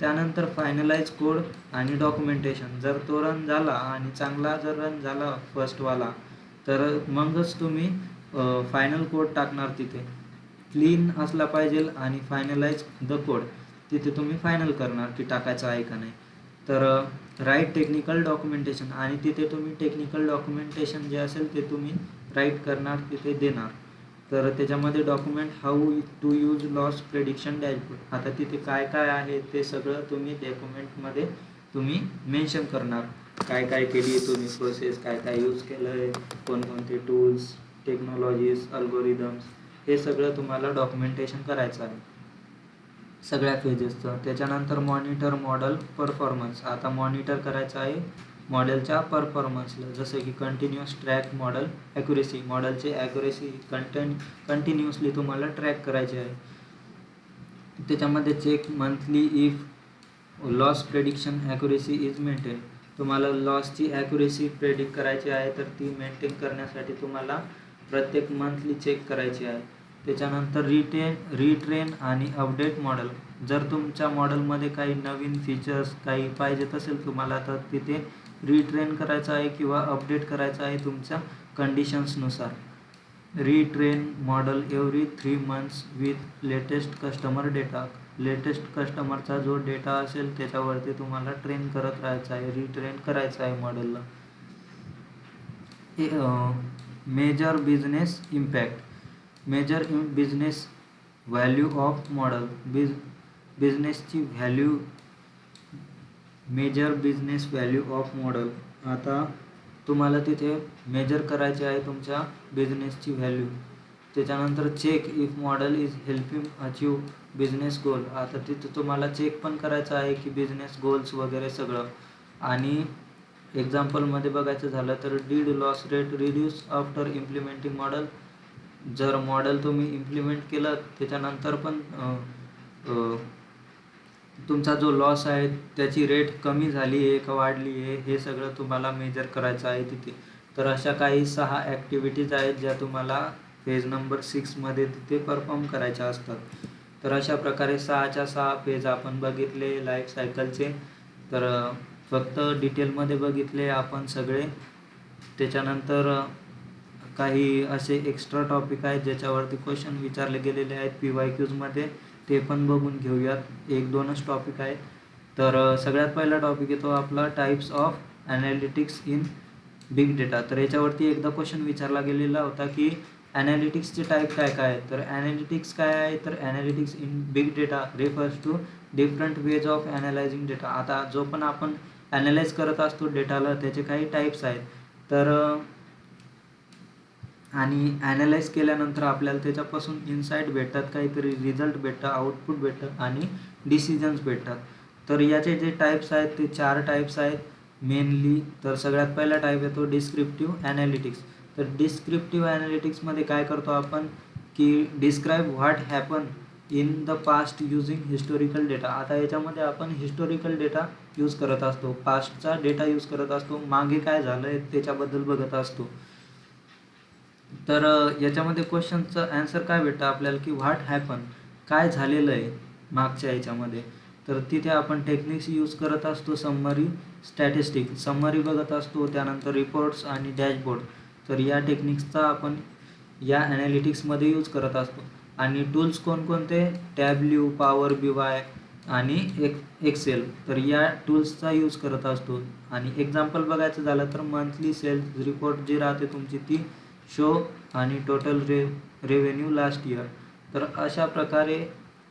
त्यानंतर फायनलाइज कोड आणि डॉक्युमेंटेशन. जर तो रन झाला आणि चांगला जर रन झाला फर्स्टवाला तर मगच तुम्ही फायनल कोड टाकणार. तिथे क्लीन असला पाहिजे आणि फायनलाइज द कोड. तिथे तुम्ही फायनल करणार की टाकायचं आहे का नाही. तर राईट टेक्निकल डॉक्युमेंटेशन, आणि तिथे तुम्ही टेक्निकल डॉक्युमेंटेशन जे असेल ते तुम्ही राईट करणार, तिथे देणार. तर त्याच्यामध्ये document how to use loss prediction dashboard. आता तिथे काय काय आहे ते सगळं तुम्ही डॉक्युमेंटमध्ये तुम्ही मेन्शन करणार. काय काय केली तुम्ही प्रोसेस, काय काय यूज केलं आहे, कोणकोणते टूल्स, टेक्नॉलॉजीज, अल्गोरिदम्स, हे सगळं तुम्हाला डॉक्युमेंटेशन करायचं आहे सगळ्या फेजेसचं. त्याच्यानंतर मॉनिटर मॉडेल परफॉर्मन्स. आता मॉनिटर करायचं आहे मॉडेलच्या परफॉर्मन्सला, जसं की कंटिन्युअस ट्रॅक मॉडेल ॲक्युरेसी. मॉडेलची ॲक्युरेसी कंटिन्युअसली तुम्हाला ट्रॅक करायची आहे. त्याच्यामध्ये check monthly if loss prediction accuracy is maintain. तुम्हाला लॉसची ॲक्युरेसी प्रेडिक्ट करायची आहे, तर ती मेंटेन करण्यासाठी तुम्हाला प्रत्येक मंथली चेक करायची आहे. त्याच्यानंतर रिट्रेन आणि अपडेट मॉडेल. जर तुमच्या मॉडेलमध्ये काही नवीन फीचर्स काही पाहिजेत असेल तुम्हाला, तर तिथे रिट्रेन करायचं आहे किंवा अपडेट करायचं आहे तुमच्या कंडिशन्सनुसार. Retrain model every 3 months with latest customer data. Latest कस्टमरचा जो डेटा असेल त्याच्यावरती तुम्हाला ट्रेन करत राहायचं आहे, रिट्रेन करायचं आहे मॉडेलला. Measure business impact. Measure business value of model. बिझनेसची value, measure business value of model. आता तुम्हाला तिथे मेजर करायचे आहे तुमच्या बिझनेसची व्हॅल्यू. त्याच्यानंतर check if model is helping achieve business goal. आता तिथे तुम्हाला चेक पण करायचं आहे की बिझनेस गोल्स वगैरे सगळं. आणि एक्झाम्पलमध्ये बघायचं झालं तर did loss rate reduce after implementing model. जर मॉडेल तुम्ही इम्प्लिमेंट केलं त्याच्यानंतर पण तुमचा जो लॉस आहे त्याची रेट कमी झाली आहे का वाढली आहे, हे सगळं तुम्हाला मेजर करायचं आहे तिथे. तर अशा काही 6 ॲक्टिव्हिटीज आहेत ज्या तुम्हाला फेज नंबर 6 मध्ये तिथे परफॉर्म करायच्या असतात. तर अशा प्रकारे 6च्या 6 फेज आपण बघितले लाईफ सायकलचे. तर फक्त डिटेलमध्ये बघितले आपण सगळे. त्याच्यानंतर काही असे एक्स्ट्रा टॉपिक आहेत ज्याच्यावरती क्वेश्चन विचारले गेलेले आहेत PYQजमध्ये, ते पण बघून घेऊयात. 1-2च टॉपिक आहेत. तर सगळ्यात पहिला टॉपिक येतो आपला types of analytics in big data. तर याच्यावरती एकदा क्वेश्चन विचारला गेलेला होता की ॲनालिटिक्सचे टाईप काय काय आहेत. तर ॲनालिटिक्स काय आहे, तर analytics in big data refers to different ways of analysing data. आता जो पण आपण ॲनालाइज करत असतो डेटाला त्याचे काही टाईप्स आहेत. तर आणि ॲनालाइज केल्यानंतर आपल्याला त्याच्यापासून इन्साईट भेटतात, काहीतरी रिझल्ट भेटतात, आउटपुट भेटतात आणि डिसिजन्स भेटतात. तर याचे जे टाईप्स आहेत ते 4 टाईप्स आहेत मेनली. तर सगळ्यात पहिला टाईप येतो डिस्क्रिप्टिव्ह ॲनालिटिक्स. तर डिस्क्रिप्टिव्ह ॲनालिटिक्समध्ये काय करतो आपण की describe what happen in the past using historical data. आता याच्यामध्ये आपण हिस्टोरिकल डेटा यूज करत असतो, पास्टचा डेटा यूज करत असतो, मागे काय झालं आहे त्याच्याबद्दल बघत असतो. तर याच्यामध्ये क्वेश्चनचं ॲन्सर काय भेटतं आपल्याला की व्हॉट हॅपन, काय झालेलं आहे मागच्या याच्यामध्ये. तर तिथे आपण टेक्निक्स यूज करत असतो, समरी, स्टॅटिस्टिक, समरी बघत असतो, त्यानंतर रिपोर्ट्स आणि डॅशबोर्ड. तर या टेक्निक्सचा आपण या ॲनालिटिक्समध्ये यूज करत असतो. आणि टूल्स कोणकोणते, टॅब्ल्यू, पॉवर BI आणि एक्सेल. तर या टूल्सचा यूज करत असतो. आणि एक्झाम्पल बघायचं झालं तर मंथली सेल्स रिपोर्ट जी राहते तुमची ती शो आणि टोटल रेव्हेन्यू लास्ट इयर. तर अशा प्रकारे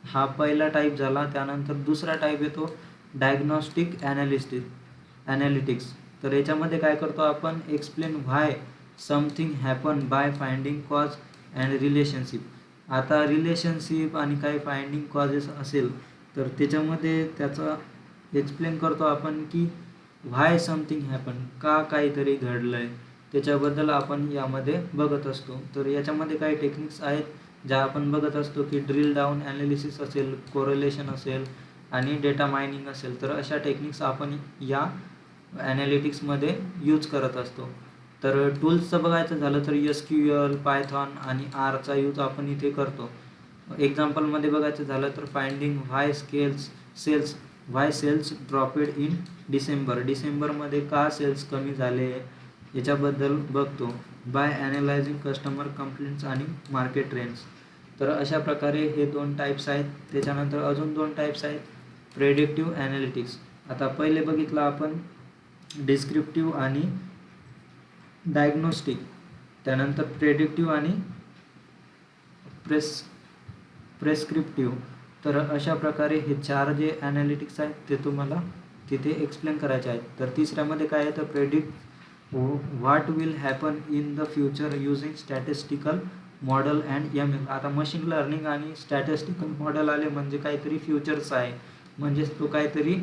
हा पहिला टाईप झाला. त्यानंतर दुसरा टाईप येतो डायग्नॉस्टिक ॲनालिटिक्स. तर याच्यामध्ये काय करतो आपण, explain why something happen by finding cause and relationship. आता रिलेशनशिप आणि काही फाइंडिंग कॉजेस असेल तर त्याच्यामध्ये त्याचा एक्सप्लेन करतो आपण की व्हाय समथिंग हॅपन, का काहीतरी घडलं आहे त्याच्याबद्दल आपण यामध्ये बघत असतो. तर याच्यामध्ये काही टेक्निक्स आहेत ज्या आपण बघत असतो की ड्रिल डाऊन ॲनालिसिस असेल, कोरिलेशन असेल आणि डेटा मायनिंग असेल. तर अशा टेक्निक्स आपण या ॲनालिटिक्समध्ये यूज करत असतो. तर टूल्सचं बघायचं झालं तर SQL, पायथॉन आणि Rचा यूज आपण इथे करतो. एक्झाम्पलमध्ये बघायचं झालं तर फाइंडिंग व्हाय सेल्स ड्रॉपेड इन डिसेंबरमध्ये का सेल्स कमी झाले याच्याबद्दल बघतो. बाय ॲनालायझिंग कस्टमर कंप्लेंट्स आणि मार्केट ट्रेंड्स. तर अशा प्रकारे हे 2 टाईप्स आहेत. त्याच्यानंतर अजून 2 टाईप्स आहेत, प्रेडिक्टिव्ह ॲनालिटिक्स. आता पहिले बघितलं आपण डिस्क्रिप्टिव्ह आणि डायग्नोस्टिक, त्यानंतर प्रेडिक्टिव्ह आणि प्रेस्क्रिप्टिव्ह. तर अशा प्रकारे हे 4 जे ॲनालिटिक्स आहेत ते तुम्हाला तिथे एक्सप्लेन करायचे आहेत. तर तिसऱ्यामध्ये काय आहे, तर predict what will happen in the future using statistical model and ML. आता मशीन लर्निंग आणि स्टॅटिस्टिकल मॉडेल आले म्हणजे काहीतरी फ्युचरचं आहे, म्हणजेच तो काहीतरी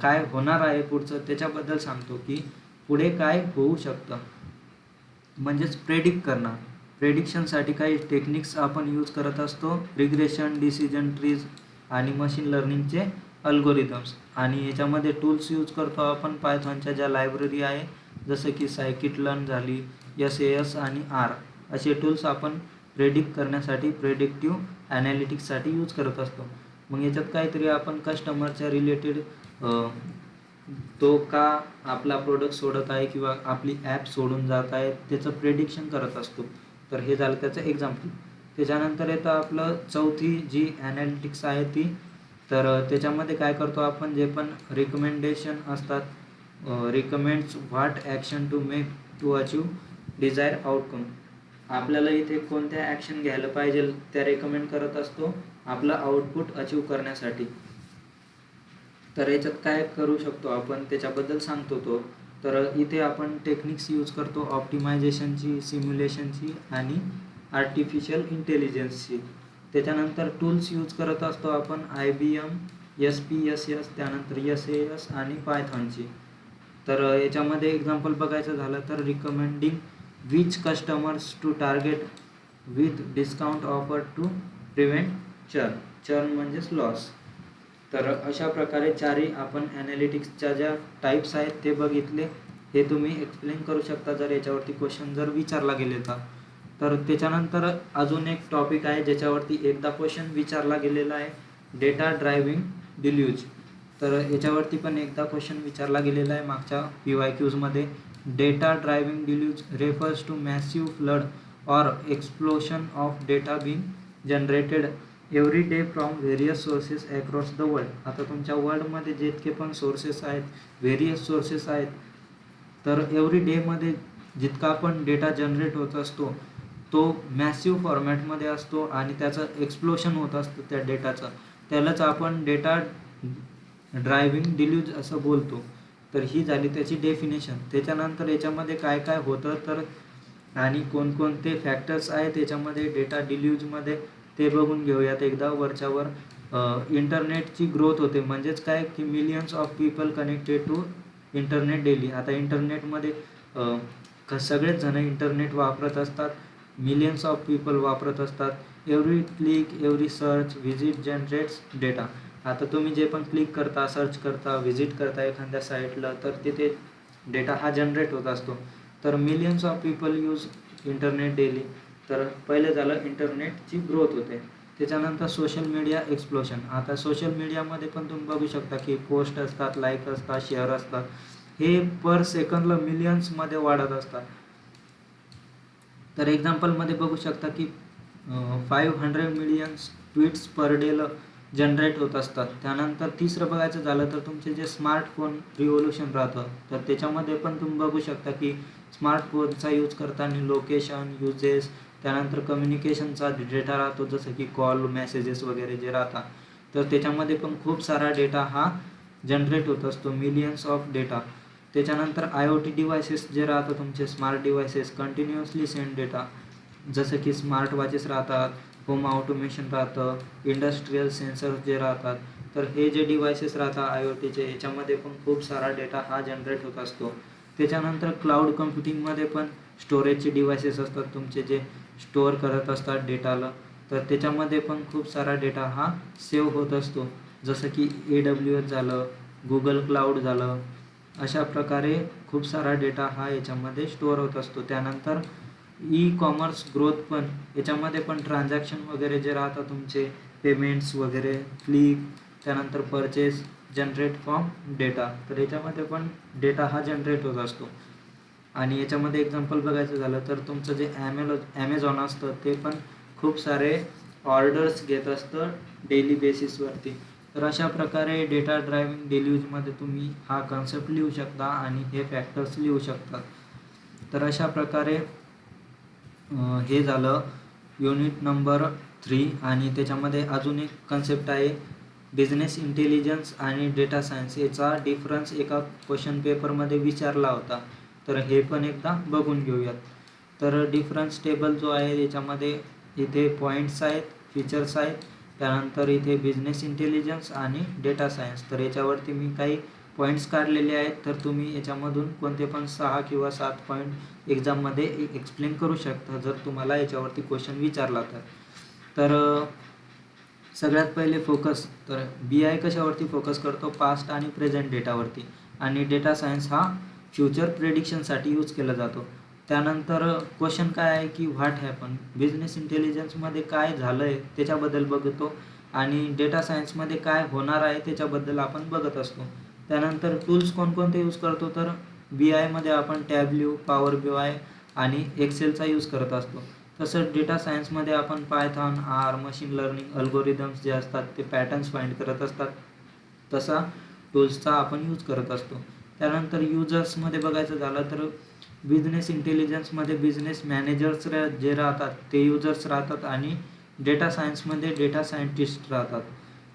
काय होणार आहे पुढचं त्याच्याबद्दल सांगतो की पुढे काय होऊ शकतं, म्हणजेच प्रेडिक्ट करणं. प्रेडिक्शनसाठी काही टेक्निक्स आपण यूज करत असतो, रिग्रेशन, डिसिजन ट्रीज आणि मशीन लर्निंगचे अल्गोरिदम्स. आणि याच्यामध्ये टूल्स यूज करतो आपण पायथॉनच्या ज्या लायब्ररी आहे, जसं की सायकिट-लर्न झाली, SAS आणि R असे टूल्स आपण प्रेडिक्ट करण्यासाठी प्रेडिक्टिव्ह ॲनालिटिक्ससाठी यूज करत असतो. मग याच्यात काहीतरी आपण कस्टमरच्या रिलेटेड तो का आपला प्रोडक्ट सोडत आहे किंवा आपली ॲप सोडून जात आहे त्याचं प्रेडिक्शन करत असतो. तर हे झालं त्याचं एक्झाम्पल. त्याच्यानंतर येतं आपलं चौथी जी ॲनालिटिक्स आहे ती. तर त्याच्यामध्ये काय करतो आपण, जे पण रिकमेंडेशन असतात, recommends what action to make to achieve desire outcome. आपल्याला इथे कोणत्या ॲक्शन घ्यायला पाहिजे त्या रेकमेंड करत असतो आपला आउटपुट अचीव करण्यासाठी. तर याच्यात काय करू शकतो आपण त्याच्याबद्दल सांगतो तो. तर इथे आपण टेक्निक्स यूज करतो ऑप्टिमायझेशनची, सिम्युलेशनची आणि आर्टिफिशियल इंटेलिजन्सची. त्याच्यानंतर टूल्स यूज करत असतो आपण IBM, SPSS, त्यानंतर SAS आणि पायथॉनची. तर याच्यामध्ये एक्झाम्पल बघायचं झालं तर recommending which customers to target with discount offer to prevent churn म्हणजेच लॉस. तर अशा प्रकारे 4ही आपण ॲनालिटिक्सच्या ज्या टाईप्स आहेत ते बघितले. हे तुम्ही एक्सप्लेन करू शकता जर याच्यावरती क्वेश्चन जर विचारला गेले तर. त्याच्यानंतर अजून एक टॉपिक आहे ज्याच्यावरती एकदा क्वेश्चन विचारला गेलेला आहे, डेटा ड्रायव्हिंग डिल्यूज. तर याच्यावरती पण एकदा क्वेश्चन विचारला गेलेला आहे मागच्या PYQजमध्ये. Data driving deluge refers to massive flood or explosion of data being generated every day from various sources across the world. आता तुमच्या वर्ल्डमध्ये जितके पण सोर्सेस आहेत, व्हेरियस सोर्सेस आहेत, तर एव्हरी डेमध्ये जितका पण डेटा जनरेट होत असतो तो मॅसिव्ह फॉर्मॅटमध्ये असतो आणि त्याचं एक्सप्लोशन होत असतं त्या डेटाचं. त्यालाच आपण डेटा ड्रायव्हिंग डिल्यूज असं बोलतो. तर ही झाली त्याची डेफिनेशन. त्याच्यानंतर याच्यामध्ये काय काय होतं तर आणि कोणकोणते फॅक्टर्स आहेत याच्यामध्ये डेटा डिल्यूजमध्ये ते बघून घेऊयात एकदा वरच्यावर. इंटरनेटची ग्रोथ होते, म्हणजेच काय की millions of people connected to internet daily. आता इंटरनेटमध्ये सगळेच जण इंटरनेट वापरत असतात, मिलियन्स ऑफ पीपल वापरत असतात. Every click, every search, visit generates data. आता तुम्ही जे पण क्लिक करता, सर्च करता, व्हिजिट करता एखाद्या साईटला, तर तिथे डेटा हा जनरेट होत असतो. तर millions of people use internet daily. तर पहिले झालं इंटरनेटची ग्रोथ होते. त्याच्यानंतर सोशल मीडिया एक्सप्लोशन. आता सोशल मीडियामध्ये पण तुम्ही बघू शकता की पोस्ट असतात, लाईक असतात, शेअर असतात, हे पर सेकंदला मिलियन्समध्ये वाढत असतात. तर एक्झाम्पलमध्ये बघू शकता की 500 मिलियन्स ट्विट्स पर डेला जनरेट होत असतात. त्यानंतर तिसरं बघायचं झालं तर तुमचे जे स्मार्टफोन रिव्होल्युशन राहतं, तर त्याच्यामध्ये पण तुम्ही बघू शकता की स्मार्टफोनचा यूज करताना लोकेशन, युजेस, त्यानंतर कम्युनिकेशनचा डेटा राहतो, जसं की कॉल, मेसेजेस वगैरे जे राहतात. तर त्याच्यामध्ये पण खूप सारा डेटा हा जनरेट होत असतो, मिलियन्स ऑफ डेटा. त्याच्यानंतर IoT डिव्हायसेस जे राहतात तुमचे smart devices continuously send data, जसं की स्मार्ट वॉचेस राहतात, होम ऑटोमेशन राहतं, इंडस्ट्रियल सेन्सर्स जे राहतात. तर हे जे डिव्हायसेस राहतात IoTचे, याच्यामध्ये पण खूप सारा डेटा हा जनरेट होत असतो. त्याच्यानंतर क्लाउड कम्प्युटिंगमध्ये पण स्टोरेजचे डिव्हायसेस असतात तुमचे, जे स्टोअर करत असतात डेटाला. तर त्याच्यामध्ये पण खूप सारा डेटा हा सेव्ह होत असतो, जसं की AWS झालं, गुगल क्लाउड झालं. अशा प्रकारे खूप सारा डेटा हा याच्यामध्ये स्टोअर होत असतो. त्यानंतर ई-कॉमर्स ग्रोथ पण, याच्यामध्ये पण ट्रान्झॅक्शन वगैरे जे राहतात तुमचे, पेमेंट्स वगैरे, क्लिक, त्यानंतर परचेस जनरेट फ्रॉम डेटा. तर याच्यामध्ये पण डेटा हा जनरेट होत असतो. आणि याच्यामध्ये एक्झाम्पल बघायचं झालं तर तुमचं जे ॲमेझॉन असतं ते पण खूप सारे ऑर्डर्स घेत असतं डेली बेसिसवरती. तर अशा प्रकारे डेटा ड्रायव्हिंग डेली यूजमध्ये तुम्ही हा कन्सेप्ट लिहू शकता आणि हे फॅक्टर्स लिहू शकतात. तर अशा प्रकारे हे झालं युनिट नंबर 3. आणि त्याच्यामध्ये अजून एक कन्सेप्ट आहे बिझनेस इंटेलिजन्स आणि डेटा सायन्स. याचा डिफरन्स एका क्वेश्चन पेपरमध्ये विचारला होता, तर हे पण एकदा बघून घेऊयात. तर डिफरन्स टेबल जो आहे याच्यामध्ये इथे पॉईंट्स आहेत, फीचर्स आहेत, त्यानंतर इथे बिझनेस इंटेलिजन्स आणि डेटा सायन्स. तर याच्यावरती मी काही पॉईंट्स काढलेले आहेत, तर तुम्ही याच्यामधून कोणते पण 6 किंवा 7 पॉईंट एक्झाममध्ये एक्सप्लेन करू शकता जर तुम्हाला याच्यावरती क्वेश्चन विचारला तर सगळ्यात पहिले फोकस. तर BI कशावरती फोकस करतो? पास्ट आणि प्रेझेंट डेटावरती. आणि डेटा सायन्स हा फ्युचर प्रेडिक्शनसाठी यूज केला जातो. त्यानंतर क्वेश्चन काय आहे की व्हॉट हॅपन. बिझनेस इंटेलिजन्समध्ये काय झालं आहे त्याच्याबद्दल बघतो आणि डेटा सायन्समध्ये काय होणार आहे त्याच्याबद्दल आपण बघत असतो. त्यानंतर टूल्स कोणकोणते यूज करतो? तर BIमध्ये आपण टॅब्ल्यू, पॉवर BI आणि एक्सेलचा यूज करत असतो. तसंच डेटा सायन्समध्ये आपण Python, R, machine learning, algorithms जे असतात ते पॅटर्न्स फाइंड करत असतात, तसा टूल्सचा आपण यूज करत असतो. त्यानंतर युजर्समध्ये बघायचं झालं तर बिझनेस इंटेलिजन्समध्ये बिझनेस मॅनेजर्स जे राहतात ते युजर्स राहतात आणि डेटा सायन्समध्ये डेटा सायंटिस्ट राहतात.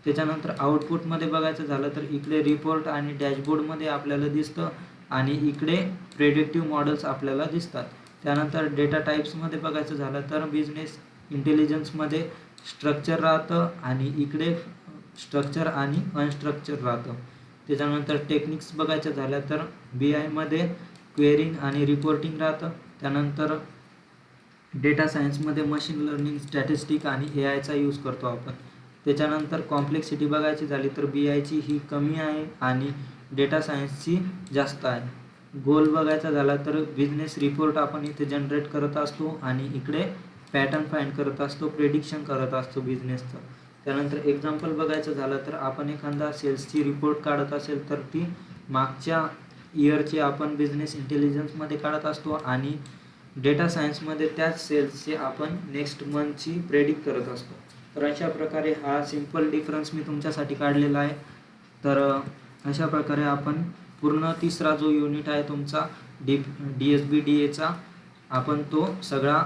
त्याच्यानंतर आउटपुटमध्ये बघायचं झालं तर इकडे रिपोर्ट आणि डॅशबोर्डमध्ये आपल्याला दिसतं आणि इकडे प्रेडिक्टिव्ह मॉडेल्स आपल्याला दिसतात. त्यानंतर डेटा टाईप्समध्ये बघायचं झालं तर बिझनेस इंटेलिजन्समध्ये स्ट्रक्चर राहतं आणि इकडे स्ट्रक्चर आणि अनस्ट्रक्चर राहतं. त्याच्यानंतर टेक्निक्स बघायचं झालं तर BIमध्ये क्वेरिंग आणि रिपोर्टिंग राहतं. त्यानंतर डेटा सायन्समध्ये मशीन लर्निंग, स्टॅटिस्टिक आणि AIचा यूज करतो आपण. त्याच्यानंतर कॉम्प्लेक्सिटी बघायची झाली तर BIची ही कमी आहे आणि डेटा सायन्सची जास्त आहे. गोल बघायचा झाला तर बिझनेस रिपोर्ट आपण इथे जनरेट करत असतो आणि इकडे पॅटर्न फाइंड करत असतो, प्रेडिक्शन करत असतो बिझनेसचं. त्यानंतर एक्झाम्पल बघायचं झालं तर आपण एखादा सेल्सची रिपोर्ट काढत असेल तर ती मागच्या इयरची आपण बिझनेस इंटेलिजन्समध्ये काढत असतो आणि डेटा सायन्समध्ये त्याच सेल्सचे आपण नेक्स्ट मंथची प्रेडिक्ट करत असतो. तर अशा प्रकारे हा सिम्पल डिफरन्स मी तुमच्यासाठी काढलेला आहे. तर अशा प्रकारे आपण पूर्ण 3रा जो युनिट आहे तुमचा DSB DAचा आपण तो सगळा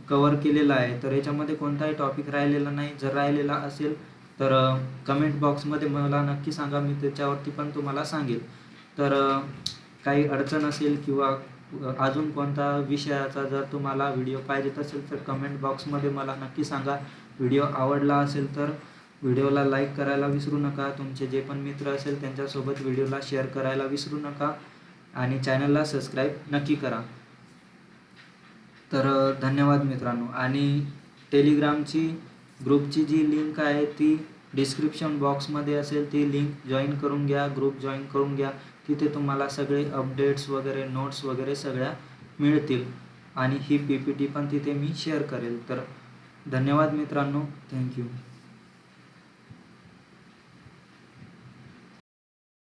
कवर केलेला आहे. तर याच्यामध्ये कोणताही टॉपिक राहिलेला नाही. जर राहिलेला असेल तर कमेंट बॉक्समध्ये मला नक्की सांगा, मी त्याच्यावरती पण तुम्हाला सांगेल. तर काही अडचण असेल किंवा अजून कोणता विषयाचा जर तुम्हाला व्हिडिओ पाहिजे असेल तर कमेंट बॉक्समध्ये मला नक्की सांगा. व्हिडिओ आवडला असेल तर व्हिडिओला लाईक करायला विसरू नका. तुमचे जे पण मित्र असेल त्यांच्यासोबत व्हिडिओला शेअर करायला विसरू नका आणि चॅनलला सबस्क्राईब नक्की करा. तर धन्यवाद मित्रांनो. आणि टेलिग्रामची ग्रुपची जी लिंक आहे ती डिस्क्रिप्शन बॉक्समध्ये असेल, ती लिंक जॉईन करून घ्या, ग्रुप जॉईन करून घ्या. तिथे तुम्हाला सगळे अपडेट्स वगैरे, नोट्स वगैरे सगळ्या मिळतील आणि ही PPT पण तिथे मी शेअर करेल. तर धन्यवाद मित्रांनो. थँक्यू.